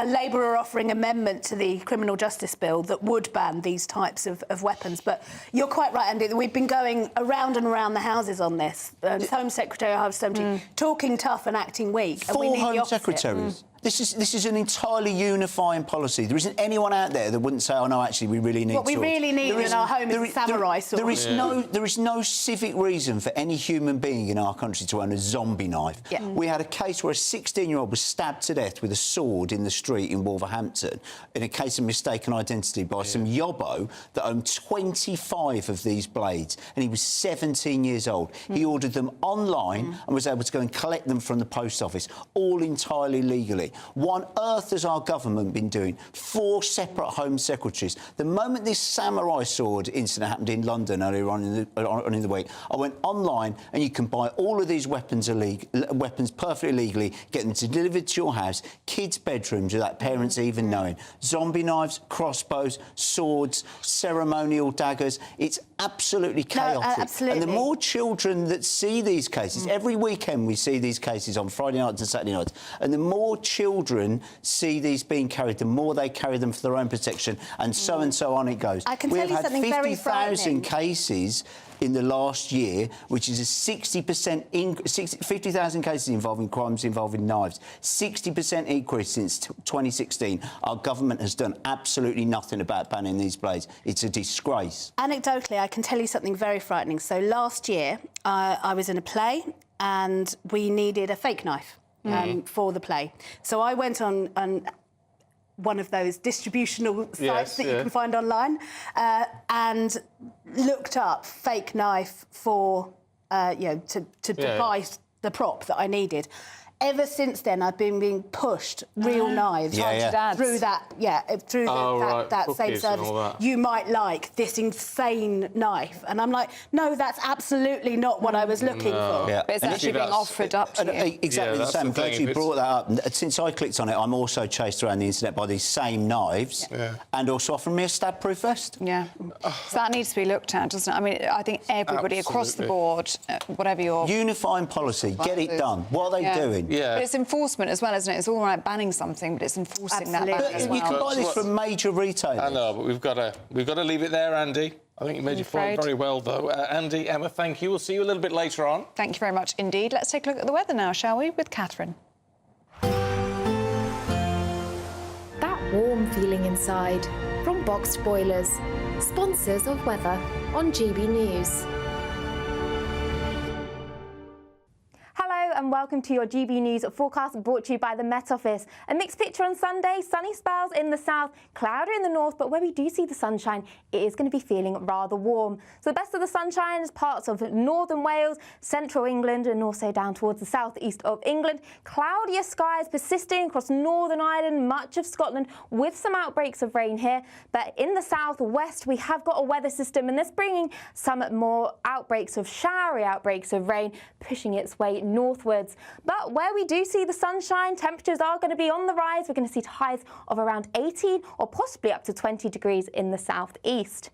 Labour are offering amendment to the Criminal Justice Bill that would ban these types of weapons. But you're quite right, Andy. We've been going around and around the houses on this. Home Secretary, House Secretary, talking tough and acting weak. 4 Home Secretaries. This is an entirely unifying policy. There isn't anyone out there that wouldn't say, oh, no, actually, we really need What we really need in our home is a samurai sword. There is no civic reason for any human being in our country to own a zombie knife. Yeah. We had a case where a 16-year-old was stabbed to death with a sword in the street in Wolverhampton in a case of mistaken identity by some yobbo that owned 25 of these blades, and he was 17 years old. He ordered them online and was able to go and collect them from the post office, all entirely legally. What on earth has our government been doing? 4 separate Home Secretaries. The moment this samurai sword incident happened in London earlier on in the week, I went online and you can buy all of these weapons perfectly legally, get them delivered to your house, kids' bedrooms without parents even knowing. Zombie knives, crossbows, swords, ceremonial daggers. It's absolutely chaotic. No, absolutely. And the more children that see these cases, every weekend we see these cases on Friday nights and Saturday nights, and the more children see these being carried, the more they carry them for their own protection, and so on it goes. I can tell you something very frightening. 50,000 cases in the last year, which is a 60% 50,000 cases involving crimes involving knives, 60% increase since 2016. Our government has done absolutely nothing about banning these blades. It's a disgrace. Anecdotally, I can tell you something very frightening. So last year, I was in a play and we needed a fake knife for the play. So I went on one of those distributional sites that you can find online and looked up fake knife for to devise the prop that I needed. Ever since then, I've been being pushed real knives through that same service. You might like this insane knife, and I'm like, no, that's absolutely not what I was looking for. But it's actually being offered up to you. Exactly the same. I'm glad you brought that up. Since I clicked on it, I'm also chased around the internet by these same knives, and also offering me a stab-proof vest. Yeah, so that needs to be looked at, doesn't it? I mean, I think everybody across the board, whatever your unifying policy, get it done. What are they doing? Yeah. But it's enforcement as well, isn't it? It's all right banning something, but it's enforcing that ban as well. You can buy this from major retailers. I know, but we've got to leave it there, Andy. I think you made your point very well, though. Andy, Emma, thank you. We'll see you a little bit later on. Thank you very much indeed. Let's take a look at the weather now, shall we, with Catherine. That warm feeling inside from Boxed Boilers, sponsors of weather on GB News. And welcome to your GB News forecast brought to you by the Met Office. A mixed picture on Sunday, sunny spells in the south, cloudy in the north, but where we do see the sunshine, it is going to be feeling rather warm. So the best of the sunshine is parts of northern Wales, central England, and also down towards the southeast of England. Cloudier skies persisting across Northern Ireland, much of Scotland, with some outbreaks of rain here. But in the southwest, we have got a weather system, and that's bringing some more showery outbreaks of rain, pushing its way northwards. But where we do see the sunshine, temperatures are going to be on the rise. We're going to see highs of around 18 or possibly up to 20 degrees in the southeast.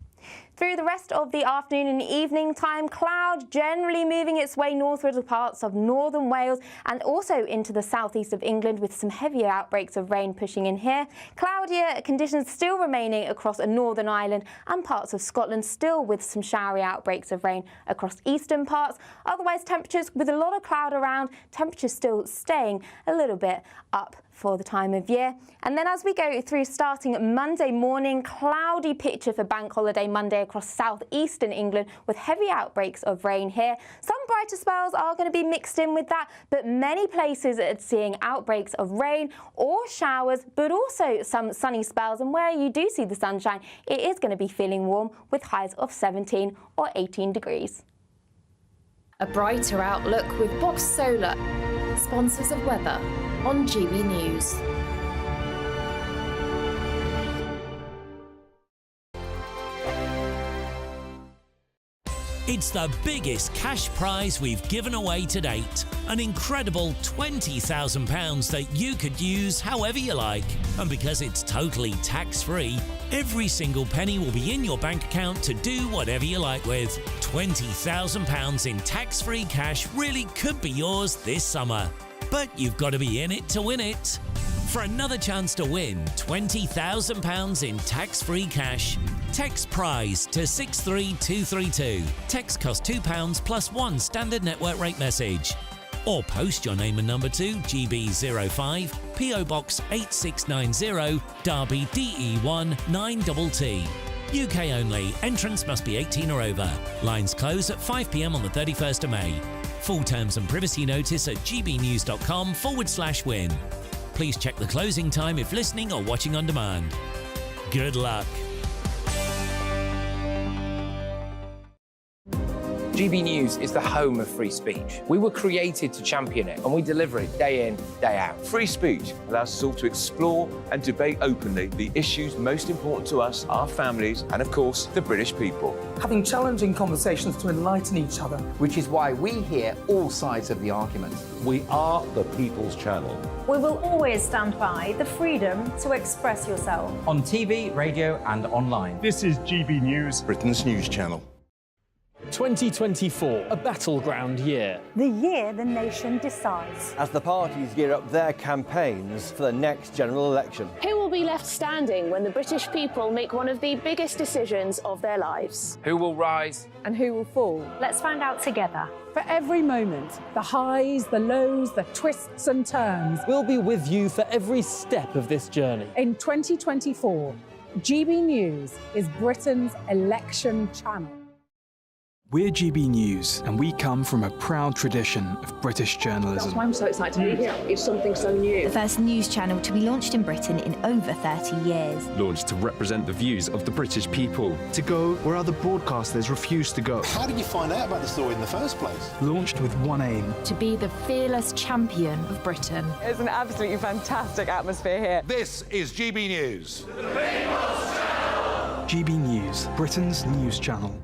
Through the rest of the afternoon and evening time, cloud generally moving its way northward to parts of northern Wales and also into the southeast of England, with some heavier outbreaks of rain pushing in here. Cloudier conditions still remaining across Northern Ireland and parts of Scotland, still with some showery outbreaks of rain across eastern parts. Otherwise, temperatures with a lot of cloud around, temperatures still staying a little bit up for the time of year. And then as we go through starting Monday morning, cloudy picture for Bank Holiday Monday across southeastern England, with heavy outbreaks of rain here. Some brighter spells are going to be mixed in with that, but many places are seeing outbreaks of rain or showers, but also some sunny spells. And where you do see the sunshine, it is going to be feeling warm with highs of 17 or 18 degrees. A brighter outlook with Box Solar, sponsors of weather on GB News. It's the biggest cash prize we've given away to date. An incredible £20,000 that you could use however you like. And because it's totally tax-free, every single penny will be in your bank account to do whatever you like with. £20,000 in tax-free cash really could be yours this summer. But you've got to be in it to win it. For another chance to win £20,000 in tax-free cash, text PRIZE to 63232. Text costs £2 plus one standard network rate message. Or post your name and number to GB05 PO Box 8690 Derby DE1 9TT. UK only. Entrance must be 18 or over. Lines close at 5 p.m. on the 31st of May. Full terms and privacy notice at gbnews.com/win. Please check the closing time if listening or watching on demand. Good luck. GB News is the home of free speech. We were created to champion it, and we deliver it day in, day out. Free speech allows us all to explore and debate openly the issues most important to us, our families, and of course, the British people. Having challenging conversations to enlighten each other. Which is why we hear all sides of the argument. We are the People's Channel. We will always stand by the freedom to express yourself. On TV, radio and online. This is GB News, Britain's news channel. 2024, a battleground year. The year the nation decides. As the parties gear up their campaigns for the next general election. Who will be left standing when the British people make one of the biggest decisions of their lives? Who will rise? And who will fall? Let's find out together. For every moment, the highs, the lows, the twists and turns. We'll be with you for every step of this journey. In 2024, GB News is Britain's election channel. We're GB News, and we come from a proud tradition of British journalism. That's why I'm so excited to be here. It's something so new. The first news channel to be launched in Britain in over 30 years. Launched to represent the views of the British people. To go where other broadcasters refuse to go. How did you find out about the story in the first place? Launched with one aim. To be the fearless champion of Britain. It's an absolutely fantastic atmosphere here. This is GB News. GB News, Britain's news channel.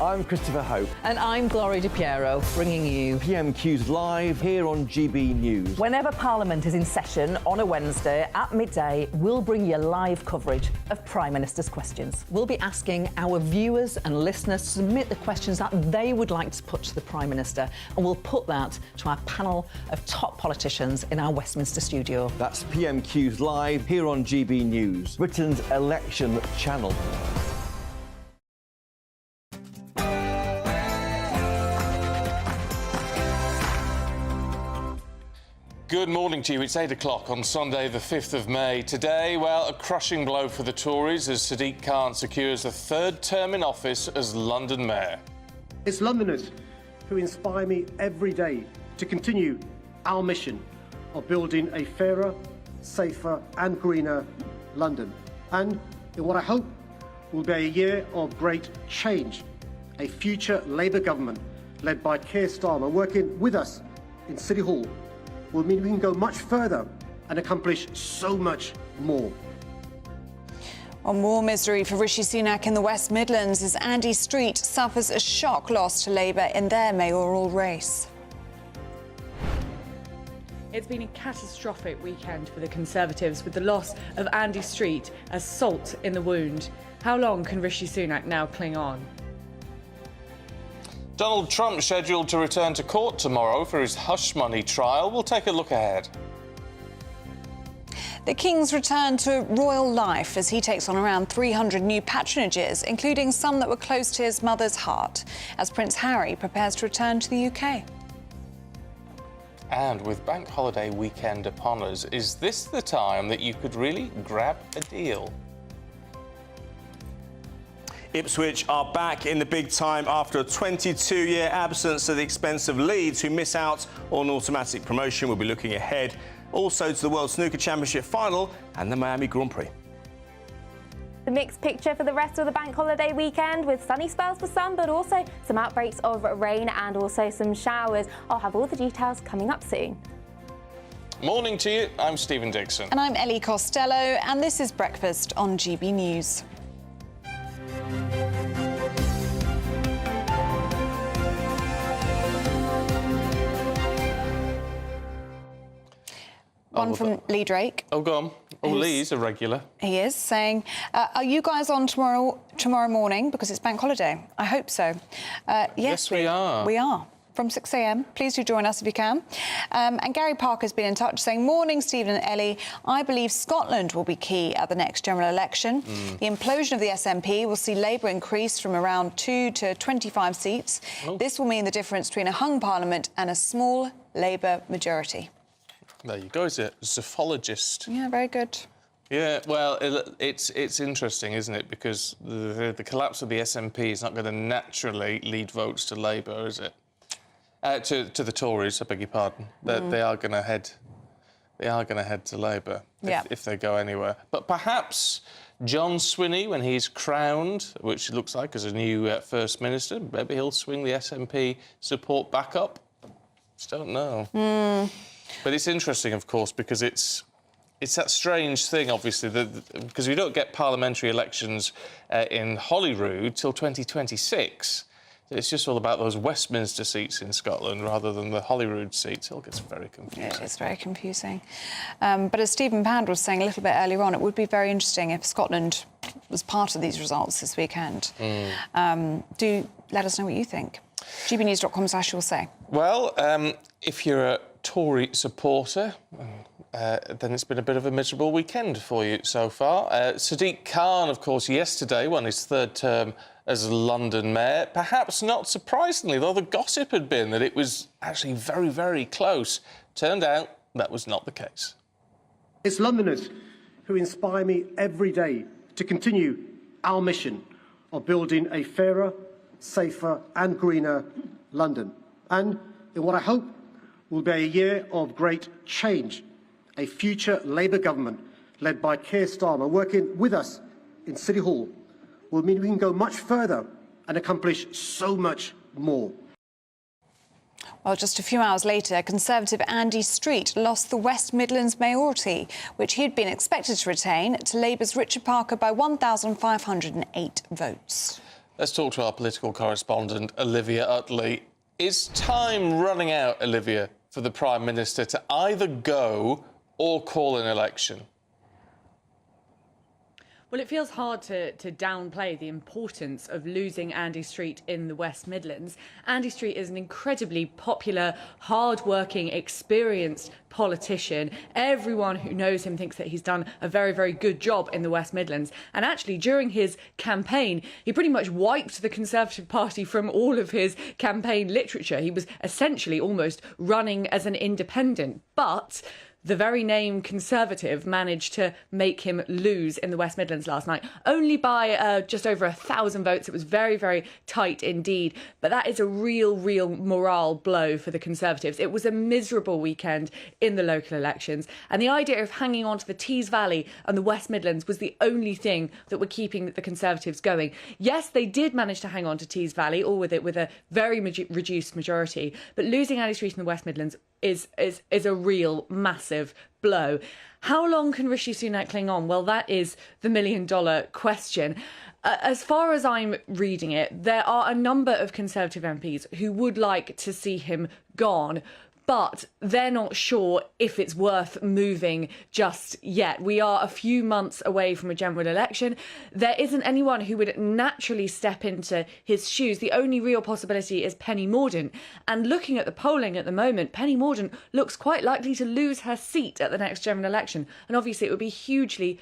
I'm Christopher Hope. And I'm Gloria Di Piero, bringing you PMQ's live here on GB News. Whenever Parliament is in session on a Wednesday at midday, we'll bring you live coverage of Prime Minister's questions. We'll be asking our viewers and listeners to submit the questions that they would like to put to the Prime Minister, and we'll put that to our panel of top politicians in our Westminster studio. That's PMQ's live here on GB News, Britain's election channel. Good morning to you. It's 8 o'clock on Sunday, the 5th of May. Today, well, a crushing blow for the Tories as Sadiq Khan secures a third term in office as London Mayor. It's Londoners who inspire me every day to continue our mission of building a fairer, safer and greener London. And in what I hope will be a year of great change, a future Labour government led by Keir Starmer working with us in City Hall will mean we can go much further and accomplish so much more. On more misery for Rishi Sunak in the West Midlands as Andy Street suffers a shock loss to Labour in their mayoral race. It's been a catastrophic weekend for the Conservatives, with the loss of Andy Street as salt in the wound. How long can Rishi Sunak now cling on? Donald Trump scheduled to return to court tomorrow for his hush money trial. We'll take a look ahead. The King's return to royal life as he takes on around 300 new patronages, including some that were close to his mother's heart, as Prince Harry prepares to return to the UK. And with bank holiday weekend upon us, is this the time that you could really grab a deal? Ipswich are back in the big time after a 22-year absence at the expense of Leeds, who miss out on automatic promotion. We'll be looking ahead also to the World Snooker Championship final and the Miami Grand Prix. The mixed picture for the rest of the bank holiday weekend, with sunny spells for some, but also some outbreaks of rain and also some showers. I'll have all the details coming up soon. Morning to you. I'm Stephen Dixon. And I'm Ellie Costello, and this is Breakfast on GB News. One from Lee Drake. Oh, go on. Oh, Lee's a regular. He is, saying, are you guys on tomorrow morning because it's bank holiday? I hope so. Yes, we are. We are. From 6 a.m. Please do join us if you can. And Gary Parker's been in touch saying, morning, Stephen and Ellie. I believe Scotland will be key at the next general election. The implosion of the SNP will see Labour increase from around 2 to 25 seats. Oh. This will mean the difference between a hung parliament and a small Labour majority. There you go. He's a zoologist. Yeah, very good. Yeah, well, it's interesting, isn't it? Because the collapse of the SNP is not going to naturally lead votes to Labour, is it? To the Tories, I beg your pardon. They are going to head. They are going to head to Labour if they go anywhere. But perhaps John Swinney, when he's crowned, which looks like as a new First Minister, maybe he'll swing the SNP support back up. Just don't know. But it's interesting, of course, because it's that strange thing, obviously, because we don't get parliamentary elections in Holyrood till 2026. It's just all about those Westminster seats in Scotland rather than the Holyrood seats. It all gets very confusing. It is very confusing. But as Stephen Pound was saying a little bit earlier on, it would be very interesting if Scotland was part of these results this weekend. Do let us know what you think. gbnews.com/you'll-say. Well, if you're a Tory supporter, then it's been a bit of a miserable weekend for you so far. Sadiq Khan, of course, yesterday won his third term as London Mayor. Perhaps not surprisingly, though the gossip had been that it was actually very, very close. Turned out that was not the case. It's Londoners who inspire me every day to continue our mission of building a fairer, safer and greener London. And in what I hope will be a year of great change, a future Labour government led by Keir Starmer working with us in City Hall will mean we can go much further and accomplish so much more. Well, just a few hours later, Conservative Andy Street lost the West Midlands mayoralty, which he had been expected to retain, to Labour's Richard Parker by 1,508 votes. Let's talk to our political correspondent, Olivia Utley. Is time running out, Olivia, for the Prime Minister to either go or call an election? Well, it feels hard to downplay the importance of losing Andy Street in the West Midlands. Andy Street is an incredibly popular, hard-working, experienced politician. Everyone who knows him thinks that he's done a very, very good job in the West Midlands. And actually, during his campaign, he pretty much wiped the Conservative Party from all of his campaign literature. He was essentially almost running as an independent. But the very name Conservative managed to make him lose in the West Midlands last night, only by just over 1,000 votes. It was very, very tight indeed. But that is a real morale blow for the Conservatives. It was a miserable weekend in the local elections. And the idea of hanging on to the Tees Valley and the West Midlands was the only thing that were keeping the Conservatives going. Yes, they did manage to hang on to Tees Valley, all with it with a very reduced majority. But losing Andy Street in the West Midlands is a real massive blow. How long can Rishi Sunak cling on? Well, that is the million-dollar question. As far as I'm reading it, there are a number of Conservative MPs who would like to see him gone, but they're not sure if it's worth moving just yet. We are a few months away from a general election. There isn't anyone who would naturally step into his shoes. The only real possibility is Penny Mordaunt. And looking at the polling at the moment, Penny Mordaunt looks quite likely to lose her seat at the next general election. And obviously it would be hugely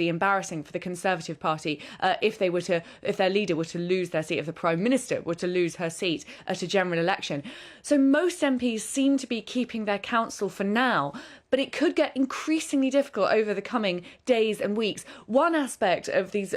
embarrassing for the Conservative Party if their leader were to lose their seat, if the Prime Minister were to lose her seat at a general election. So most MPs seem to be keeping their counsel for now, but it could get increasingly difficult over the coming days and weeks. One aspect of these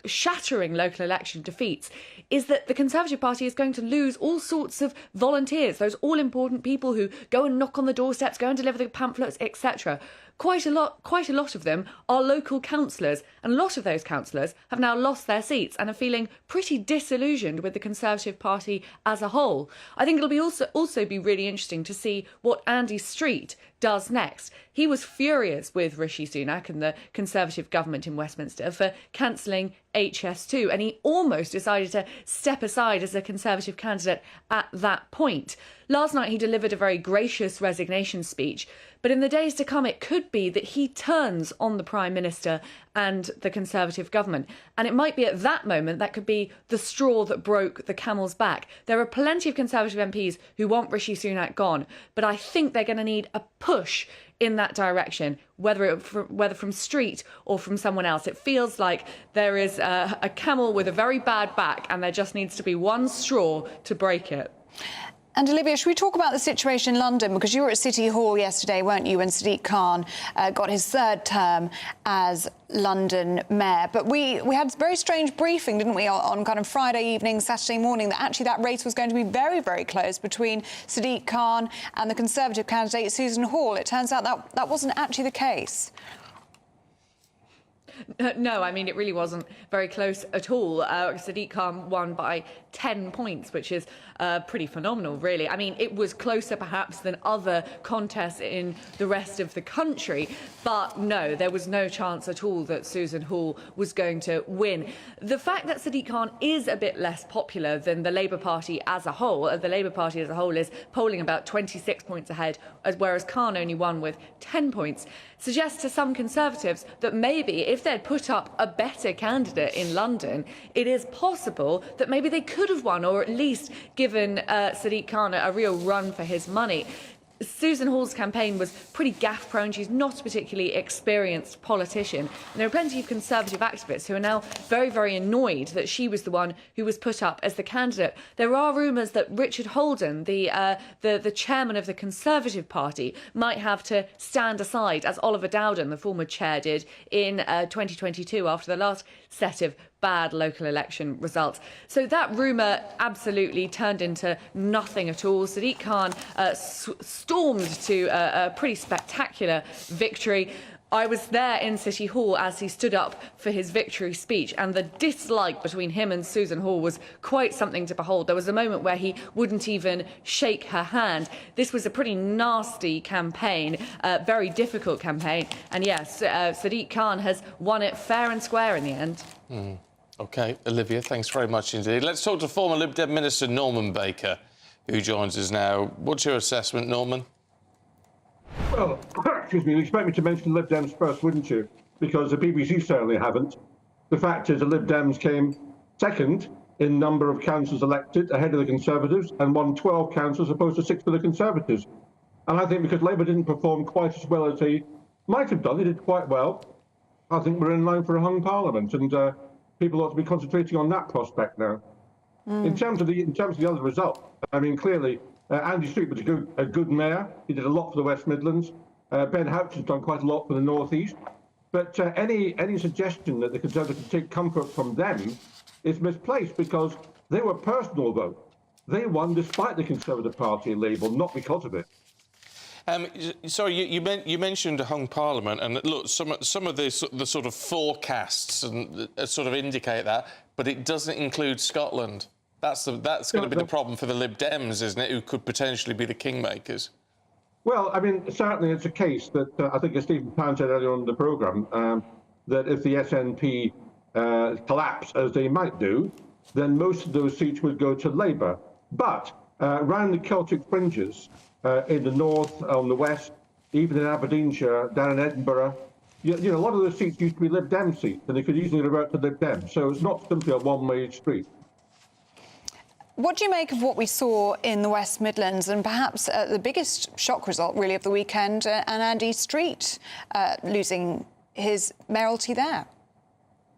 shattering local election defeats is that the Conservative Party is going to lose all sorts of volunteers, those all-important people who go and knock on the doorsteps, go and deliver the pamphlets, etc. Quite a lot of them are local councillors, and a lot of those councillors have now lost their seats and are feeling pretty disillusioned with the Conservative Party as a whole. I think it'll be also be really interesting to see what Andy Street does next. He was furious with Rishi Sunak and the Conservative government in Westminster for cancelling HS2, and he almost decided to step aside as a Conservative candidate at that point. Last night he delivered a very gracious resignation speech, but in the days to come it could be that he turns on the Prime Minister and the Conservative government. And it might be at that moment that could be the straw that broke the camel's back. There are plenty of Conservative MPs who want Rishi Sunak gone, but I think they're going to need a push in that direction, whether from Street or from someone else. It feels like there is a camel with a very bad back and there just needs to be one straw to break it. And Olivia, should we talk about the situation in London? Because you were at City Hall yesterday, weren't you, when Sadiq Khan got his third term as London mayor. But we had a very strange briefing, didn't we, on kind of Friday evening, Saturday morning, that actually that race was going to be very, very close between Sadiq Khan and the Conservative candidate, Susan Hall. It turns out that wasn't actually the case. No, I mean, it really wasn't very close at all. Sadiq Khan won by 10 points, which is pretty phenomenal, really. I mean, it was closer, perhaps, than other contests in the rest of the country. But no, there was no chance at all that Susan Hall was going to win. The fact that Sadiq Khan is a bit less popular than the Labour Party as a whole, the Labour Party as a whole is polling about 26 points ahead, whereas Khan only won with 10 points, suggests to some Conservatives that maybe if they'd put up a better candidate in London, it is possible that maybe they could have won, or at least given Sadiq Khan a real run for his money. Susan Hall's campaign was pretty gaffe-prone. She's not a particularly experienced politician. And there are plenty of Conservative activists who are now very, very annoyed that she was the one who was put up as the candidate. There are rumours that Richard Holden, the chairman of the Conservative Party, might have to stand aside, as Oliver Dowden, the former chair, did in 2022 after the last set of bad local election results. So that rumour absolutely turned into nothing at all. Sadiq Khan stormed to a pretty spectacular victory. I was there in City Hall as he stood up for his victory speech, and the dislike between him and Susan Hall was quite something to behold. There was a moment where he wouldn't even shake her hand. This was a pretty nasty campaign, very difficult campaign, and yes, Sadiq Khan has won it fair and square in the end. OK, Olivia, thanks very much indeed. Let's talk to former Lib Dem Minister Norman Baker, who joins us now. What's your assessment, Norman? Well, excuse me, you expect me to mention Lib Dems first, wouldn't you? Because the BBC certainly haven't. The fact is the Lib Dems came second in number of councillors elected, ahead of the Conservatives, and won 12 councils opposed to 6 for the Conservatives. And I think because Labour didn't perform quite as well as they might have done, they did quite well. I think we're in line for a hung parliament, and people ought to be concentrating on that prospect now. In terms of the other result, I mean, clearly, Andy Street was a good mayor. He did a lot for the West Midlands. Ben Houchen's done quite a lot for the North East. But any suggestion that the Conservatives can take comfort from them is misplaced, because they were personal vote. They won despite the Conservative Party label, not because of it. Sorry, you mentioned a hung parliament, and look, some of the sort of forecasts and sort of indicate that, but it doesn't include Scotland. That's going to be the problem for the Lib Dems, isn't it? Who could potentially be the kingmakers. Well, I mean, certainly it's a case that I think, as Stephen Pound said earlier on in the programme, that if the SNP collapse as they might do, then most of those seats would go to Labour. But around the Celtic fringes, in the north, on the west, even in Aberdeenshire, down in Edinburgh, you know, a lot of those seats used to be Lib Dem seats, and they could easily revert to Lib Dem. So it's not simply a one-way street. What do you make of what we saw in the West Midlands, and perhaps the biggest shock result, really, of the weekend, and Andy Street losing his mayoralty there?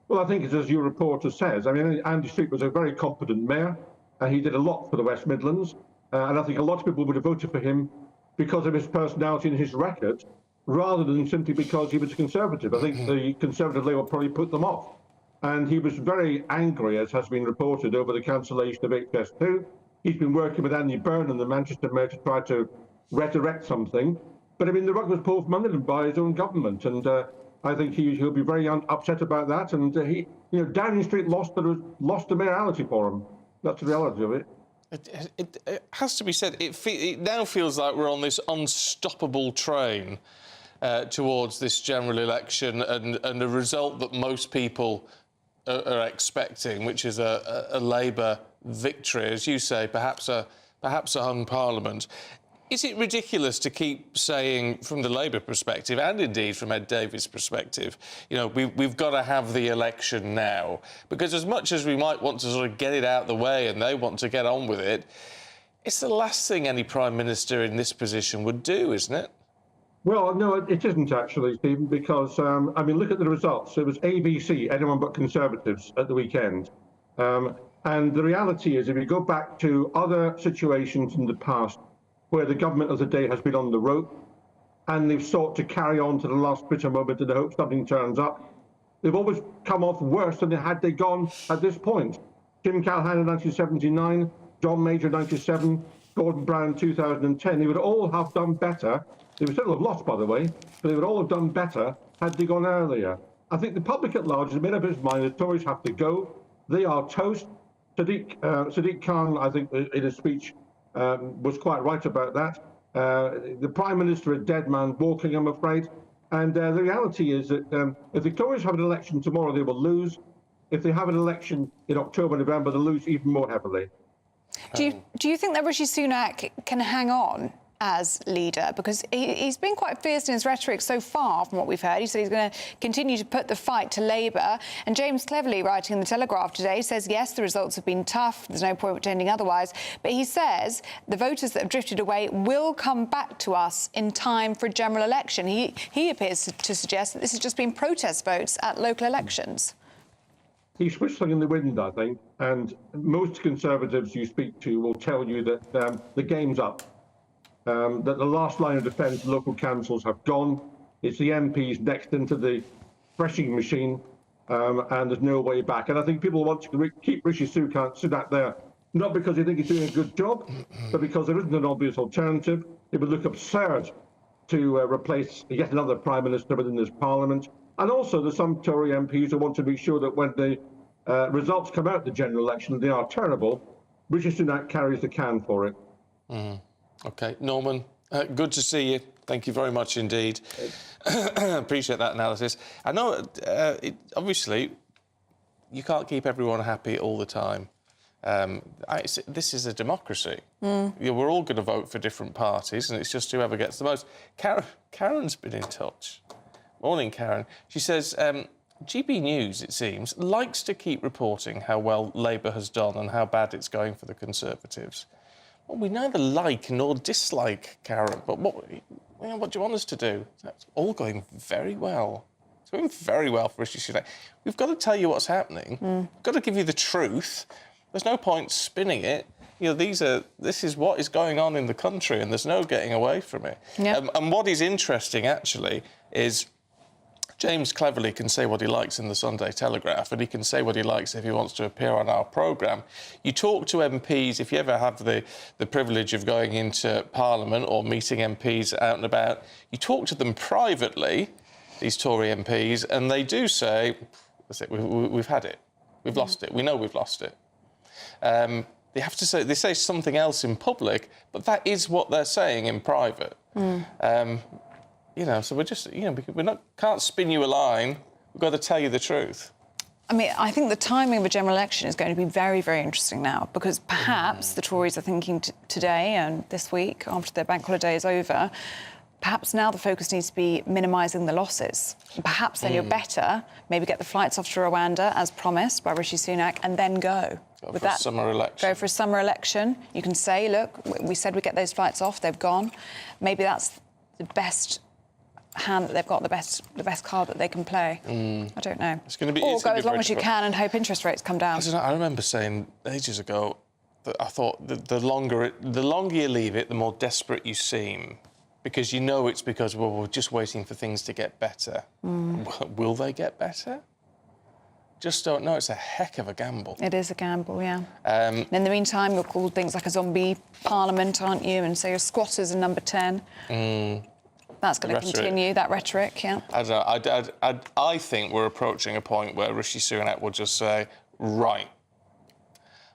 Well, I think it's as your reporter says. I mean, Andy Street was a very competent mayor, and he did a lot for the West Midlands. And I think a lot of people would have voted for him because of his personality and his record, rather than simply because he was a Conservative. I think the Conservative Labour probably put them off. And he was very angry, as has been reported, over the cancellation of HS2. He's been working with Andy Byrne and the Manchester Mayor to try to resurrect something. But, I mean, the rug was pulled from under him by his own government. And I think he'll be very upset about that. And, Downing Street lost the mayoralty for him. That's the reality of it. It has to be said, it now feels like we're on this unstoppable train towards this general election and a result that most people are expecting, which is a Labour victory, as you say, perhaps a hung parliament. Is it ridiculous to keep saying, from the Labour perspective, and indeed from Ed Davies' perspective, we've got to have the election now? Because as much as we might want to sort of get it out of the way and they want to get on with it, it's the last thing any Prime Minister in this position would do, isn't it? Well, no, it isn't actually, Stephen, because, I mean, look at the results. It was ABC, anyone but Conservatives, at the weekend. And the reality is, if you go back to other situations in the past where the government of the day has been on the rope and they've sought to carry on to the last bitter moment in the hope something turns up, they've always come off worse than had they gone at this point. Tim Callaghan in 1979, John Major 97, Gordon Brown 2010. They would all have done better. They would still have lost, by the way, but they would all have done better had they gone earlier. I think the public at large has made up its mind the Tories have to go. They are toast. Sadiq Khan, I think, in his speech, was quite right about that. The Prime Minister, a dead man walking, I'm afraid. And the reality is that if the Tories have an election tomorrow, they will lose. If they have an election in October, November, they'll lose even more heavily. Do you think that Rishi Sunak can hang on as leader? Because he's been quite fierce in his rhetoric so far, from what we've heard. He said he's going to continue to put the fight to Labour. And James Cleverly, writing in The Telegraph today, says, yes, the results have been tough. There's no point pretending otherwise. But he says the voters that have drifted away will come back to us in time for a general election. He appears to suggest that this has just been protest votes at local elections. He's whistling in the wind, I think. And most Conservatives you speak to will tell you that the game's up. That the last line of defence, local councils have gone. It's the MPs next into the threshing machine. and there's no way back. And I think people want to keep Rishi Sunak there, not because they think he's doing a good job, but because there isn't an obvious alternative. It would look absurd to replace yet another Prime Minister within this Parliament. And also there's some Tory MPs who want to be sure that when the results come out the general election, they are terrible, Rishi Sunak carries the can for it. OK, Norman, good to see you. Thank you very much indeed. Appreciate that analysis. I know, obviously, you can't keep everyone happy all the time. This is a democracy. We're all going to vote for different parties, and it's just whoever gets the most. Karen's been in touch. Morning, Karen. She says, GB News, it seems, likes to keep reporting how well Labour has done and how bad it's going for the Conservatives. Well, we neither like nor dislike Karen, but what do you want us to do? That's all going very well. It's going very well for Rishi Sunak. We've got to tell you what's happening. We've got to give you the truth. There's no point spinning it. You know, this is what is going on in the country, and there's no getting away from it. Yep. And what is interesting, actually, is James cleverly can say what he likes in the Sunday Telegraph, and he can say what he likes if he wants to appear on our programme. You talk to MPs, if you ever have the privilege of going into Parliament or meeting MPs out and about, you talk to them privately, these Tory MPs, and they do say, that's it, we've had it. We've lost it. We know we've lost it. They say something else in public, but that is what they're saying in private. You know, so we're just, you know, can't spin you a line. We've got to tell you the truth. I mean, I think the timing of a general election is going to be very, very interesting now, because perhaps the Tories are thinking today and this week, after their bank holiday is over, perhaps now the focus needs to be minimising the losses. Perhaps then you're better, maybe get the flights off to Rwanda, as promised by Rishi Sunak, and then go. Go for a summer election. Go for a summer election. You can say, look, we said we'd get those flights off, they've gone. Maybe that's the best hand that they've got, the best card that they can play. I don't know. It's going to be, or go as long as you can and hope interest rates come down. I remember saying ages ago that I thought the longer you leave it, the more desperate you seem, because you know it's because, well, we're just waiting for things to get better. Will they get better? Just don't know. It's a heck of a gamble. It is a gamble, yeah. In the meantime, you're called things like a zombie parliament, aren't you? And so your squatters are number 10. That's going to continue, that rhetoric, yeah. I don't know. I think we're approaching a point where Rishi Sunak will just say, right,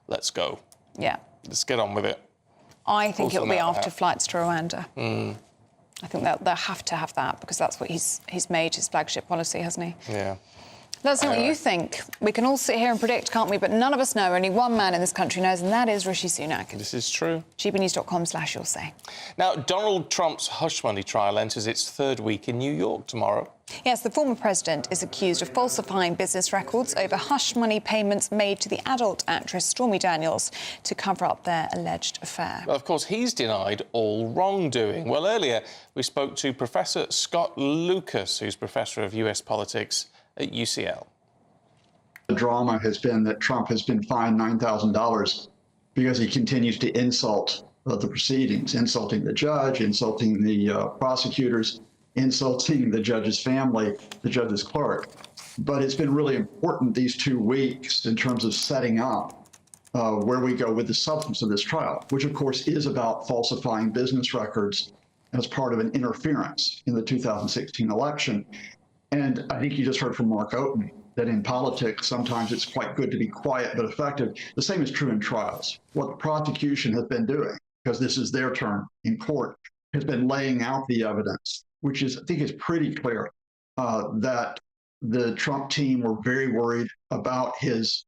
let's go. Yeah. Let's get on with it. I think it'll be after flights to Rwanda. I think they'll have to have that, because that's what he's made his flagship policy, hasn't he? Yeah. Let's see what you think. We can all sit here and predict, can't we? But none of us know. Only one man in this country knows, and that is Rishi Sunak. This is true. gbnews.com/you'll say. Now, Donald Trump's hush money trial enters its third week in New York tomorrow. Yes, the former president is accused of falsifying business records over hush money payments made to the adult actress Stormy Daniels to cover up their alleged affair. Well, of course, he's denied all wrongdoing. Well, earlier we spoke to Professor Scott Lucas, who's Professor of US Politics at UCL. The drama has been that Trump has been fined $9,000 because he continues to insult the proceedings, insulting the judge, insulting the prosecutors, insulting the judge's family, the judge's clerk. But it's been really important these 2 weeks in terms of setting up where we go with the substance of this trial, which of course is about falsifying business records as part of an interference in the 2016 election. And I think you just heard from Mark Oaten that in politics, sometimes it's quite good to be quiet but effective. The same is true in trials. What the prosecution has been doing, because this is their turn in court, has been laying out the evidence, which is, I think, is pretty clear that the Trump team were very worried about his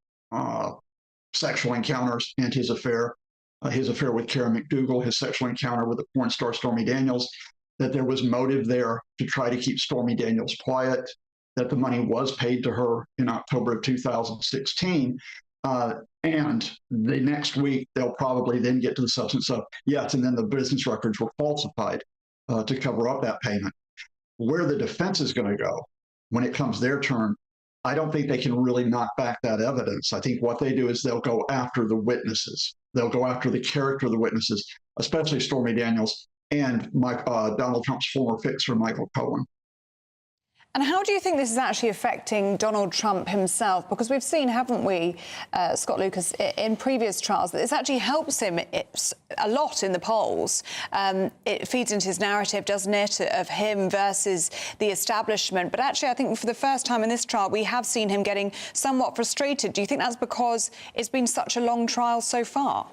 sexual encounters and his affair with Karen McDougal, his sexual encounter with the porn star Stormy Daniels, that there was motive there to try to keep Stormy Daniels quiet, that the money was paid to her in October of 2016. And the next week, they'll probably then get to the substance of, yes, and then the business records were falsified to cover up that payment. Where the defense is going to go when it comes their turn, I don't think they can really knock back that evidence. I think what they do is they'll go after the witnesses. They'll go after the character of the witnesses, especially Stormy Daniels and Donald Trump's former fixer, Michael Cohen. And how do you think this is actually affecting Donald Trump himself? Because we've seen, haven't we, Scott Lucas, in previous trials, that this actually helps him a lot in the polls. It feeds into his narrative, doesn't it, of him versus the establishment. But actually, I think for the first time in this trial, we have seen him getting somewhat frustrated. Do you think that's because it's been such a long trial so far?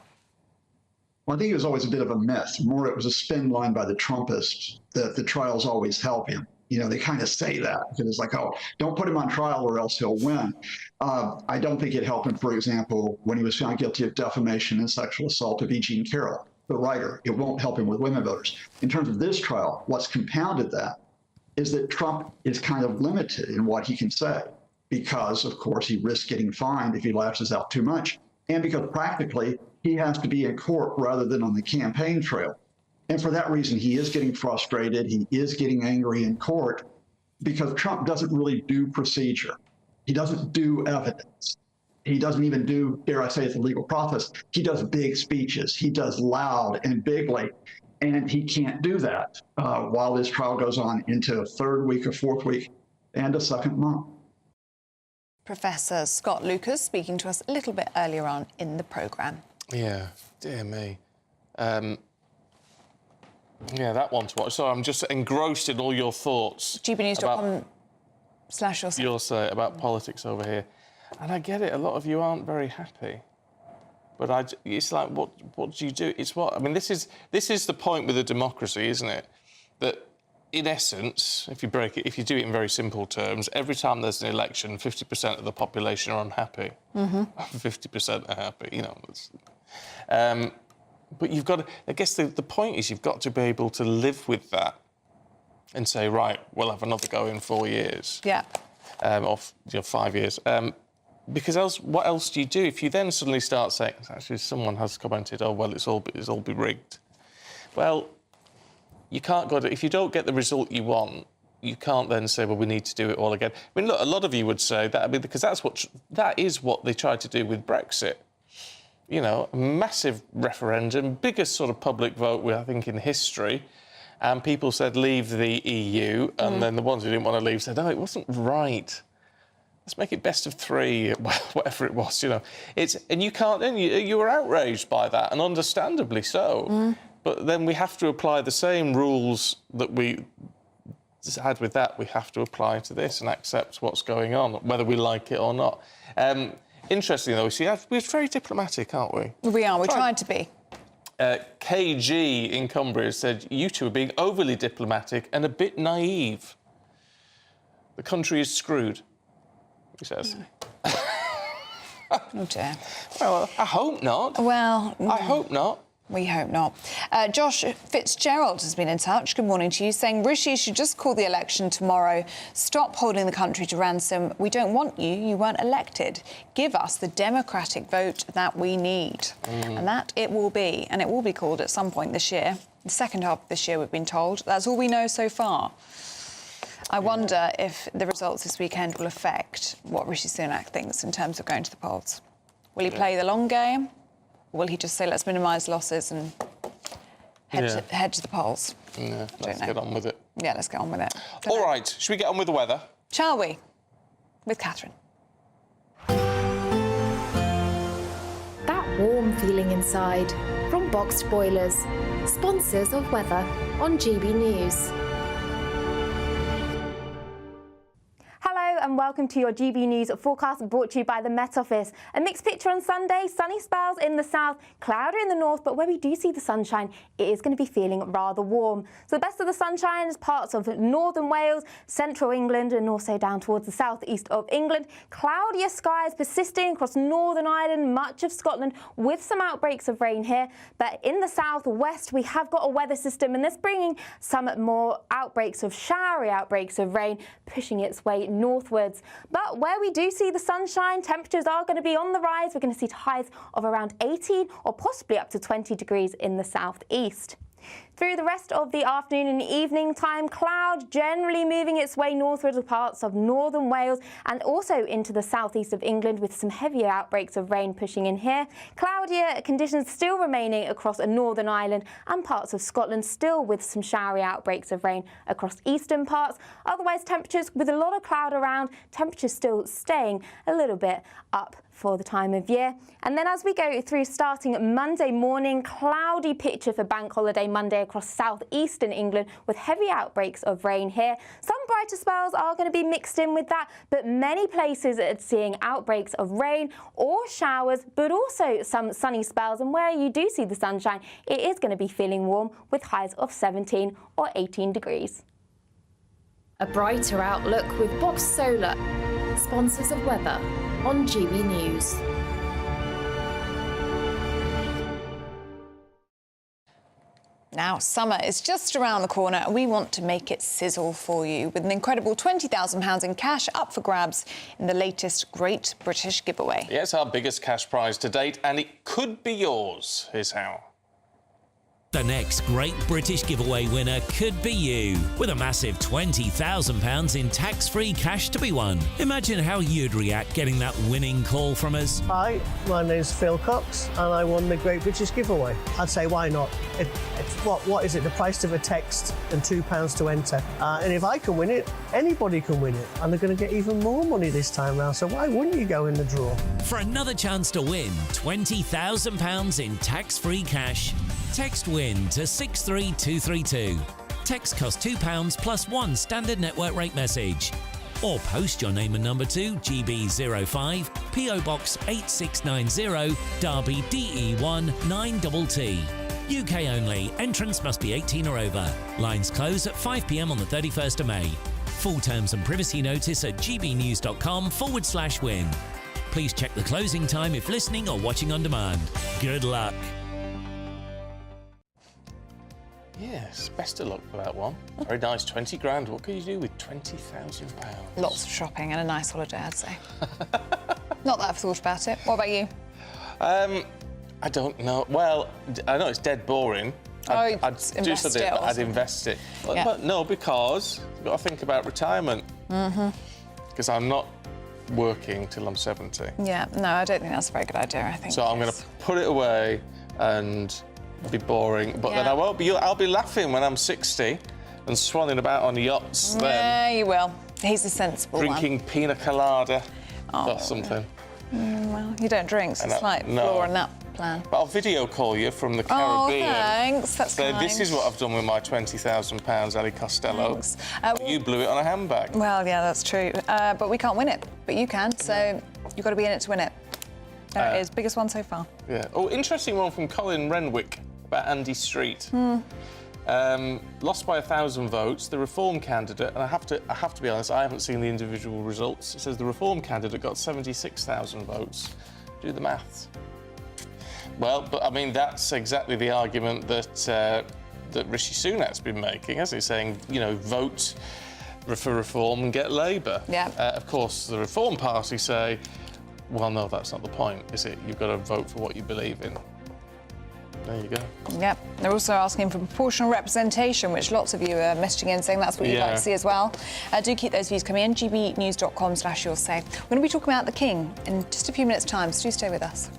Well, I think it was always a bit of a myth. More, it was a spin line by the Trumpists that the trials always help him. You know, they kind of say that because it's like, oh, don't put him on trial or else he'll win. I don't think it helped him, for example, when he was found guilty of defamation and sexual assault of E. Jean Carroll, the writer. It won't help him with women voters. In terms of this trial, what's compounded that is that Trump is kind of limited in what he can say because, of course, he risks getting fined if he lashes out too much, and because practically he has to be in court rather than on the campaign trail. And for that reason, he is getting frustrated. He is getting angry in court because Trump doesn't really do procedure. He doesn't do evidence. He doesn't even do, dare I say, it's a legal process. He does big speeches. He does loud and bigly. And he can't do that while this trial goes on into a third week, a fourth week, and a second month. Professor Scott Lucas speaking to us a little bit earlier on in the programme. Yeah, dear me. Yeah, that one to watch. So I'm just engrossed in all your thoughts. gbnews.com/your about politics over here. And I get it, a lot of you aren't very happy. But it's like, what do you do? It's what? I mean, this is the point with a democracy, isn't it? That, in essence, if you do it in very simple terms, every time there's an election, 50% of the population are unhappy. 50% are happy, you know. But you've got to, I guess the point is you've got to be able to live with that and say, right, we'll have another go in 4 years. Yeah. Or 5 years. Because else, what else do you do? If you then suddenly start saying, actually, someone has commented, oh, well, it's all be rigged. Well, you can't go to, if you don't get the result you want, you can't then say, well, we need to do it all again. I mean, look, a lot of you would say that, I mean, because that is what they tried to do with Brexit. You know, a massive referendum, biggest sort of public vote, I think, in history. And people said, leave the EU. And then the ones who didn't want to leave said, oh, it wasn't right. Let's make it best of 3, whatever it was, you know. And you can't, then you were outraged by that, and understandably so. But then we have to apply the same rules that we had with that, we have to apply to this and accept what's going on, whether we like it or not. Interestingly, though, we're very diplomatic, aren't we? We are. We're trying to be. KG in Cumbria said, you two are being overly diplomatic and a bit naive. The country is screwed, he says. Oh, dear. Well, I hope not. Well... I hope not. We hope not. Josh Fitzgerald has been in touch. Good morning to you, saying Rishi should just call the election tomorrow. Stop holding the country to ransom. We don't want you. You weren't elected. Give us the democratic vote that we need. And that it will be. And it will be called at some point this year. The second half of this year, we've been told. That's all we know so far. I wonder if the results this weekend will affect what Rishi Sunak thinks in terms of going to the polls. Will he play the long game? Or will he just say, let's minimise losses and head to the polls? Yeah, let's get on with it. Yeah, let's get on with it. All right, should we get on with the weather? Shall we? With Catherine. That warm feeling inside from Boxed Boilers, sponsors of weather on GB News. And welcome to your GB News forecast brought to you by the Met Office. A mixed picture on Sunday, sunny spells in the south, cloudy in the north, but where we do see the sunshine, it is going to be feeling rather warm. So the best of the sunshine is parts of northern Wales, central England, and also down towards the southeast of England. Cloudier skies persisting across Northern Ireland, much of Scotland, with some outbreaks of rain here. But in the southwest, we have got a weather system, and that's bringing some more showery outbreaks of rain, pushing its way northwards. But where we do see the sunshine, temperatures are going to be on the rise. We're going to see highs of around 18 or possibly up to 20 degrees in the southeast. Through the rest of the afternoon and evening time, cloud generally moving its way northward to parts of northern Wales and also into the southeast of England, with some heavier outbreaks of rain pushing in here. Cloudier conditions still remaining across Northern Ireland and parts of Scotland, still with some showery outbreaks of rain across eastern parts. Otherwise, temperatures with a lot of cloud around, temperatures still staying a little bit up for the time of year. And then as we go through, starting Monday morning, cloudy picture for Bank Holiday Monday across southeastern England, with heavy outbreaks of rain here. Some brighter spells are going to be mixed in with that, but many places are seeing outbreaks of rain or showers, but also some sunny spells. And where you do see the sunshine, it is going to be feeling warm with highs of 17 or 18 degrees. A brighter outlook with Box Solar, sponsors of weather on GB News. Now, summer is just around the corner and we want to make it sizzle for you with an incredible £20,000 in cash up for grabs in the latest Great British Giveaway. Yeah, it's our biggest cash prize to date and it could be yours. Here's how. The next Great British Giveaway winner could be you, with a massive £20,000 in tax-free cash to be won. Imagine how you'd react getting that winning call from us. Hi, my name's Phil Cox and I won the Great British Giveaway. I'd say why not? What is it? The price of a text and £2 to enter. And if I can win it, anybody can win it. And they're going to get even more money this time round, so why wouldn't you go in the draw? For another chance to win £20,000 in tax-free cash, text WIN to 63232. Text costs £2 plus one standard network rate message. Or post your name and number to GB05 PO Box 8690 Derby DE1 9TT. UK only. Entrance must be 18 or over. Lines close at 5 p.m. on the 31st of May. Full terms and privacy notice at gbnews.com/win. Please check the closing time if listening or watching on demand. Good luck. Yes, best of luck for that one. Very nice, 20 grand. What can you do with £20,000? Lots of shopping and a nice holiday, I'd say. Not that I've thought about it. What about you? I don't know. Well, I know it's dead boring. I'd do something, I'd invest it. Yeah. But no, because you've got to think about retirement. Because I'm not working till I'm 70. Yeah, no, I don't think that's a very good idea, I think. So I'm going to put it away and be boring, but then I won't be. I'll be laughing when I'm 60 and swanning about on yachts. Yeah, you will. He's a sensible drinking pina colada or something. Well, you don't drink, so it's like Flora and that plan. But I'll video call you from the Caribbean. Oh, thanks. That's so kind. This is what I've done with my £20,000, Ellie Costello. You blew it on a handbag. Well, yeah, that's true. But we can't win it. But you can, so you've got to be in it to win it. There it is, biggest one so far. Yeah. Oh, interesting one from Colin Renwick about Andy Street. Lost by 1,000 votes. The Reform candidate, and I have to be honest, I haven't seen the individual results. It says the Reform candidate got 76,000 votes. Do the maths. Well, but I mean that's exactly the argument that that Rishi Sunak's been making, hasn't he? Saying, you know, vote for Reform and get Labour. Yeah. Of course, the Reform Party say, well, no, that's not the point, is it? You've got to vote for what you believe in. There you go. Yep. They're also asking for proportional representation, which lots of you are messaging in saying that's what you'd like to see as well. Do keep those views coming in. gbnews.com/you'll say. We're going to be talking about the King in just a few minutes' time, so do stay with us.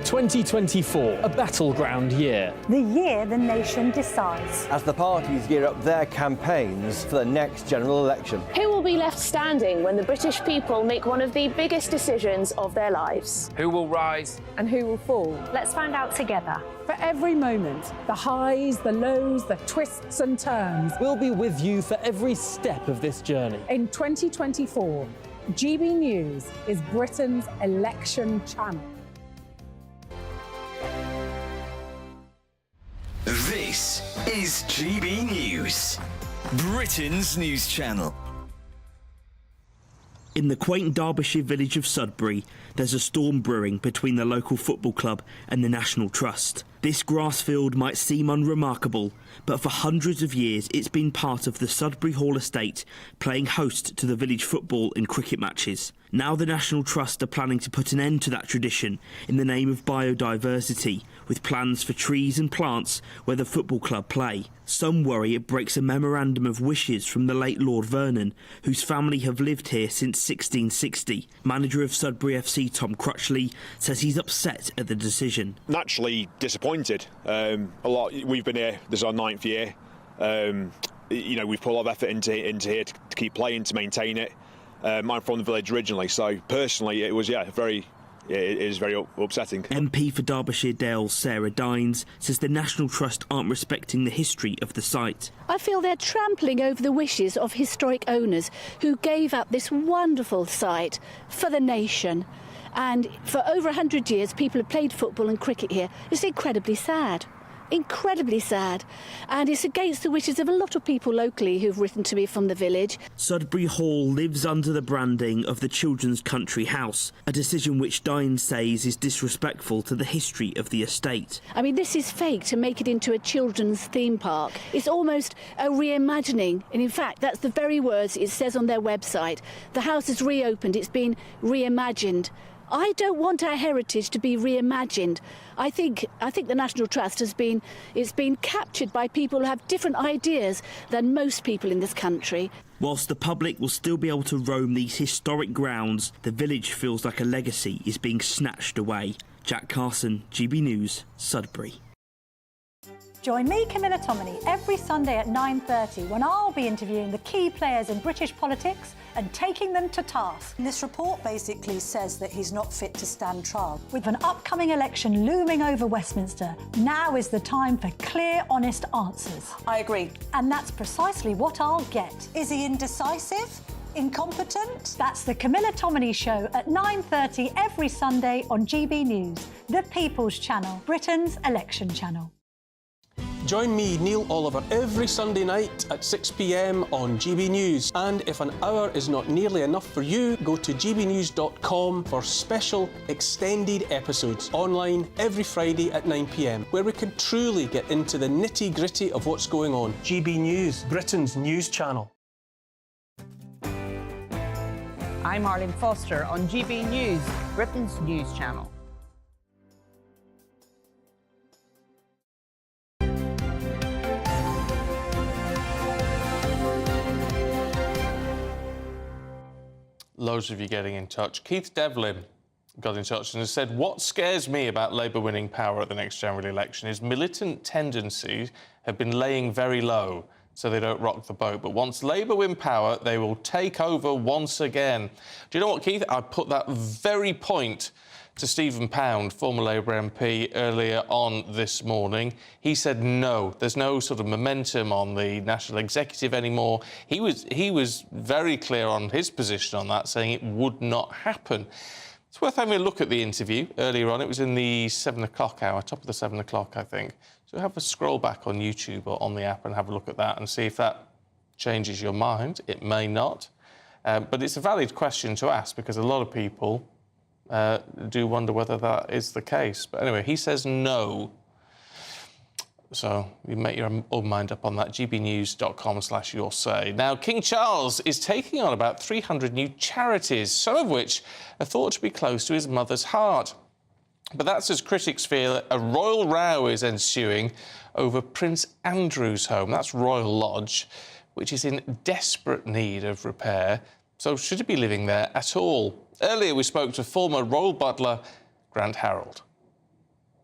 2024, a battleground year. The year the nation decides. As the parties gear up their campaigns for the next general election. Who will be left standing when the British people make one of the biggest decisions of their lives? Who will rise? And who will fall? Let's find out together. For every moment, the highs, the lows, the twists and turns. We'll be with you for every step of this journey. In 2024, GB News is Britain's election channel. This is GB News, Britain's news channel. In the quaint Derbyshire village of Sudbury, there's a storm brewing between the local football club and the National Trust. This grass field might seem unremarkable, but for hundreds of years it's been part of the Sudbury Hall estate, playing host to the village football and cricket matches. Now the National Trust are planning to put an end to that tradition in the name of biodiversity, with plans for trees and plants where the football club play. Some worry it breaks a memorandum of wishes from the late Lord Vernon, whose family have lived here since 1660. Manager of Sudbury FC Tom Crutchley says he's upset at the decision. Naturally disappointed. We've been here, this is our 9th year. We've put a lot of effort into here to keep playing, to maintain it. I'm from the village originally, so personally it is very upsetting. MP for Derbyshire Dales Sarah Dines says the National Trust aren't respecting the history of the site. I feel they're trampling over the wishes of historic owners who gave up this wonderful site for the nation. And for over 100 years people have played football and cricket here. It's incredibly sad. Incredibly sad, and it's against the wishes of a lot of people locally who've written to me from the village. Sudbury Hall lives under the branding of the Children's Country House, a decision which Dines says is disrespectful to the history of the estate. I mean, this is fake to make it into a children's theme park. It's almost a reimagining, and in fact that's the very words it says on their website. The house is reopened, it's been reimagined. I don't want our heritage to be reimagined. I think the National Trust has been captured by people who have different ideas than most people in this country. Whilst the public will still be able to roam these historic grounds, the village feels like a legacy is being snatched away. Jack Carson, GB News, Sudbury. Join me, Camilla Tominey, every Sunday at 9:30 when I'll be interviewing the key players in British politics and taking them to task. This report basically says that he's not fit to stand trial. With an upcoming election looming over Westminster, now is the time for clear, honest answers. I agree. And that's precisely what I'll get. Is he indecisive? Incompetent? That's the Camilla Tominey Show at 9:30 every Sunday on GB News, the People's Channel, Britain's election channel. Join me, Neil Oliver, every Sunday night at 6 p.m. on GB News. And if an hour is not nearly enough for you, go to gbnews.com for special extended episodes online every Friday at 9 p.m, where we can truly get into the nitty-gritty of what's going on. GB News, Britain's news channel. I'm Arlene Foster on GB News, Britain's news channel. Loads of you getting in touch. Keith Devlin got in touch and has said, what scares me about Labour winning power at the next general election is militant tendencies have been laying very low so they don't rock the boat. But once Labour win power, they will take over once again. Do you know what, Keith? I put that very point to Stephen Pound, former Labour MP, earlier on this morning. He said no, there's no sort of momentum on the National Executive anymore. He was very clear on his position on that, saying it would not happen. It's worth having a look at the interview earlier on. It was in the 7 o'clock hour, top of the 7 o'clock, I think. So have a scroll back on YouTube or on the app and have a look at that and see if that changes your mind. It may not. But it's a valid question to ask because a lot of people do wonder whether that is the case. But anyway, he says no. So you make your own mind up on that, gbnews.com/your say. Now, King Charles is taking on about 300 new charities, some of which are thought to be close to his mother's heart. But that's as critics feel a royal row is ensuing over Prince Andrew's home. That's Royal Lodge, which is in desperate need of repair. So should he be living there at all? Earlier, we spoke to former royal butler Grant Harold.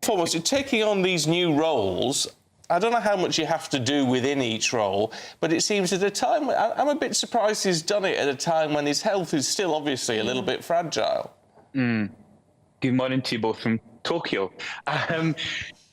Foremost, you're taking on these new roles. I don't know how much you have to do within each role, but it seems at a time... I'm a bit surprised he's done it at a time when his health is still obviously a little bit fragile. Good morning to you both from Tokyo.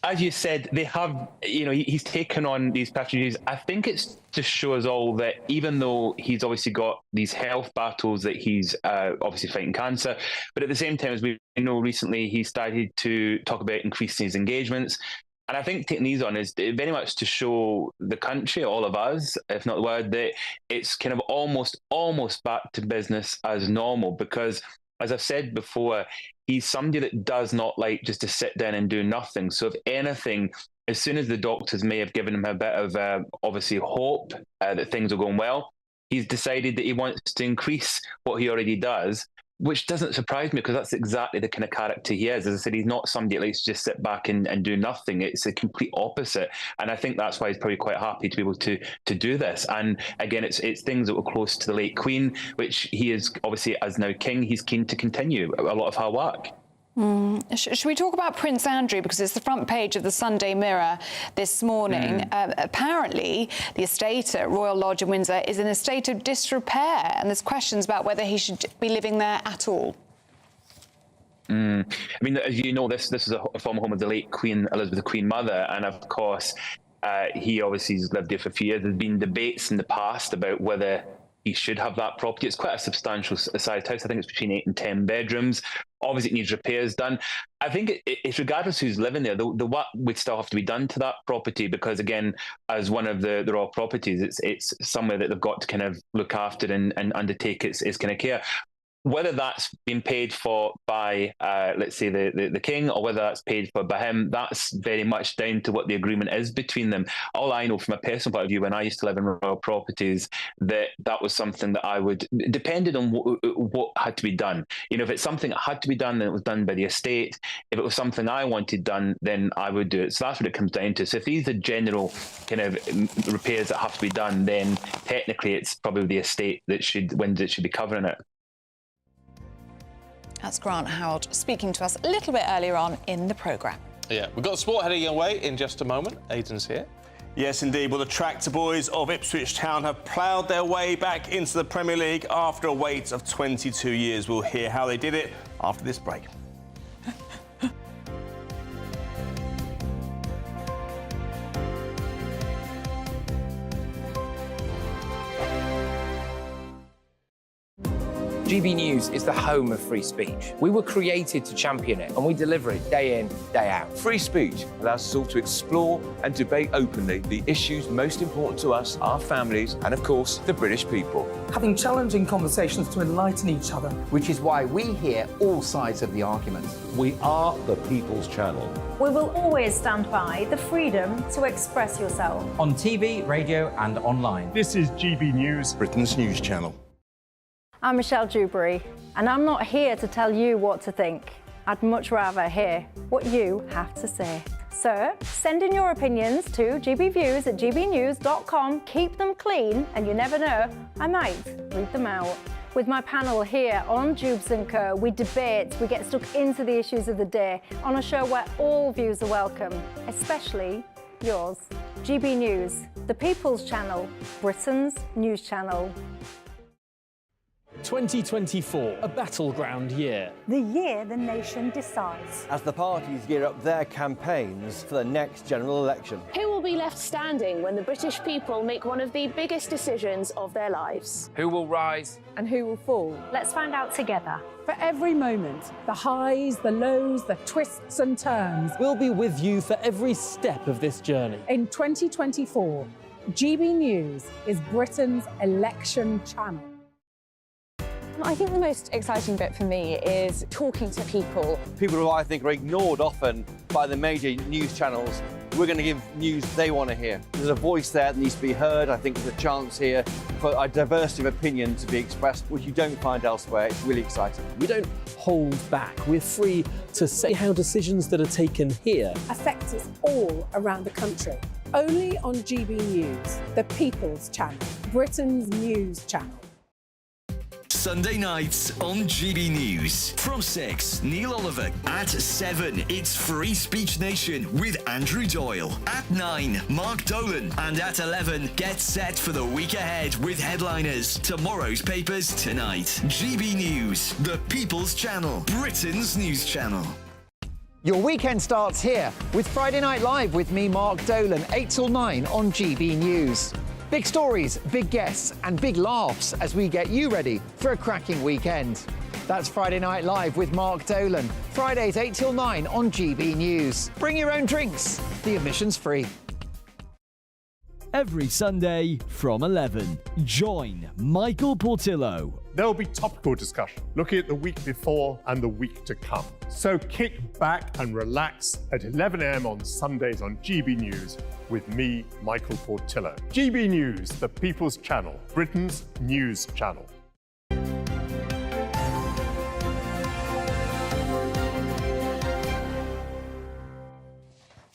As you said, they have, he's taken on these patronage. I think it's to show us all that even though he's obviously got these health battles, that he's obviously fighting cancer, but at the same time, as we know recently, he started to talk about increasing his engagements. And I think taking these on is very much to show the country, all of us, if not the world, that it's kind of almost back to business as normal. Because, as I've said before, he's somebody that does not like just to sit down and do nothing. So if anything, as soon as the doctors may have given him a bit of obviously hope that things are going well, he's decided that he wants to increase what he already does, which doesn't surprise me because that's exactly the kind of character he is. As I said, he's not somebody that likes to just sit back and do nothing. It's the complete opposite. And I think that's why he's probably quite happy to be able to do this. And again, it's things that were close to the late Queen, which he is obviously, as now king, he's keen to continue a lot of her work. Should we talk about Prince Andrew, because it's the front page of the Sunday Mirror this morning. Apparently, the estate at Royal Lodge in Windsor is in a state of disrepair, and there's questions about whether he should be living there at all. I mean, as you know, this is a former home of the late Queen Elizabeth, the Queen Mother, and of course, he obviously has lived there for a few years. There's been debates in the past about whether he should have that property. It's quite a substantial sized house. I think it's between 8 and 10 bedrooms. Obviously, it needs repairs done. I think it's regardless who's living there, the work would still have to be done to that property because, again, as one of the royal properties, it's somewhere that they've got to kind of look after and undertake its kind of care. Whether that's been paid for by, let's say, the king, or whether that's paid for by him, that's very much down to what the agreement is between them. All I know from a personal point of view, when I used to live in royal properties, that was something that I would, depended on what had to be done. You know, if it's something that had to be done, then it was done by the estate. If it was something I wanted done, then I would do it. So that's what it comes down to. So if these are general kind of repairs that have to be done, then technically it's probably the estate that should be covering it. That's Grant Howard speaking to us a little bit earlier on in the programme. Yeah, we've got the sport heading away in just a moment. Aidan's here. Yes, indeed. Well, the Tractor Boys of Ipswich Town have ploughed their way back into the Premier League after a wait of 22 years. We'll hear how they did it after this break. GB News is the home of free speech. We were created to champion it, and we deliver it day in, day out. Free speech allows us all to explore and debate openly the issues most important to us, our families, and of course, the British people. Having challenging conversations to enlighten each other. Which is why we hear all sides of the argument. We are the People's Channel. We will always stand by the freedom to express yourself. On TV, radio and online. This is GB News, Britain's news channel. I'm Michelle Dewberry, and I'm not here to tell you what to think. I'd much rather hear what you have to say. So, send in your opinions to gbviews@gbnews.com. Keep them clean, and you never know, I might read them out. With my panel here on Jubes & Co, we debate, we get stuck into the issues of the day on a show where all views are welcome, especially yours. GB News, the People's Channel, Britain's news channel. 2024, a battleground year. The year the nation decides. As the parties gear up their campaigns for the next general election. Who will be left standing when the British people make one of the biggest decisions of their lives? Who will rise? And who will fall? Let's find out together. For every moment, the highs, the lows, the twists and turns. We'll be with you for every step of this journey. In 2024, GB News is Britain's election channel. I think the most exciting bit for me is talking to people. People who I think are ignored often by the major news channels. We're going to give news they want to hear. There's a voice there that needs to be heard. I think there's a chance here for a diversity of opinion to be expressed, which you don't find elsewhere. It's really exciting. We don't hold back. We're free to say how decisions that are taken here affect us all around the country. Only on GB News, the People's Channel, Britain's news channel. Sunday nights on GB News. From 6, Neil Oliver. At 7, it's Free Speech Nation with Andrew Doyle. At 9, Mark Dolan. And at 11, get set for the week ahead with headliners. Tomorrow's papers tonight. GB News, the People's Channel, Britain's news channel. Your weekend starts here with Friday Night Live with me, Mark Dolan, 8 till 9 on GB News. Big stories, big guests and big laughs as we get you ready for a cracking weekend. That's Friday Night Live with Mark Dolan. Fridays 8 till 9 on GB News. Bring your own drinks. The admission's free. every Sunday from 11. Join Michael Portillo. There'll be topical discussion, looking at the week before and the week to come. So kick back and relax at 11 a.m. on Sundays on GB News with me, Michael Portillo. GB News, the People's Channel, Britain's news channel.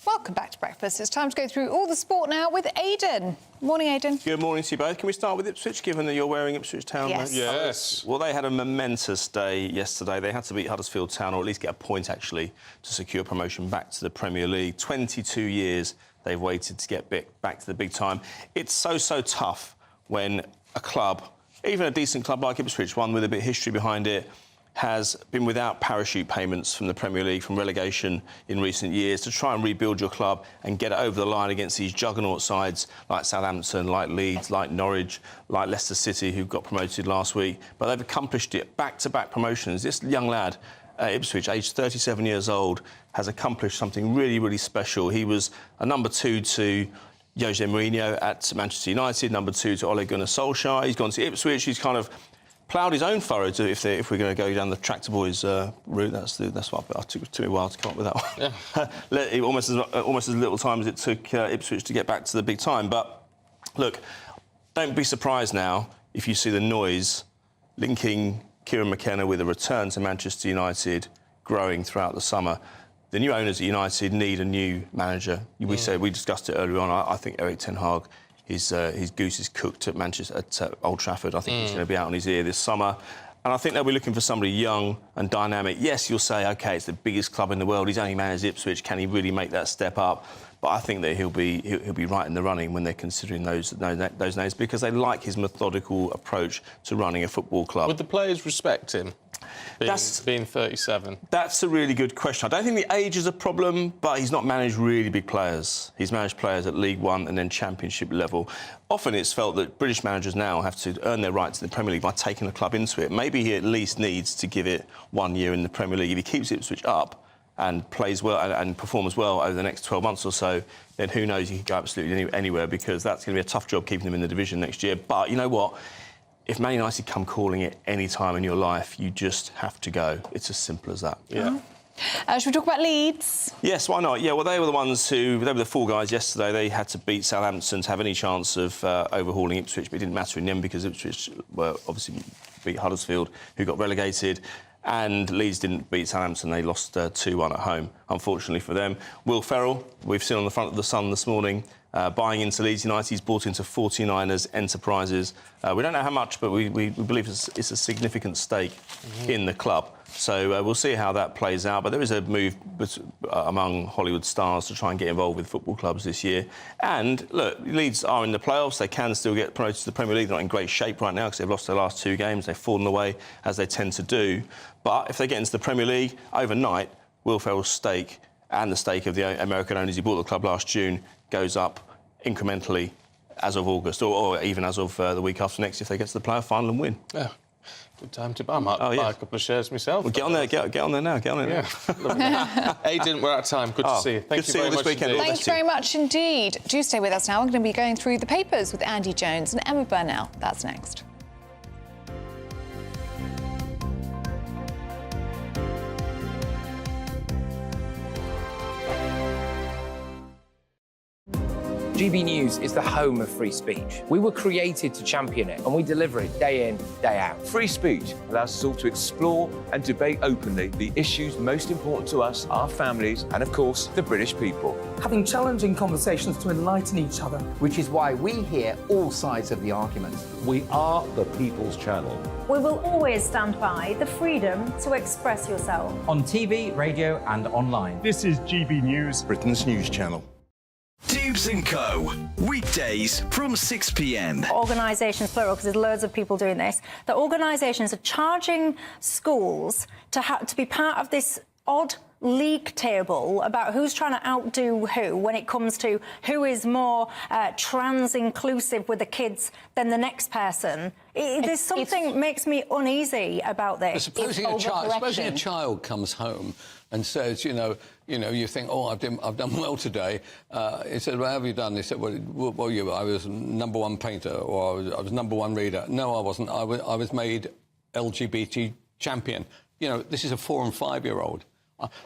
Welcome back to breakfast. It's time to go through all the sport now with Aidan. Morning, Aidan. Good morning to you both. Can we start with Ipswich, given that you're wearing Ipswich Town? Yes. Yes. Well, they had a momentous day yesterday. They had to beat Huddersfield Town, or at least get a point, actually, to secure promotion back to the Premier League. 22 years they've waited to get back to the big time. It's so tough when a club, even a decent club like Ipswich, one with a bit of history behind it, has been without parachute payments from the Premier League, from relegation in recent years, to try and rebuild your club and get it over the line against these juggernaut sides like Southampton, like Leeds, like Norwich, like Leicester City, who got promoted last week. But they've accomplished it, back-to-back promotions. This young lad at Ipswich, aged 37 years old, has accomplished something really special. He was a number 2 to Jose Mourinho at Manchester United, number 2 to Ole Gunnar Solskjaer. He's gone to Ipswich. He's kind of ploughed his own furrow if we're going to go down the tractor boys route. That's what I took me a while to come up with that one. Yeah. almost as little time as it took Ipswich to get back to the big time. But look, don't be surprised now if you see the noise linking Kieran McKenna with a return to Manchester United growing throughout the summer. The new owners at United need a new manager. We discussed it earlier on. I think Erik ten Hag, his goose is cooked at Old Trafford. I think he's going to be out on his ear this summer. And I think they'll be looking for somebody young and dynamic. Yes, you'll say, OK, it's the biggest club in the world. He's only managed Ipswich. Can he really make that step up? But I think that he'll be right in the running when they're considering those names, because they like his methodical approach to running a football club. Would the players respect him, being 37? That's a really good question. I don't think the age is a problem, but he's not managed really big players. He's managed players at League One and then Championship level. Often it's felt that British managers now have to earn their right to the Premier League by taking a club into it. Maybe he at least needs to give it 1 year in the Premier League. If he keeps Ipswich up and plays well and performs well over the next 12 months or so, then who knows, he could go absolutely anywhere, because that's going to be a tough job keeping them in the division next year. But you know what? If Man United come calling it any time in your life, you just have to go. It's as simple as that. Yeah. Should we talk about Leeds? Yes, why not? Yeah, well, they were the fall guys yesterday. They had to beat Southampton to have any chance of overhauling Ipswich, but it didn't matter in the end because Ipswich were obviously beat Huddersfield, who got relegated. And Leeds didn't beat Southampton. They lost 2-1 at home, unfortunately for them. Will Ferrell, we've seen on the front of the Sun this morning, buying into Leeds United. He's bought into 49ers Enterprises. We don't know how much, but we believe it's a significant stake in the club. So we'll see how that plays out. But there is a move among Hollywood stars to try and get involved with football clubs this year. And, look, Leeds are in the playoffs. They can still get promoted to the Premier League. They're not in great shape right now because they've lost their last 2 games. They've fallen away, as they tend to do. But if they get into the Premier League, overnight, Will Ferrell's stake and the stake of the American owners who bought the club last June goes up incrementally as of August, or even as of the week after next if they get to the playoff final and win. Yeah. Good time to buy. I might buy a couple of shares myself. Well, get on there now. Get on there now. Aidan, we're out of time. Good to see you. Thank you very much indeed. Thank you very much indeed. Do stay with us now. We're going to be going through the papers with Andy Jones and Emma Burnell. That's next. GB News is the home of free speech. We were created to champion it, and we deliver it day in, day out. Free speech allows us all to explore and debate openly the issues most important to us, our families, and of course, the British people. Having challenging conversations to enlighten each other. Which is why we hear all sides of the argument. We are the People's Channel. We will always stand by the freedom to express yourself. On TV, radio and online. This is GB News, Britain's news channel. Dubes & Co. Weekdays from 6 p.m. Organisations, plural, because there's loads of people doing this, that organisations are charging schools to be part of this odd league table about who's trying to outdo who when it comes to who is more trans-inclusive with the kids than the next person. There's something that makes me uneasy about this. Supposing a child comes home and says, you think, oh, I've done well today. He said, well, how have you done? He said, well, I was #1 painter, or I was #1 reader. No, I wasn't. I was made LGBT champion. This is a 4- and 5-year-old.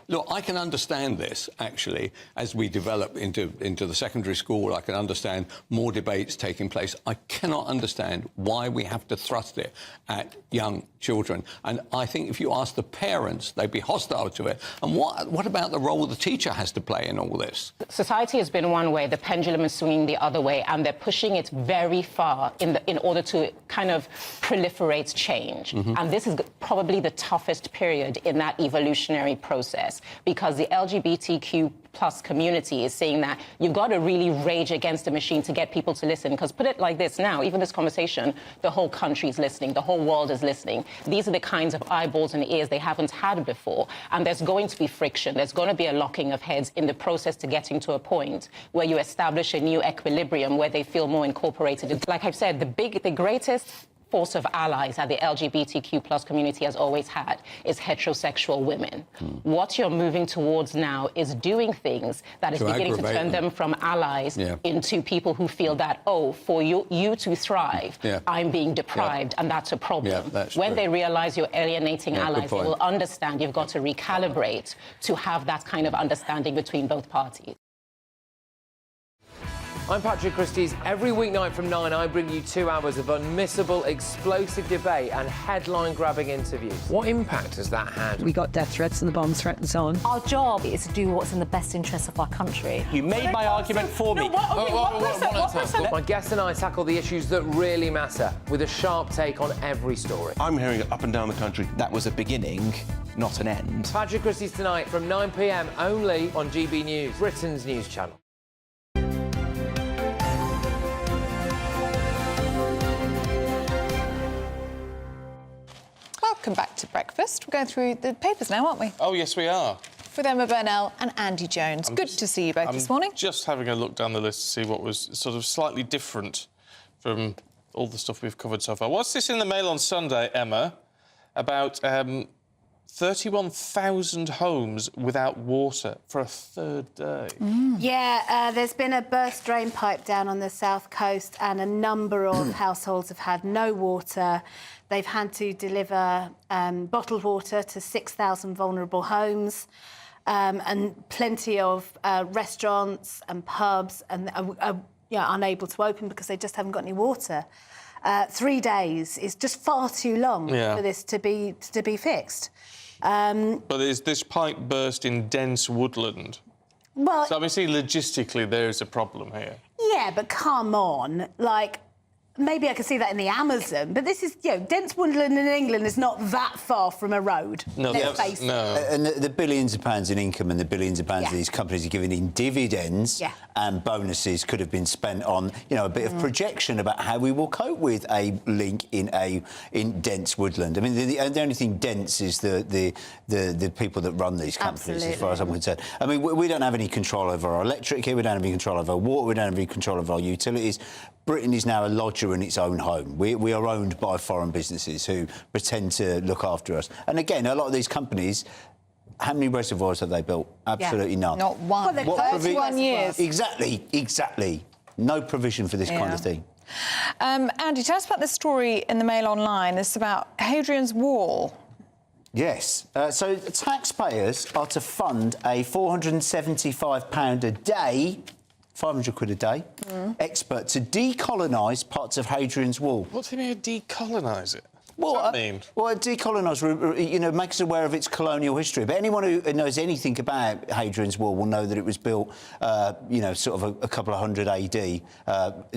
Look, I can understand this, actually, as we develop into the secondary school. I can understand more debates taking place. I cannot understand why we have to thrust it at young children. And I think if you ask the parents, they'd be hostile to it. And what about the role the teacher has to play in all this? Society has been one way, the pendulum is swinging the other way, and they're pushing it very far in order to kind of proliferate change. Mm-hmm. And this is probably the toughest period in that evolutionary process, because the LGBTQ plus community is saying that you've got to really rage against the machine to get people to listen. Because put it like this now, even this conversation, the whole country is listening, the whole world is listening. These are the kinds of eyeballs and ears they haven't had before. And there's going to be friction. There's going to be a locking of heads in the process to getting to a point where you establish a new equilibrium where they feel more incorporated. Like I've said, the greatest force of allies that the LGBTQ plus community has always had is heterosexual women. What you're moving towards now is doing things that is beginning to turn them from allies into people who feel that, oh, for you to thrive, I'm being deprived, and that's a problem. When they realise you're alienating allies, they will understand you've got to recalibrate to have that kind of understanding between both parties. I'm Patrick Christie's. Every weeknight from 9, I bring you 2 hours of unmissable, explosive debate and headline-grabbing interviews. What impact has that had? We got death threats and the bomb threat and so on. Our job is to do what's in the best interest of our country. You made my argument for me. My guest and I tackle the issues that really matter with a sharp take on every story. I'm hearing it up and down the country. That was a beginning, not an end. Patrick Christie's tonight from 9 p.m. only on GB News, Britain's news channel. Welcome back to breakfast. We're going through the papers now, aren't we? Oh, yes, we are. With Emma Burnell and Andy Jones. Good to see you both this morning. Just having a look down the list to see what was sort of slightly different from all the stuff we've covered so far. What's this in the Mail on Sunday, Emma, about 31,000 homes without water for a third day? Yeah, there's been a burst drain pipe down on the south coast and a number of households have had no water. They've had to deliver bottled water to 6,000 vulnerable homes, and plenty of restaurants and pubs are unable to open because they just haven't got any water. 3 days is just far too long for this to be fixed. But is this pipe burst in dense woodland? Well, so obviously logistically there is a problem here. Yeah, but come on, like. Maybe I could see that in the Amazon, but this is, dense woodland in England is not that far from a road. No, And the billions of pounds in income and the billions of pounds these companies are giving in dividends and bonuses could have been spent on, a bit of projection about how we will cope with a link in dense woodland. I mean, the only thing dense is the people that run these companies, as far as I'm concerned. I mean, we don't have any control over our electric here. We don't have any control over our water. We don't have any control over our utilities. Britain is now a lodger in its own home. We are owned by foreign businesses who pretend to look after us. And again, a lot of these companies, how many reservoirs have they built? Absolutely none. Not one. Well, 31 years. Exactly. No provision for this kind of thing. Andy, tell us about this story in the Mail Online. This is about Hadrian's Wall. Yes. So taxpayers are to fund a £475 a day 500 quid a day, expert to decolonise parts of Hadrian's Wall. What's he mean to decolonise it? What's that mean? Well, decolonise, makes us aware of its colonial history. But anyone who knows anything about Hadrian's Wall will know that it was built, sort of a couple of hundred AD.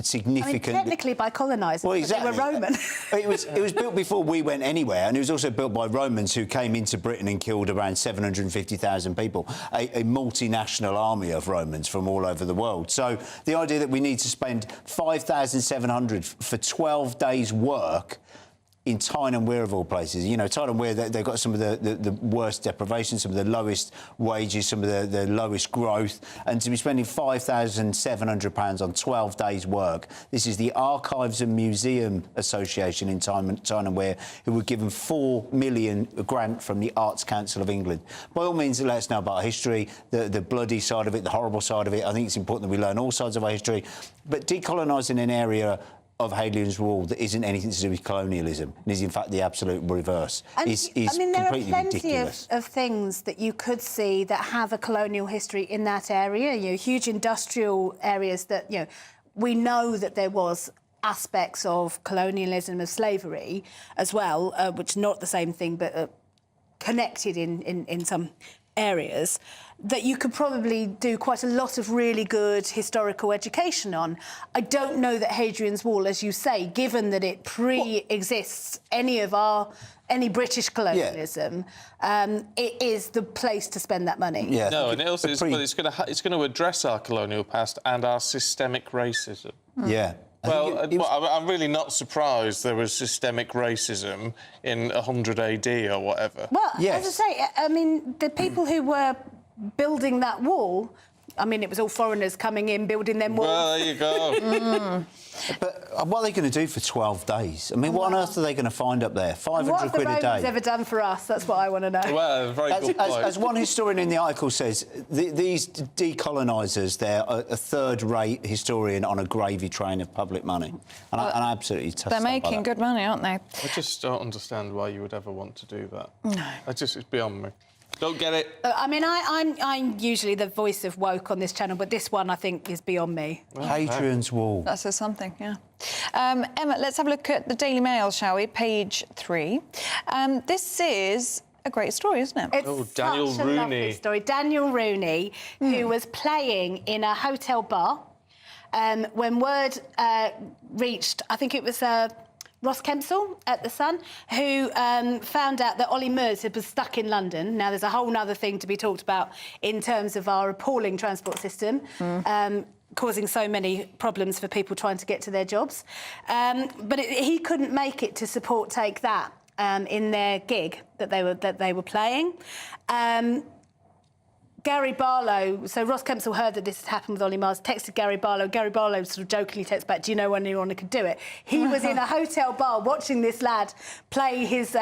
Significant. I mean, technically by colonisers, well, exactly. They were Roman. It was built before we went anywhere, and it was also built by Romans who came into Britain and killed around 750,000 people. A multinational army of Romans from all over the world. So the idea that we need to spend 5,700 for 12 days' work in Tyne and Wear of all places. You know, Tyne and Wear, they've got some of the worst deprivation, some of the lowest wages, some of the lowest growth, and to be spending £5,700 on 12 days' work. This is the Archives and Museum Association in Tyne and Wear, who were given £4 million grant from the Arts Council of England. By all means, let us know about our history, the bloody side of it, the horrible side of it. I think it's important that we learn all sides of our history. But decolonising an area of Hadrian's Wall that isn't anything to do with colonialism and is in fact the absolute reverse is I mean, there are completely plenty ridiculous. of things that you could see that have a colonial history in that area. You know, huge industrial areas that, you know, we know that there was aspects of colonialism, of slavery as well, which are not the same thing, but connected in some areas, that you could probably do quite a lot of really good historical education on. I don't know that Hadrian's Wall, as you say, given that it pre-exists any British colonialism, it is the place to spend that money. Yeah. No, and it also is, but it's going to address our colonial past and our systemic racism. Yeah. Well, I'm really not surprised there was systemic racism in 100 AD or whatever. Well, as I say, I mean, the people who were building that wall, I mean, it was all foreigners coming in, building them walls. Well, there you go. But what are they going to do for 12 days? I mean, what on earth are they going to find up there? 500 what have quid the a Romans day? ever done for us? That's what I want to know. Well, very good point. As one historian in the article says, these decolonisers, they're a third-rate historian on a gravy train of public money. And I absolutely touched They're making good money, aren't they? I just don't understand why you would ever want to do that. No. It's beyond me. Don't get it. I mean, I'm usually the voice of woke on this channel, but this one I think is beyond me. Hadrian's Wall. That says something, yeah. Emma, let's have a look at the Daily Mail, shall we? Page 3. This is a great story, isn't it? It's Daniel such a lovely story. Daniel Rooney, who was playing in a hotel bar when word reached, I think it was Ross Kempsall at The Sun, who found out that Ollie Murs was stuck in London. Now, there's a whole other thing to be talked about in terms of our appalling transport system, causing so many problems for people trying to get to their jobs. But he couldn't make it to support Take That in their gig that they were playing. Gary Barlow, so Ross Kempsall heard that this had happened with Ollie Mars, texted Gary Barlow. Gary Barlow sort of jokingly texted back, do you know anyone who could do it? He was in a hotel bar watching this lad play his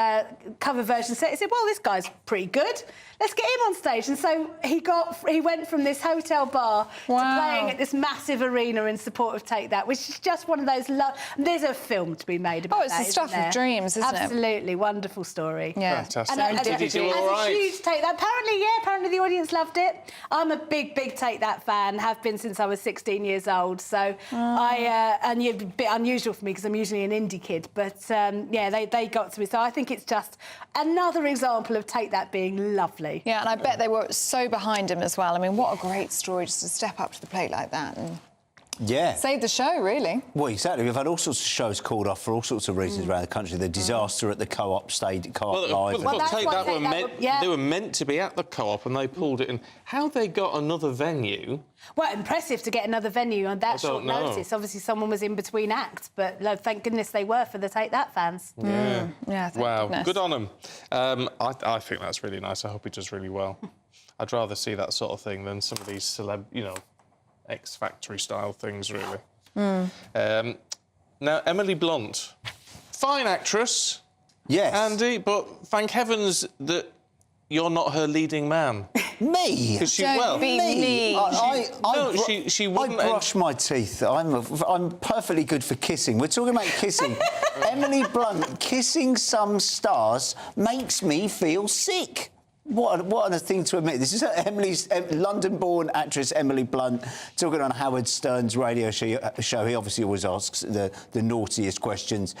cover version set. He said, well, this guy's pretty good. Let's get him on stage. And so he went from this hotel bar to playing at this massive arena in support of Take That, which is just one of those... There's a film to be made about that, it's the stuff of dreams, isn't it? Absolutely. Wonderful story. Yeah. Fantastic. And Did he do all right? a huge Take That. Apparently the audience loved it. I'm a big Take That fan, have been since I was 16 years old. So and it's a bit unusual for me because I'm usually an indie kid. But, yeah, they got to me. So I think it's just another example of Take That being lovely. Yeah, and I bet they were so behind him as well. I mean, what a great story just to step up to the plate like that and save the show, really. Well, exactly. We've had all sorts of shows called off for all sorts of reasons around the country. The disaster at the Co-op Live. Take That they were meant to be at the Co-op and they pulled it in. How they got another venue... Well, impressive to get another venue on that short notice. Obviously, someone was in between acts, but thank goodness they were for the Take That fans. Yeah. Yeah, wow, goodness. good on them. I think that's really nice. I hope he does really well. I'd rather see that sort of thing than some of these X-Factory style things, really. Now, Emily Blunt, fine actress. Yes. Andy, but thank heavens that you're not her leading man. Me? Because she Don't be me. she wouldn't. I brush my teeth. I'm perfectly good for kissing. We're talking about kissing. Emily Blunt kissing some stars makes me feel sick. What a thing to admit. This is London-born actress Emily Blunt talking on Howard Stern's radio show. He obviously always asks the naughtiest questions.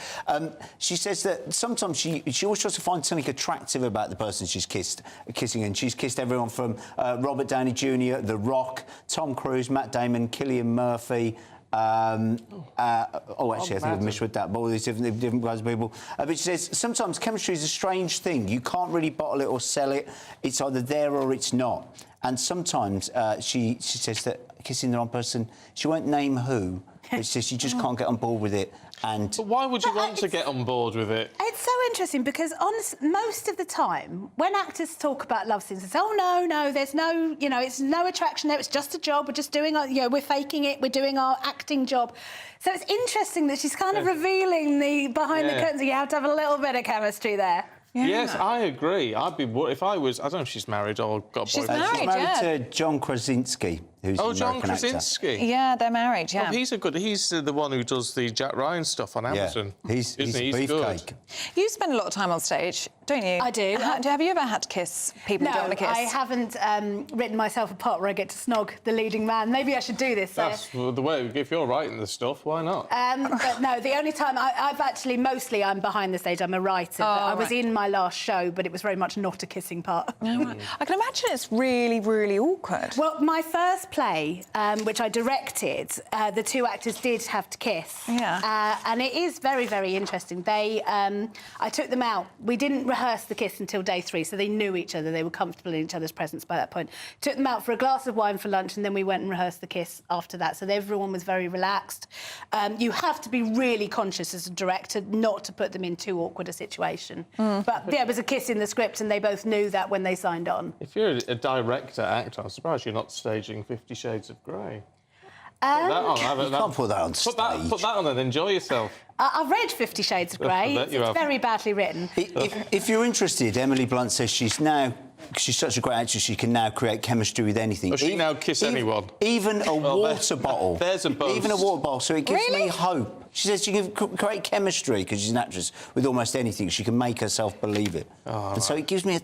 She says that sometimes she always tries to find something attractive about the person she's kissing, and she's kissed everyone from Robert Downey Jr., The Rock, Tom Cruise, Matt Damon, Cillian Murphy... actually, I think I've misread that, but all these different kinds of people. But she says, sometimes chemistry is a strange thing. You can't really bottle it or sell it. It's either there or it's not. And sometimes she says that kissing the wrong person, she won't name who, It's just you just can't get on board with it. And but why would you want to get on board with it? It's so interesting because most of the time, when actors talk about love scenes, they say, "Oh no, there's no, it's no attraction there. It's just a job. We're just doing our, we're faking it. We're doing our acting job." So it's interesting that she's kind of revealing the behind the curtains. You have to have a little bit of chemistry there. Yeah. Yes, I agree. I'd be if I was. I don't know if she's married or got a boyfriend. She's married to John Krasinski, who's an John American Krasinski. actor. Yeah, they're married. Yeah. Oh, he's the one who does the Jack Ryan stuff on Amazon. He's beefcake. You spend a lot of time on stage, don't you? I do. Have you ever had to kiss people you don't want to kiss? I haven't written myself a part where I get to snog the leading man. Maybe I should do this. That's the way. If you're writing the stuff, why not? But no, the only time I've actually mostly I'm behind the stage. I'm a writer. But I was in my last show, but it was very much not a kissing part. Oh, right. I can imagine it's really, really awkward. Well, my first play, which I directed, the two actors did have to kiss. Yeah. And it is very, very interesting. I took them out. We didn't rehearse the kiss until day 3, so they knew each other. They were comfortable in each other's presence by that point. Took them out for a glass of wine for lunch, and then we went and rehearsed the kiss after that. So everyone was very relaxed. You have to be really conscious as a director not to put them in too awkward a situation. But yeah, it was a kiss in the script, and they both knew that when they signed on. If you're a director, actor, I'm surprised you're not staging 50 Shades of Grey. You can't put that on stage. Put that on and enjoy yourself. I've read 50 Shades of Grey. It's very badly written. If you're interested, Emily Blunt says she's such a great actress, she can now create chemistry with anything. Does she now kiss anyone? Even a water bottle. There's a boast. Even a water bottle. So it gives me hope. She says she can create chemistry, because she's an actress, with almost anything. She can make herself believe it. And so it gives me a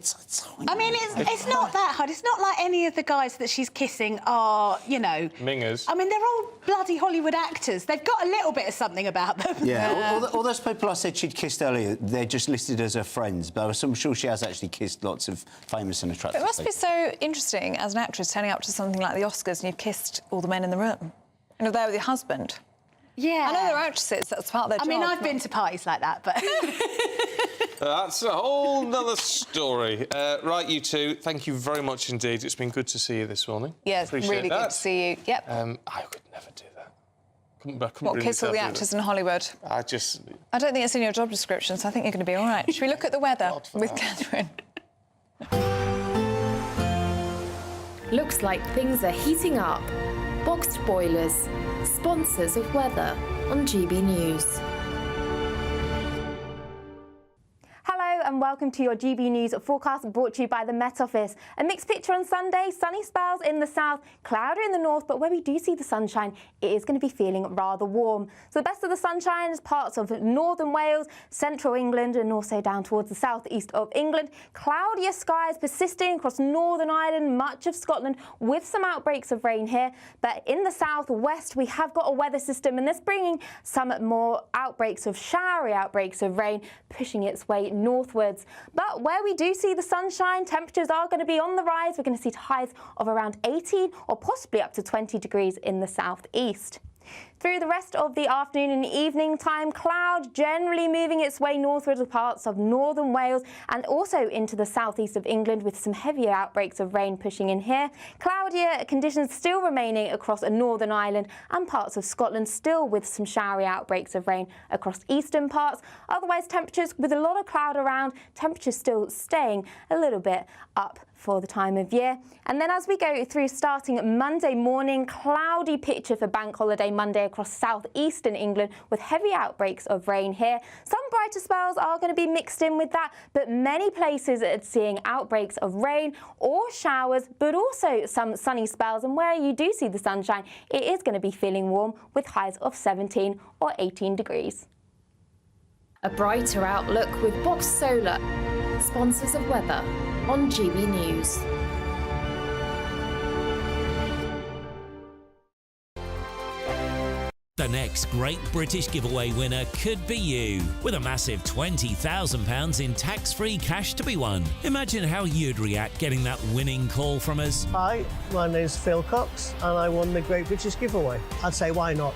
I mean, it's not that hard. It's not like any of the guys that she's kissing are, mingers. I mean, they're all bloody Hollywood actors. They've got a little bit of something about them. Yeah. All those people I said she'd kissed earlier, they're just listed as her friends, but I'm sure she has actually kissed lots of famous and attractive It must people. be so interesting as an actress turning up to something like the Oscars and you've kissed all the men in the room. And you're there with your husband. Yeah. I know they're actresses, that's part of their job. I mean, I've been to parties like that, but... That's a whole nother story. Right, you two, thank you very much indeed. It's been good to see you this morning. Yes, really good to see you. Yep. I could never do that. Couldn't What, really kiss all the actors in Hollywood? I don't think it's in your job description, so I think you're going to be all right. Should we look at the weather with Catherine? Looks like things are heating up. Boxed boilers, sponsors of weather on GB News. Hello and welcome to your GB News forecast brought to you by the Met Office. A mixed picture on Sunday, sunny spells in the south, cloudy in the north, but where we do see the sunshine, it is going to be feeling rather warm. So the best of the sunshine is parts of northern Wales, central England and also down towards the southeast of England. Cloudier skies persisting across Northern Ireland, much of Scotland, with some outbreaks of rain here. But in the southwest, we have got a weather system and this bringing some more showery outbreaks of rain, pushing its way northwards. But where we do see the sunshine, temperatures are going to be on the rise. We're going to see highs of around 18 or possibly up to 20 degrees in the southeast. Through the rest of the afternoon and evening time, cloud generally moving its way northward to parts of northern Wales and also into the southeast of England with some heavier outbreaks of rain pushing in here. Cloudier conditions still remaining across Northern Ireland and parts of Scotland, still with some showery outbreaks of rain across eastern parts. Otherwise, temperatures with a lot of cloud around, temperatures still staying a little bit up for the time of year. And then as we go through starting Monday morning, cloudy picture for Bank Holiday Monday across southeastern England with heavy outbreaks of rain here. Some brighter spells are going to be mixed in with that, but many places are seeing outbreaks of rain or showers, but also some sunny spells. And where you do see the sunshine, it is going to be feeling warm with highs of 17 or 18 degrees. A brighter outlook with Box Solar, sponsors of weather on GB News. The next Great British Giveaway winner could be you, with a massive £20,000 in tax-free cash to be won. Imagine how you'd react getting that winning call from us. Hi, my name's Phil Cox and I won the Great British Giveaway. I'd say why not?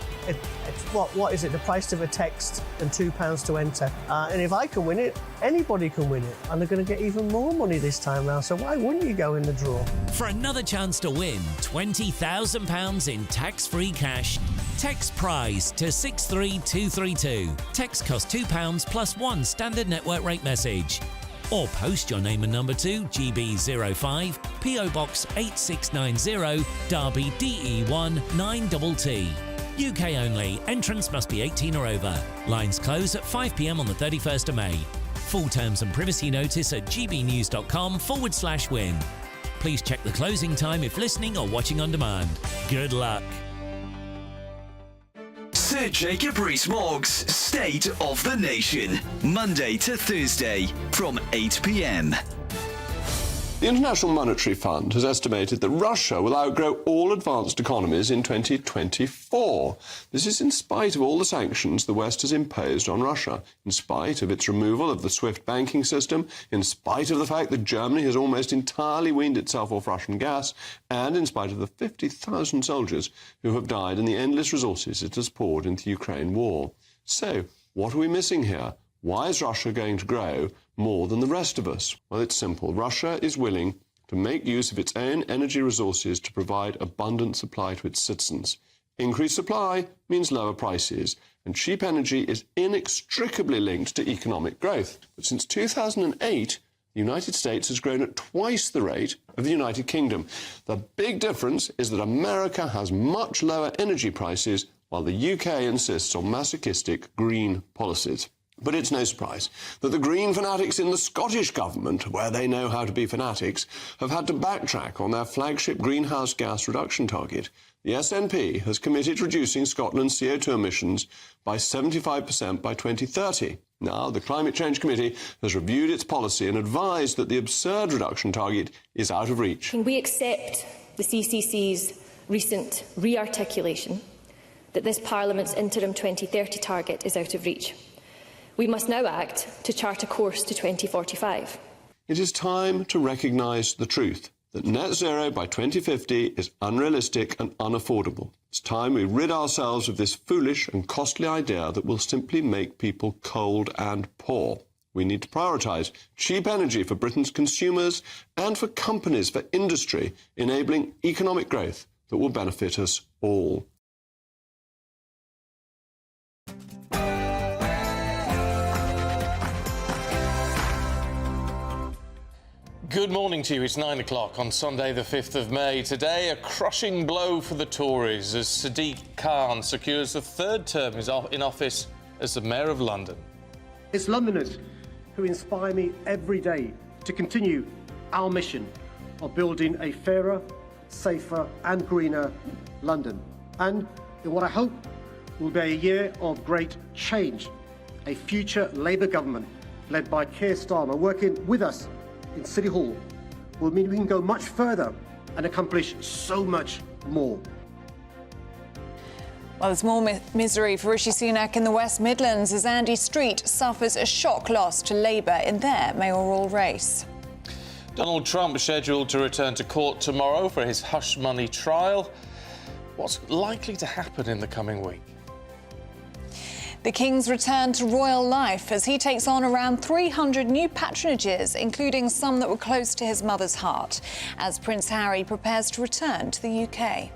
What is it? The price of a text and £2 to enter. And if I can win it, anybody can win it. And they're going to get even more money this time round, so why wouldn't you go in the draw? For another chance to win £20,000 in tax-free cash, Text PRIZE to 63232. Text costs £2 plus 1 standard network rate message. Or post your name and number to GB05 PO Box 8690 Derby DE1 9TT. UK only. Entrance must be 18 or over. Lines close at 5 p.m. on the 31st of May. Full terms and privacy notice at gbnews.com/win. Please check the closing time if listening or watching on demand. Good luck. Sir Jacob Rees-Mogg's State of the Nation, Monday to Thursday from 8 p.m. The International Monetary Fund has estimated that Russia will outgrow all advanced economies in 2024. This is in spite of all the sanctions the West has imposed on Russia, in spite of its removal of the SWIFT banking system, in spite of the fact that Germany has almost entirely weaned itself off Russian gas, and in spite of the 50,000 soldiers who have died and the endless resources it has poured into the Ukraine war. So, what are we missing here? Why is Russia going to grow more than the rest of us? Well, it's simple. Russia is willing to make use of its own energy resources to provide abundant supply to its citizens. Increased supply means lower prices, and cheap energy is inextricably linked to economic growth. But since 2008, the United States has grown at twice the rate of the United Kingdom. The big difference is that America has much lower energy prices, while the UK insists on masochistic green policies. But it's no surprise that the Green fanatics in the Scottish government, where they know how to be fanatics, have had to backtrack on their flagship greenhouse gas reduction target. The SNP has committed to reducing Scotland's CO2 emissions by 75% by 2030. Now, the Climate Change Committee has reviewed its policy and advised that the absurd reduction target is out of reach. Can we accept the CCC's recent re-articulation that this Parliament's interim 2030 target is out of reach? We must now act to chart a course to 2045. It is time to recognise the truth that net zero by 2050 is unrealistic and unaffordable. It's time we rid ourselves of this foolish and costly idea that will simply make people cold and poor. We need to prioritise cheap energy for Britain's consumers and for companies, for industry, enabling economic growth that will benefit us all. Good morning to you. It's 9 o'clock on Sunday, the 5th of May. Today, a crushing blow for the Tories as Sadiq Khan secures the third term in office as the Mayor of London. It's Londoners who inspire me every day to continue our mission of building a fairer, safer and greener London. And in what I hope will be a year of great change, a future Labour government led by Keir Starmer working with us in City Hall will mean we can go much further and accomplish so much more. Well, there's more misery for Rishi Sunak in the West Midlands as Andy Street suffers a shock loss to Labour in their mayoral race. Donald Trump is scheduled to return to court tomorrow for his hush money trial. What's likely to happen in the coming week? The King's return to royal life as he takes on around 300 new patronages, including some that were close to his mother's heart, as Prince Harry prepares to return to the UK.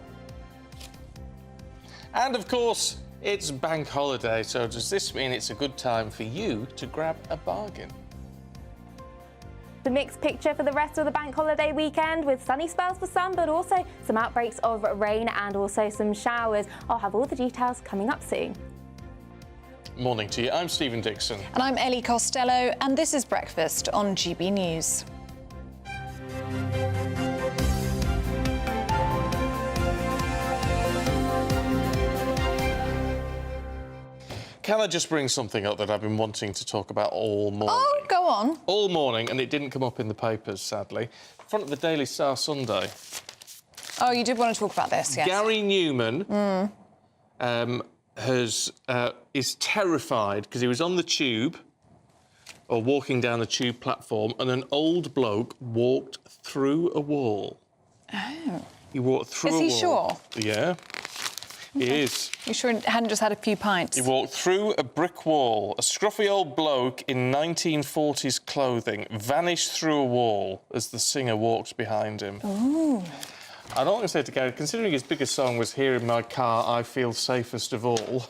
And, of course, it's bank holiday, so does this mean it's a good time for you to grab a bargain? The mixed picture for the rest of the bank holiday weekend, with sunny spells for some, but also some outbreaks of rain and also some showers. I'll have all the details coming up soon. Morning to you. I'm Stephen Dixon. And I'm Ellie Costello, and this is Breakfast on GB News. Can I just bring something up that I've been wanting to talk about all morning? Oh, go on. All morning, and it didn't come up in the papers, sadly. Front of the Daily Star Sunday. Oh, you did want to talk about this, yes. Gary Newman is terrified because he was on the tube or walking down the tube platform and an old bloke walked through a wall. Oh. He walked through a wall. Is he sure? Yeah. Okay. He is. You sure he hadn't just had a few pints? He walked through a brick wall. A scruffy old bloke in 1940s clothing vanished through a wall as the singer walked behind him. Ooh. I don't want to say to Gary, considering his biggest song was Here in My Car, I Feel Safest of All.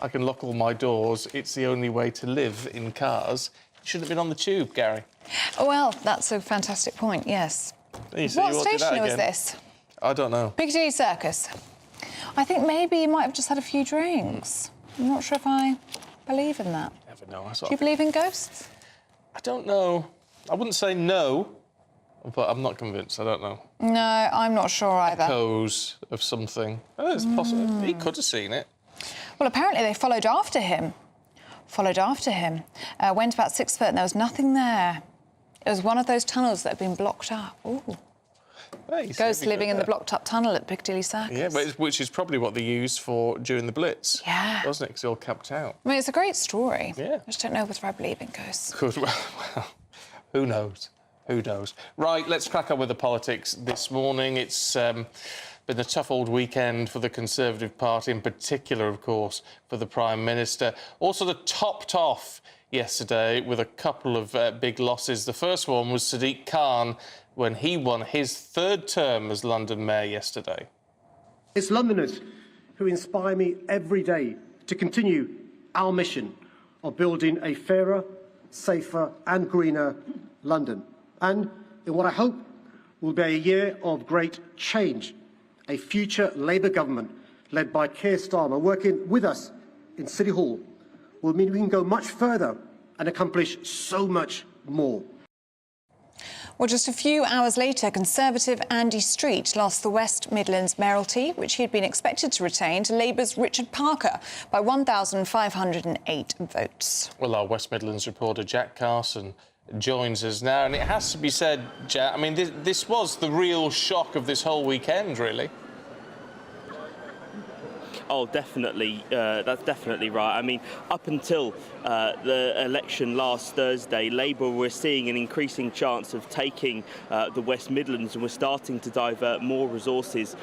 I can lock all my doors. It's the only way to live in cars. You shouldn't have been on the tube, Gary. Oh, well, that's a fantastic point, yes. What station was this? I don't know. Piccadilly Circus. I think maybe you might have just had a few drinks. I'm not sure if I believe in that. Never know. Do you believe in ghosts? I don't know. I wouldn't say no, but I'm not convinced. I don't know. No, I'm not sure either. Echoes of something. Oh, it's possible. He could have seen it. Well, apparently they followed after him. Went about 6 foot and there was nothing there. It was one of those tunnels that had been blocked up. Ooh. Hey, Ghosts living in the blocked-up tunnel at Piccadilly Circus. Yeah, but which is probably what they used during the Blitz. Yeah. Wasn't it? Because it all capped out. I mean, it's a great story. Yeah. I just don't know whether I believe in ghosts. Good. Well, who knows? Who knows? Right, let's crack on with the politics this morning. It's been a tough old weekend for the Conservative Party, in particular, of course, for the Prime Minister. Also, topped off yesterday with a couple of big losses. The first one was Sadiq Khan when he won his third term as London Mayor yesterday. It's Londoners who inspire me every day to continue our mission of building a fairer, safer and greener London. And in what I hope will be a year of great change, a future Labour government led by Keir Starmer working with us in City Hall will mean we can go much further and accomplish so much more. Well, just a few hours later, Conservative Andy Street lost the West Midlands mayoralty, which he had been expected to retain, to Labour's Richard Parker by 1,508 votes. Well, our West Midlands reporter Jack Carson joins us now, and it has to be said, Jack, I mean, this was the real shock of this whole weekend, really. Oh, definitely. That's definitely right. I mean, up until the election last Thursday, Labour were seeing an increasing chance of taking the West Midlands, and were starting to divert more resources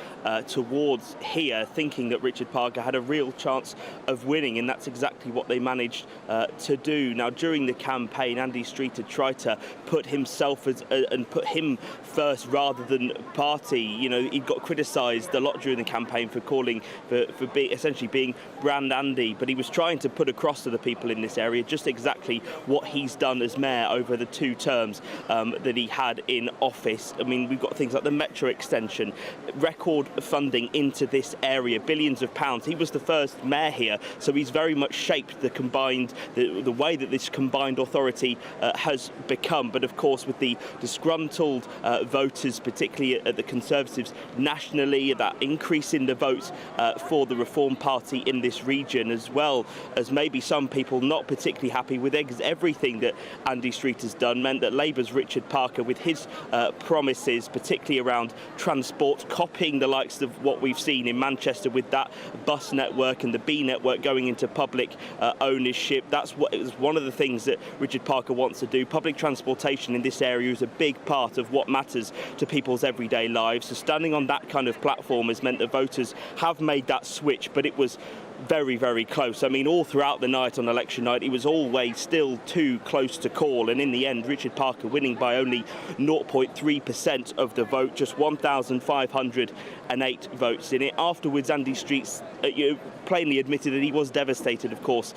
towards here, thinking that Richard Parker had a real chance of winning, and that's exactly what they managed to do. Now, during the campaign, Andy Street had tried to put himself and put him first rather than party. You know, he got criticised a lot during the campaign for calling for essentially being brand Andy, but he was trying to put across to the people in this area just exactly what he's done as mayor over the 2 terms that he had in office. I mean, we've got things like the metro extension, record funding into this area, billions of pounds. He was the first mayor here, so he's very much shaped the way that this combined authority has become. But of course, with the disgruntled voters, particularly at the Conservatives nationally, that increase in the votes for the Reform Party in this region, as well as maybe some people not particularly happy with everything that Andy Street has done, meant that Labour's Richard Parker, with his promises, particularly around transport, copying the likes of what we've seen in Manchester with that bus network and the B network going into public ownership. That's one of the things that Richard Parker wants to do. Public transportation in this area is a big part of what matters to people's everyday lives. So standing on that kind of platform has meant that voters have made that switch, but it was very, very close. I mean, all throughout the night on election night, it was always still too close to call, and in the end, Richard Parker winning by only 0.3% of the vote, just 1,508 votes in it. Afterwards, Andy Street plainly admitted that he was devastated, of course,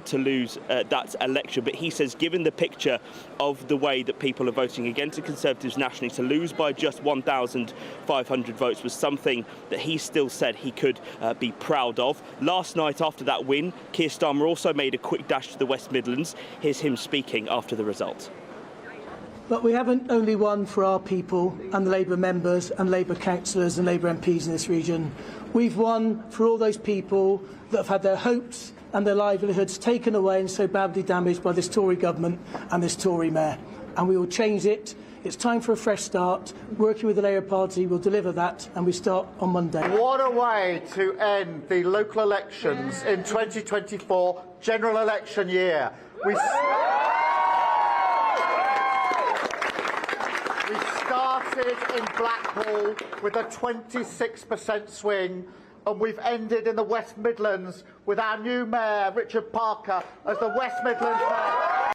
to lose that election, but he says, given the picture of the way that people are voting against the Conservatives nationally, to lose by just 1,500 votes was something that he still said he could be proud of. Last night, after that win, Keir Starmer also made a quick dash to the West Midlands. Here's him speaking after the result. But we haven't only won for our people and the Labour members and Labour councillors and Labour MPs in this region. We've won for all those people that have had their hopes and their livelihoods taken away and so badly damaged by this Tory government and this Tory mayor. And we will change it. It's time for a fresh start. Working with the Labour Party, we'll deliver that, and we start on Monday. What a way to end the local elections in 2024 general election year. We started in Blackpool with a 26% swing, and we've ended in the West Midlands with our new mayor, Richard Parker, as the West Midlands mayor.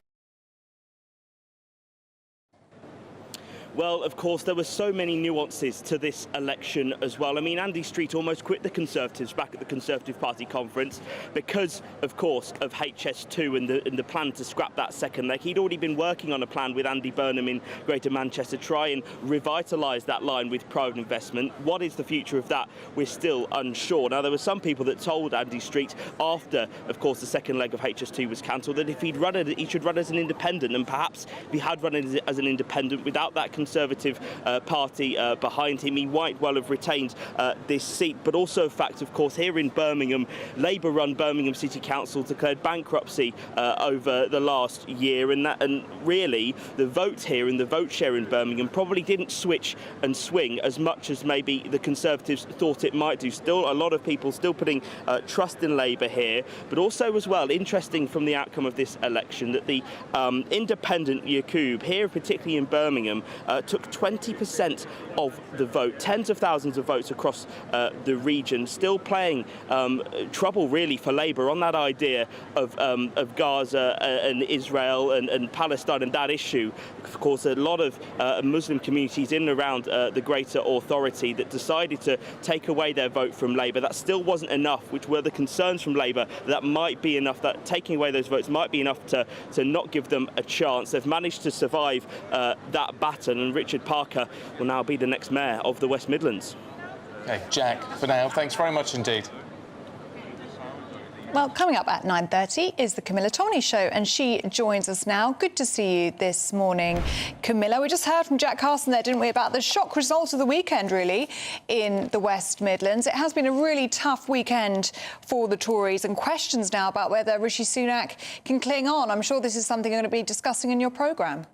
Well, of course, there were so many nuances to this election as well. I mean, Andy Street almost quit the Conservatives back at the Conservative Party conference because, of course, of HS2 and the plan to scrap that second leg. He'd already been working on a plan with Andy Burnham in Greater Manchester to try and revitalise that line with private investment. What is the future of that? We're still unsure. Now, there were some people that told Andy Street after, of course, the second leg of HS2 was cancelled that if he'd run it, he should run as an independent, and perhaps if he had run it as an independent without that Conservative party behind him, he might well have retained this seat. But also a fact, of course, here in Birmingham, Labour-run Birmingham City Council declared bankruptcy over the last year, and really the vote here and the vote share in Birmingham probably didn't switch and swing as much as maybe the Conservatives thought it might do. Still, a lot of people still putting trust in Labour here, but also as well, interesting from the outcome of this election that the independent Yaqub here, particularly in Birmingham, took 20% of the vote, tens of thousands of votes across the region, still playing trouble really for Labour on that idea of Gaza and Israel and Palestine and that issue. Of course, a lot of Muslim communities in and around the Greater Authority that decided to take away their vote from Labour. That still wasn't enough, which were the concerns from Labour. That might be enough, that taking away those votes might be enough to not give them a chance. They've managed to survive that baton, and Richard Parker will now be the next mayor of the West Midlands. Okay, Jack, for now, thanks very much indeed. Well, coming up at 9:30 is the Camilla Tominey Show, and she joins us now. Good to see you this morning, Camilla. We just heard from Jack Carson there, didn't we, about the shock result of the weekend, really, in the West Midlands. It has been a really tough weekend for the Tories, and questions now about whether Rishi Sunak can cling on. I'm sure this is something you're going to be discussing in your programme.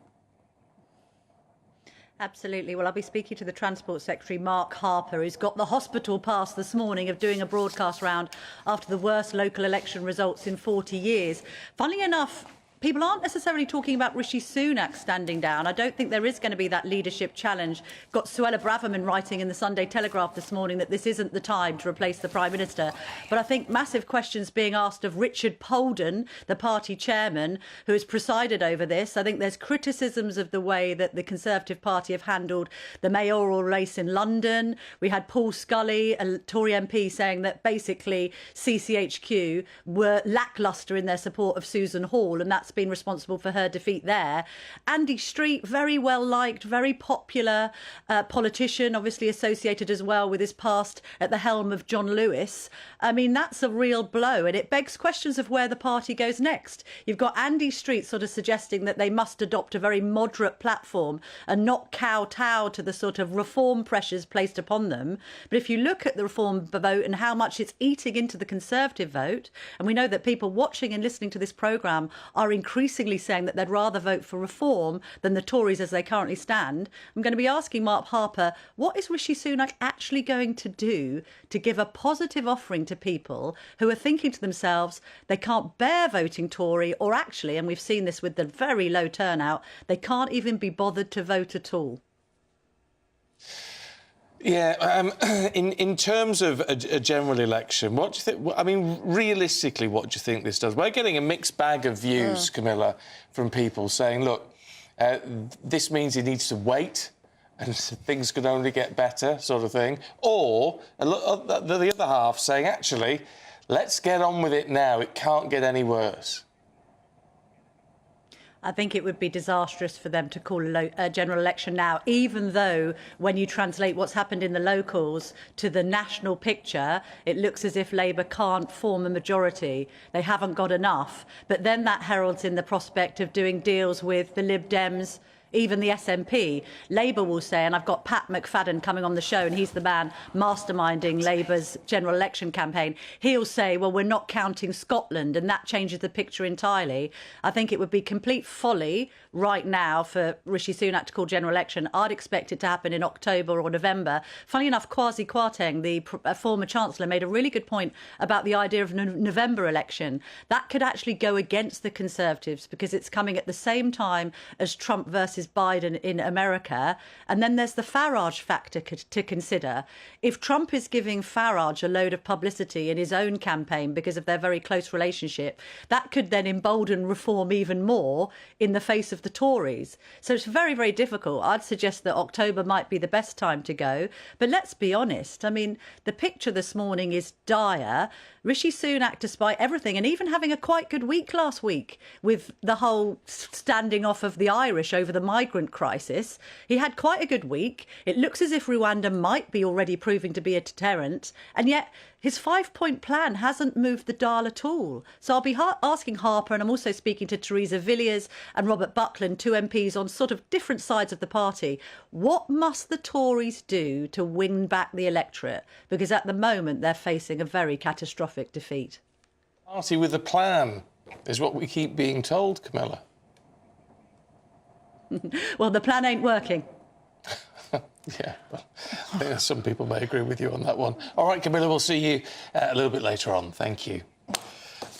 Absolutely. Well, I'll be speaking to the Transport Secretary, Mark Harper, who's got the hospital pass this morning of doing a broadcast round after the worst local election results in 40 years. Funnily enough, people aren't necessarily talking about Rishi Sunak standing down. I don't think there is going to be that leadership challenge. Got Suella Braverman writing in the Sunday Telegraph this morning that this isn't the time to replace the Prime Minister. But I think massive questions being asked of Richard Polden, the party chairman, who has presided over this. I think there's criticisms of the way that the Conservative Party have handled the mayoral race in London. We had Paul Scully, a Tory MP, saying that basically CCHQ were lacklustre in their support of Susan Hall, and that's been responsible for her defeat there. Andy Street, very well liked, very popular politician, obviously associated as well with his past at the helm of John Lewis. I mean, that's a real blow, and it begs questions of where the party goes next. You've got Andy Street sort of suggesting that they must adopt a very moderate platform and not kowtow to the sort of reform pressures placed upon them. But if you look at the reform vote and how much it's eating into the Conservative vote, and we know that people watching and listening to this programme are increasingly saying that they'd rather vote for reform than the Tories as they currently stand. I'm going to be asking Mark Harper, what is Rishi Sunak actually going to do to give a positive offering to people who are thinking to themselves they can't bear voting Tory, or actually, and we've seen this with the very low turnout, they can't even be bothered to vote at all? Yeah, in terms of a general election, what do you think? I mean, realistically, what do you think this does? We're getting a mixed bag of views, Camilla, from people saying, look, this means he needs to wait and things could only get better, sort of thing. Or the other half saying, actually, let's get on with it now. It can't get any worse. I think it would be disastrous for them to call a general election now, even though when you translate what's happened in the locals to the national picture, it looks as if Labour can't form a majority. They haven't got enough. But then that heralds in the prospect of doing deals with the Lib Dems, even the SNP. Labour will say, and I've got Pat McFadden coming on the show, and he's the man masterminding Labour's general election campaign. He'll say, well, we're not counting Scotland, and that changes the picture entirely. I think it would be complete folly right now for Rishi Sunak to call general election. I'd expect it to happen in October or November. Funny enough, Kwasi Kwarteng, the former Chancellor, made a really good point about the idea of a November election. That could actually go against the Conservatives because it's coming at the same time as Trump versus versus Biden in America. And then there's the Farage factor to consider. If Trump is giving Farage a load of publicity in his own campaign because of their very close relationship, that could then embolden reform even more in the face of the Tories. So it's very, very difficult. I'd suggest that October might be the best time to go. But let's be honest. I mean, the picture this morning is dire. Rishi Sunak, despite everything, and even having a quite good week last week with the whole standing off of the Irish over the migrant crisis, he had quite a good week. It looks as if Rwanda might be already proving to be a deterrent, and yet his 5-point plan hasn't moved the dial at all. So I'll be asking Harper, and I'm also speaking to Theresa Villiers and Robert Buckland, 2 MPs on sort of different sides of the party. What must the Tories do to win back the electorate? Because at the moment they're facing a very catastrophic defeat. Party with a plan is what we keep being told, Camilla. Well, the plan ain't working. Yeah, well, I think some people may agree with you on that one. All right, Camilla, we'll see you a little bit later on. Thank you.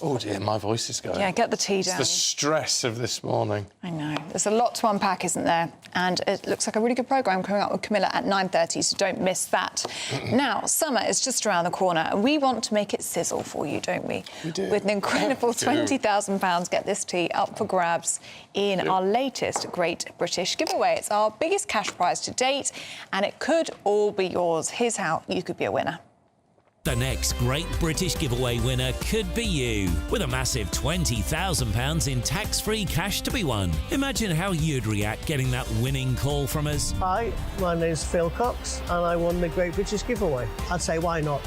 Oh, dear, my voice is going. Yeah, get the tea down. It's the stress of this morning. I know. There's a lot to unpack, isn't there? And it looks like a really good programme coming up with Camilla at 9:30, so don't miss that. Now, summer is just around the corner, and we want to make it sizzle for you, don't we? We do. With an incredible £20,000 Get This Tea up for grabs in our latest Great British Giveaway. It's our biggest cash prize to date, and it could all be yours. Here's how you could be a winner. The next Great British Giveaway winner could be you, with a massive £20,000 in tax-free cash to be won. Imagine how you'd react getting that winning call from us. Hi, my name's Phil Cox, and I won the Great British Giveaway. I'd say, why not?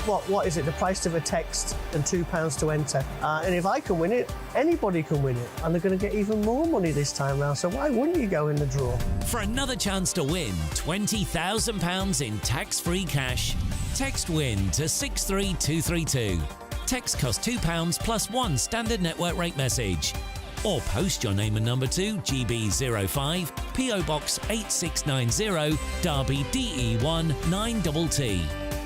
What is it? The price of a text and £2 to enter. And if I can win it, anybody can win it. And they're going to get even more money this time round, so why wouldn't you go in the draw? For another chance to win £20,000 in tax-free cash, text WIN to 63232. Text costs £2 plus 1 standard network rate message. Or post your name and number to GB05, PO Box 8690, Derby DE1 9TT.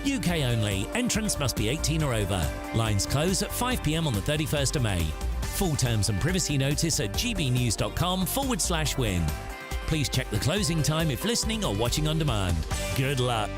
UK only. Entrance must be 18 or over. Lines close at 5 p.m. on the 31st of May. Full terms and privacy notice at gbnews.com/win. Please check the closing time if listening or watching on demand. Good luck.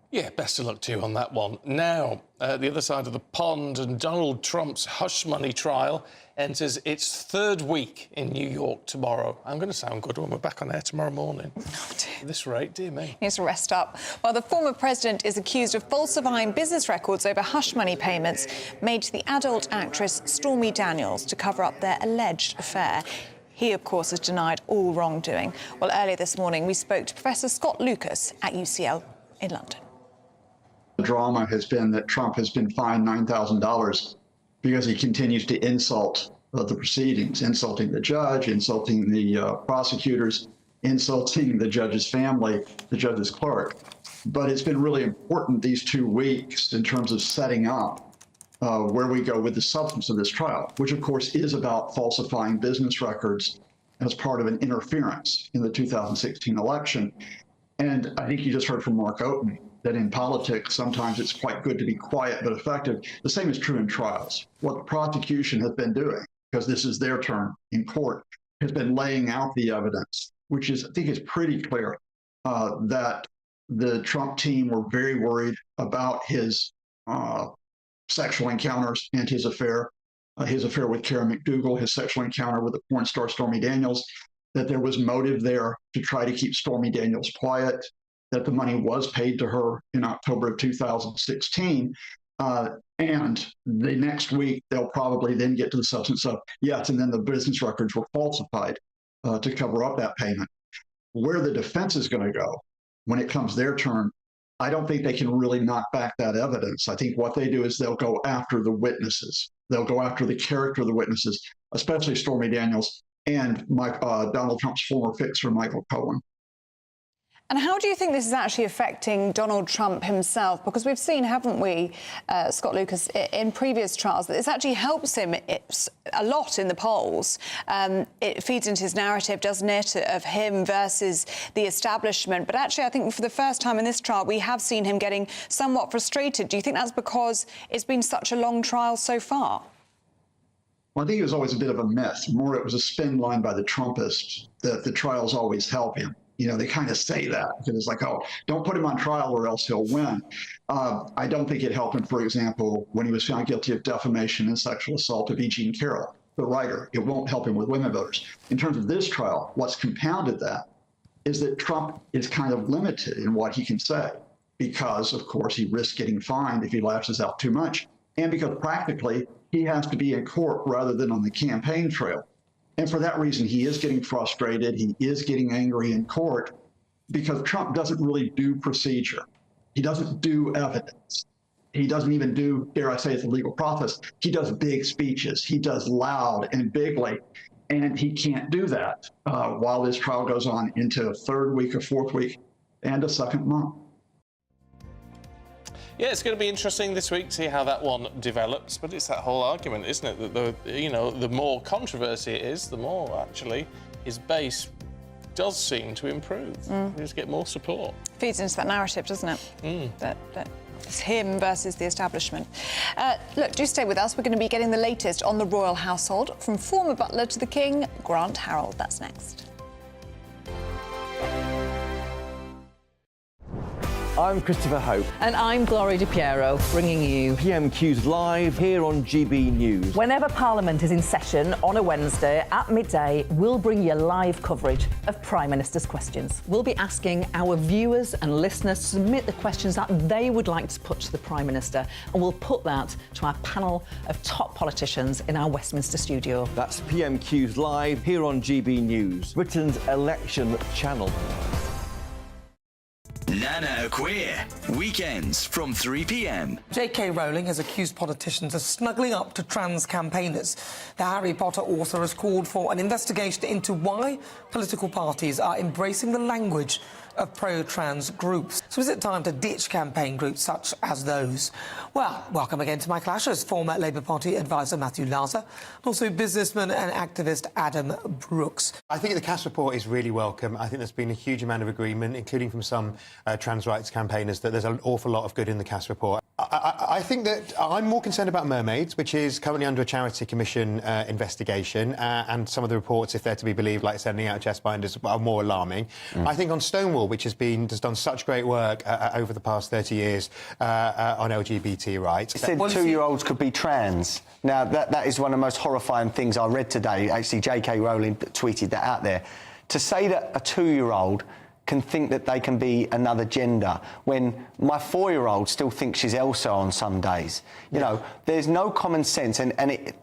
Yeah, best of luck to you on that one. Now, the other side of the pond, and Donald Trump's hush money trial enters its 3rd week in New York tomorrow. I'm going to sound good when we're back on air tomorrow morning. Oh, dear. At this rate, dear me. Needs to rest up. Well, the former president is accused of falsifying business records over hush money payments made to the adult actress Stormy Daniels to cover up their alleged affair. He, of course, has denied all wrongdoing. Well, earlier this morning, we spoke to Professor Scott Lucas at UCL in London. The drama has been that Trump has been fined $9,000 because he continues to insult the proceedings, insulting the judge, insulting the prosecutors, insulting the judge's family, the judge's clerk. But it's been really important these 2 weeks in terms of setting up where we go with the substance of this trial, which, of course, is about falsifying business records as part of an interference in the 2016 election. And I think you just heard from Mark Oaten that in politics, sometimes it's quite good to be quiet but effective. The same is true in trials. What the prosecution has been doing, because this is their turn in court, has been laying out the evidence, which is, I think, is pretty clear that the Trump team were very worried about his sexual encounters and his affair with Karen McDougal, his sexual encounter with the porn star Stormy Daniels, that there was motive there to try to keep Stormy Daniels quiet, that the money was paid to her in October of 2016. And the next week, they'll probably then get to the substance of, yes, and then the business records were falsified to cover up that payment. Where the defense is going to go when it comes their turn, I don't think they can really knock back that evidence. I think what they do is they'll go after the witnesses. They'll go after the character of the witnesses, especially Stormy Daniels and Donald Trump's former fixer, Michael Cohen. And how do you think this is actually affecting Donald Trump himself? Because we've seen, haven't we, Scott Lucas, in previous trials, that this actually helps him a lot in the polls. It feeds into his narrative, doesn't it, of him versus the establishment. But actually, I think for the first time in this trial, we have seen him getting somewhat frustrated. Do you think that's because it's been such a long trial so far? Well, I think it was always a bit of a myth. More, it was a spin line by the Trumpists that the trials always help him. You know, they kind of say that because it's like, oh, don't put him on trial or else he'll win. I don't think it helped him, for example, when he was found guilty of defamation and sexual assault of E. Jean Carroll, the writer. It won't help him with women voters. In terms of this trial, what's compounded that is that Trump is kind of limited in what he can say because, of course, he risks getting fined if he lashes out too much, and because practically he has to be in court rather than on the campaign trail. And for that reason, he is getting frustrated. He is getting angry in court because Trump doesn't really do procedure. He doesn't do evidence. He doesn't even do, dare I say, it's a legal process. He does big speeches. He does loud and bigly. And he can't do that while this trial goes on into a third week, a fourth week, and a second month. Yeah, it's going to be interesting this week to see how that one develops, but it's that whole argument, isn't it, that the more controversy it is, the more actually his base does seem to improve. He just get more support. Feeds into that narrative, doesn't it? That it's him versus the establishment. Look, do stay with us. We're going to be getting the latest on the royal household from former butler to the king, Grant Harold. That's next. I'm Christopher Hope. And I'm Gloria DiPiero, bringing you PMQ's live here on GB News. Whenever Parliament is in session on a Wednesday at midday, we'll bring you live coverage of Prime Minister's questions. We'll be asking our viewers and listeners to submit the questions that they would like to put to the Prime Minister, and we'll put that to our panel of top politicians in our Westminster studio. That's PMQ's live here on GB News, Britain's election channel. Nana Queer, weekends from 3 p.m. J.K. Rowling has accused politicians of snuggling up to trans campaigners. The Harry Potter author has called for an investigation into why political parties are embracing the language of pro-trans groups. So is it time to ditch campaign groups such as those? Well, welcome again to my clashers, former Labour Party advisor Matthew Laza, and also businessman and activist Adam Brooks. I think the Cass report is really welcome. I think there's been a huge amount of agreement, including from some trans rights campaigners, that there's an awful lot of good in the Cass report. I think that I'm more concerned about mermaids, which is currently under a Charity Commission investigation, and some of the reports, if they're to be believed, like sending out chest binders, are more alarming. I think on Stonewall, which has done such great work over the past 30 years on LGBT rights. It said 2-year-olds could be trans. Now, that is one of the most horrifying things I read today. Actually, J.K. Rowling tweeted that out there. To say that a 2-year-old can think that they can be another gender when my 4-year-old still thinks she's Elsa on some days. You know, there's no common sense, and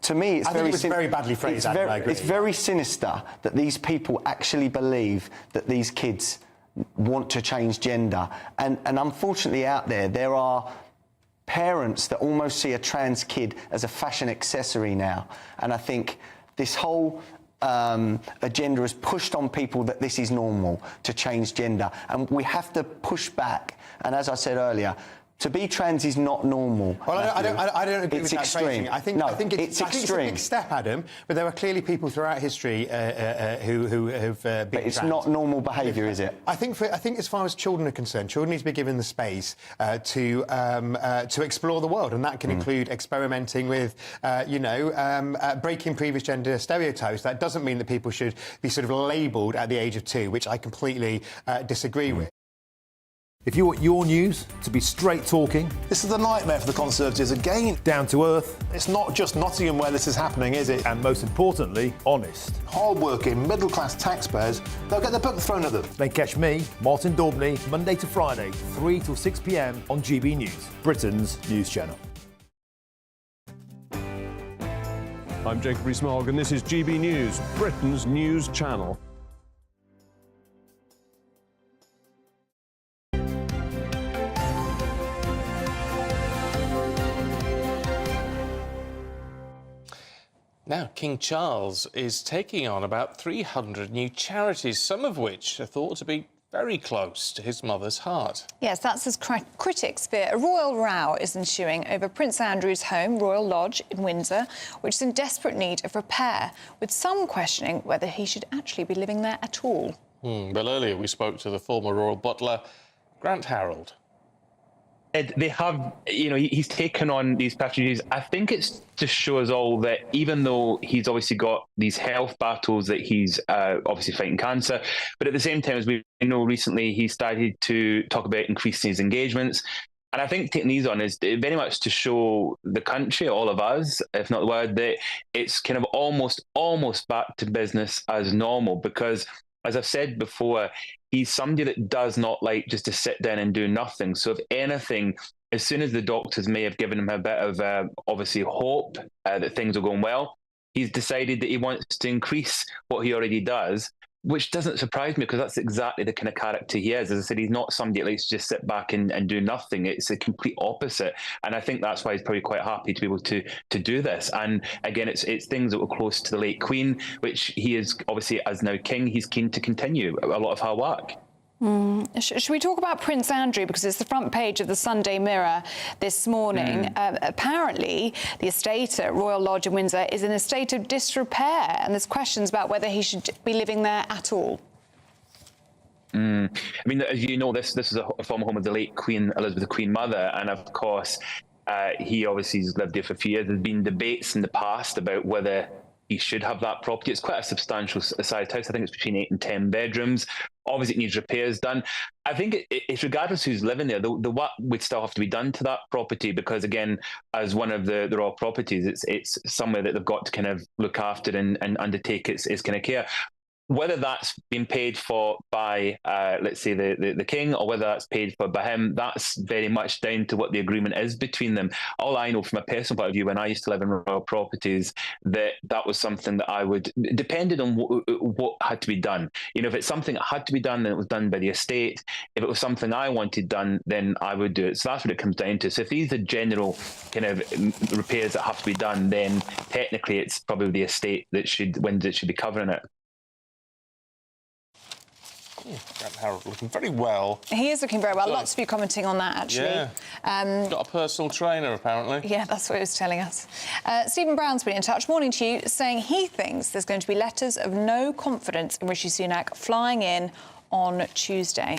to me it's very badly phrased. It's very sinister that these people actually believe that these kids want to change gender, and unfortunately out there are parents that almost see a trans kid as a fashion accessory now, and I think this whole agenda has pushed on people that this is normal to change gender, and we have to push back. And as I said earlier, to be trans is not normal. Well, I don't agree with that phrasing. I think it's extreme. It's a big step, Adam, but there are clearly people throughout history who have been But it's trans. not normal behaviour, is it? I think as far as children are concerned, children need to be given the space to explore the world, and that can include experimenting with, breaking previous gender stereotypes. That doesn't mean that people should be sort of labelled at the age of 2, which I completely disagree with. If you want your news to be straight talking... This is a nightmare for the Conservatives again. Down to earth. It's not just Nottingham where this is happening, is it? And most importantly, honest. Hard-working, middle-class taxpayers, they'll get their book thrown at them. Then catch me, Martin Daubney, Monday to Friday, 3 till 6 p.m. on GB News, Britain's news channel. I'm Jacob Rees-Mogg, and this is GB News, Britain's news channel. Now, King Charles is taking on about 300 new charities, some of which are thought to be very close to his mother's heart. Yes, that's as critics fear. A royal row is ensuing over Prince Andrew's home, Royal Lodge in Windsor, which is in desperate need of repair, with some questioning whether he should actually be living there at all. Well, earlier we spoke to the former royal butler, Grant Harold. they have, he's taken on these patronages. I think it's just shows all that even though he's obviously got these health battles that he's obviously fighting cancer, but at the same time, as we know recently, he started to talk about increasing his engagements. And I think taking these on is very much to show the country, all of us, if not the world, that it's kind of almost back to business as normal. Because, as I've said before, he's somebody that does not like just to sit down and do nothing. So if anything, as soon as the doctors may have given him a bit of, obviously, hope that things are going well, he's decided that he wants to increase what he already does, which doesn't surprise me because that's exactly the kind of character he is. As I said, he's not somebody that likes to just sit back and do nothing. It's a complete opposite. And I think that's why he's probably quite happy to be able to do this. And again, it's things that were close to the late Queen, which he is obviously, as now king, he's keen to continue a lot of her work. Should we talk about Prince Andrew, because it's the front page of the Sunday Mirror this morning. Apparently, the estate at Royal Lodge in Windsor is in a state of disrepair, and there's questions about whether he should be living there at all. I mean, as you know, this is a former home of the late Queen Elizabeth, the Queen Mother, and of course, he obviously has lived there for a few years. There's been debates in the past about whether he should have that property. It's quite a substantial sized house. I think it's between 8 and 10 bedrooms. Obviously, it needs repairs done. I think it's regardless who's living there, the work would still have to be done to that property because, again, as one of the royal properties, it's somewhere that they've got to kind of look after and undertake its kind of care. Whether that's been paid for by, let's say, the king, or whether that's paid for by him, that's very much down to what the agreement is between them. All I know from a personal point of view, when I used to live in royal properties, that was something that I would, depended on what had to be done. If it's something that had to be done, then it was done by the estate. If it was something I wanted done, then I would do it. So that's what it comes down to. So if these are general kind of repairs that have to be done, then technically it's probably the estate that should be covering it. Harold looking very well. He is looking very well. Lots of you commenting on that, actually. Yeah. Got a personal trainer, apparently. Yeah, that's what he was telling us. Stephen Brown's been in touch, morning to you, saying he thinks there's going to be letters of no confidence in Rishi Sunak flying in on Tuesday.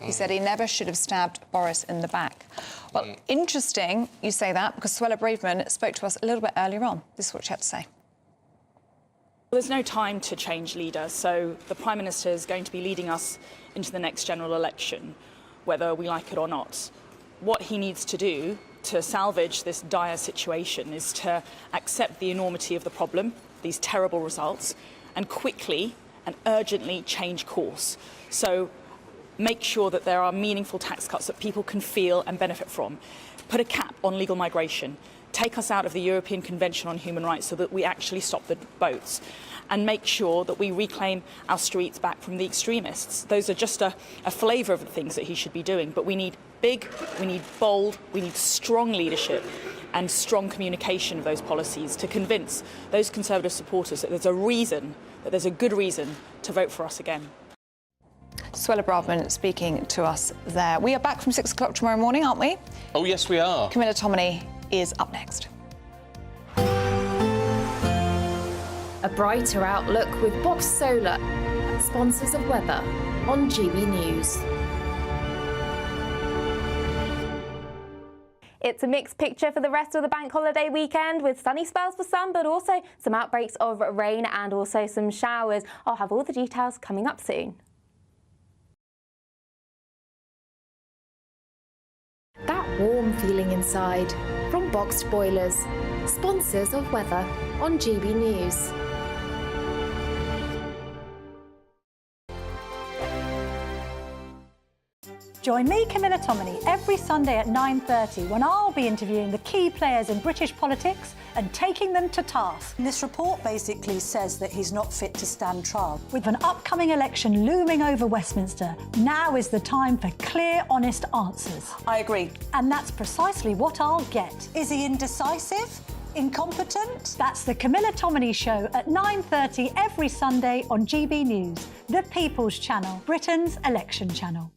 He said he never should have stabbed Boris in the back. Well, interesting you say that, because Suella Braverman spoke to us a little bit earlier on. This is what she had to say. There's no time to change leader, so the Prime Minister is going to be leading us into the next general election, whether we like it or not. What he needs to do to salvage this dire situation is to accept the enormity of the problem, these terrible results, and quickly and urgently change course. So make sure that there are meaningful tax cuts that people can feel and benefit from. Put a cap on legal migration. Take us out of the European Convention on Human Rights so that we actually stop the boats, and make sure that we reclaim our streets back from the extremists. Those are just a flavour of the things that he should be doing. But we need big, we need bold, we need strong leadership and strong communication of those policies to convince those Conservative supporters that there's a good reason to vote for us again. Suella Braverman speaking to us there. We are back from 6 o'clock tomorrow morning, aren't we? Oh, yes, we are. Camilla Tominey is up next. A brighter outlook with Box Solar, sponsors of weather on GB News. It's a mixed picture for the rest of the bank holiday weekend, with sunny spells for some, but also some outbreaks of rain and also some showers. I'll have all the details coming up soon. That warm feeling inside from Boxed Boilers, sponsors of weather on GB News. Join me, Camilla Tominey, every Sunday at 9:30 when I'll be interviewing the key players in British politics and taking them to task. This report basically says that he's not fit to stand trial. With an upcoming election looming over Westminster, now is the time for clear, honest answers. I agree. And that's precisely what I'll get. Is he indecisive? Incompetent? That's the Camilla Tominey Show at 9:30 every Sunday on GB News, the People's Channel, Britain's election channel.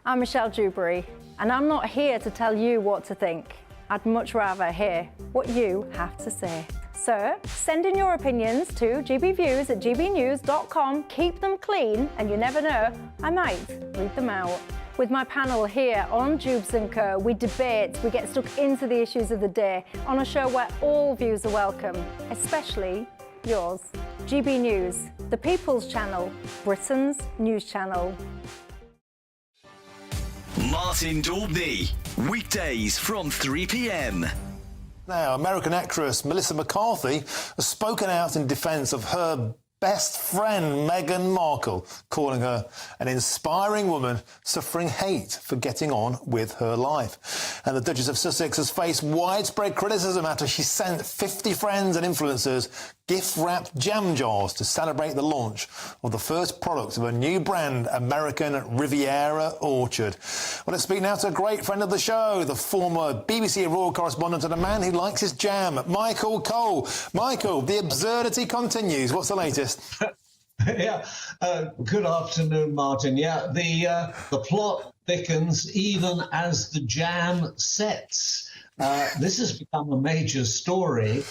I'm Michelle Dewberry, and I'm not here to tell you what to think. I'd much rather hear what you have to say. So send in your opinions to gbviews@gbnews.com. Keep them clean, and you never know, I might read them out. With my panel here on Jubes & Co, we debate, we get stuck into the issues of the day on a show where all views are welcome, especially yours. GB News, the People's Channel, Britain's news channel. Martin Daubney, weekdays from 3 p.m. Now, American actress Melissa McCarthy has spoken out in defence of her best friend Meghan Markle, calling her an inspiring woman suffering hate for getting on with her life. And the Duchess of Sussex has faced widespread criticism after she sent 50 friends and influencers gift-wrapped jam jars to celebrate the launch of the first product of a new brand, American Riviera Orchard. Well, let's speak now to a great friend of the show, the former BBC Royal correspondent and a man who likes his jam, Michael Cole. Michael, the absurdity continues. What's the latest? Yeah, good afternoon, Martin. Yeah, the plot thickens even as the jam sets. This has become a major story.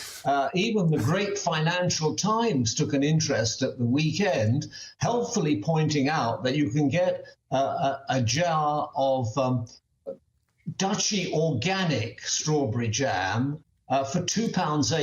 Even the great Financial Times took an interest at the weekend, helpfully pointing out that you can get a jar of Dutchy organic strawberry jam for £2.80.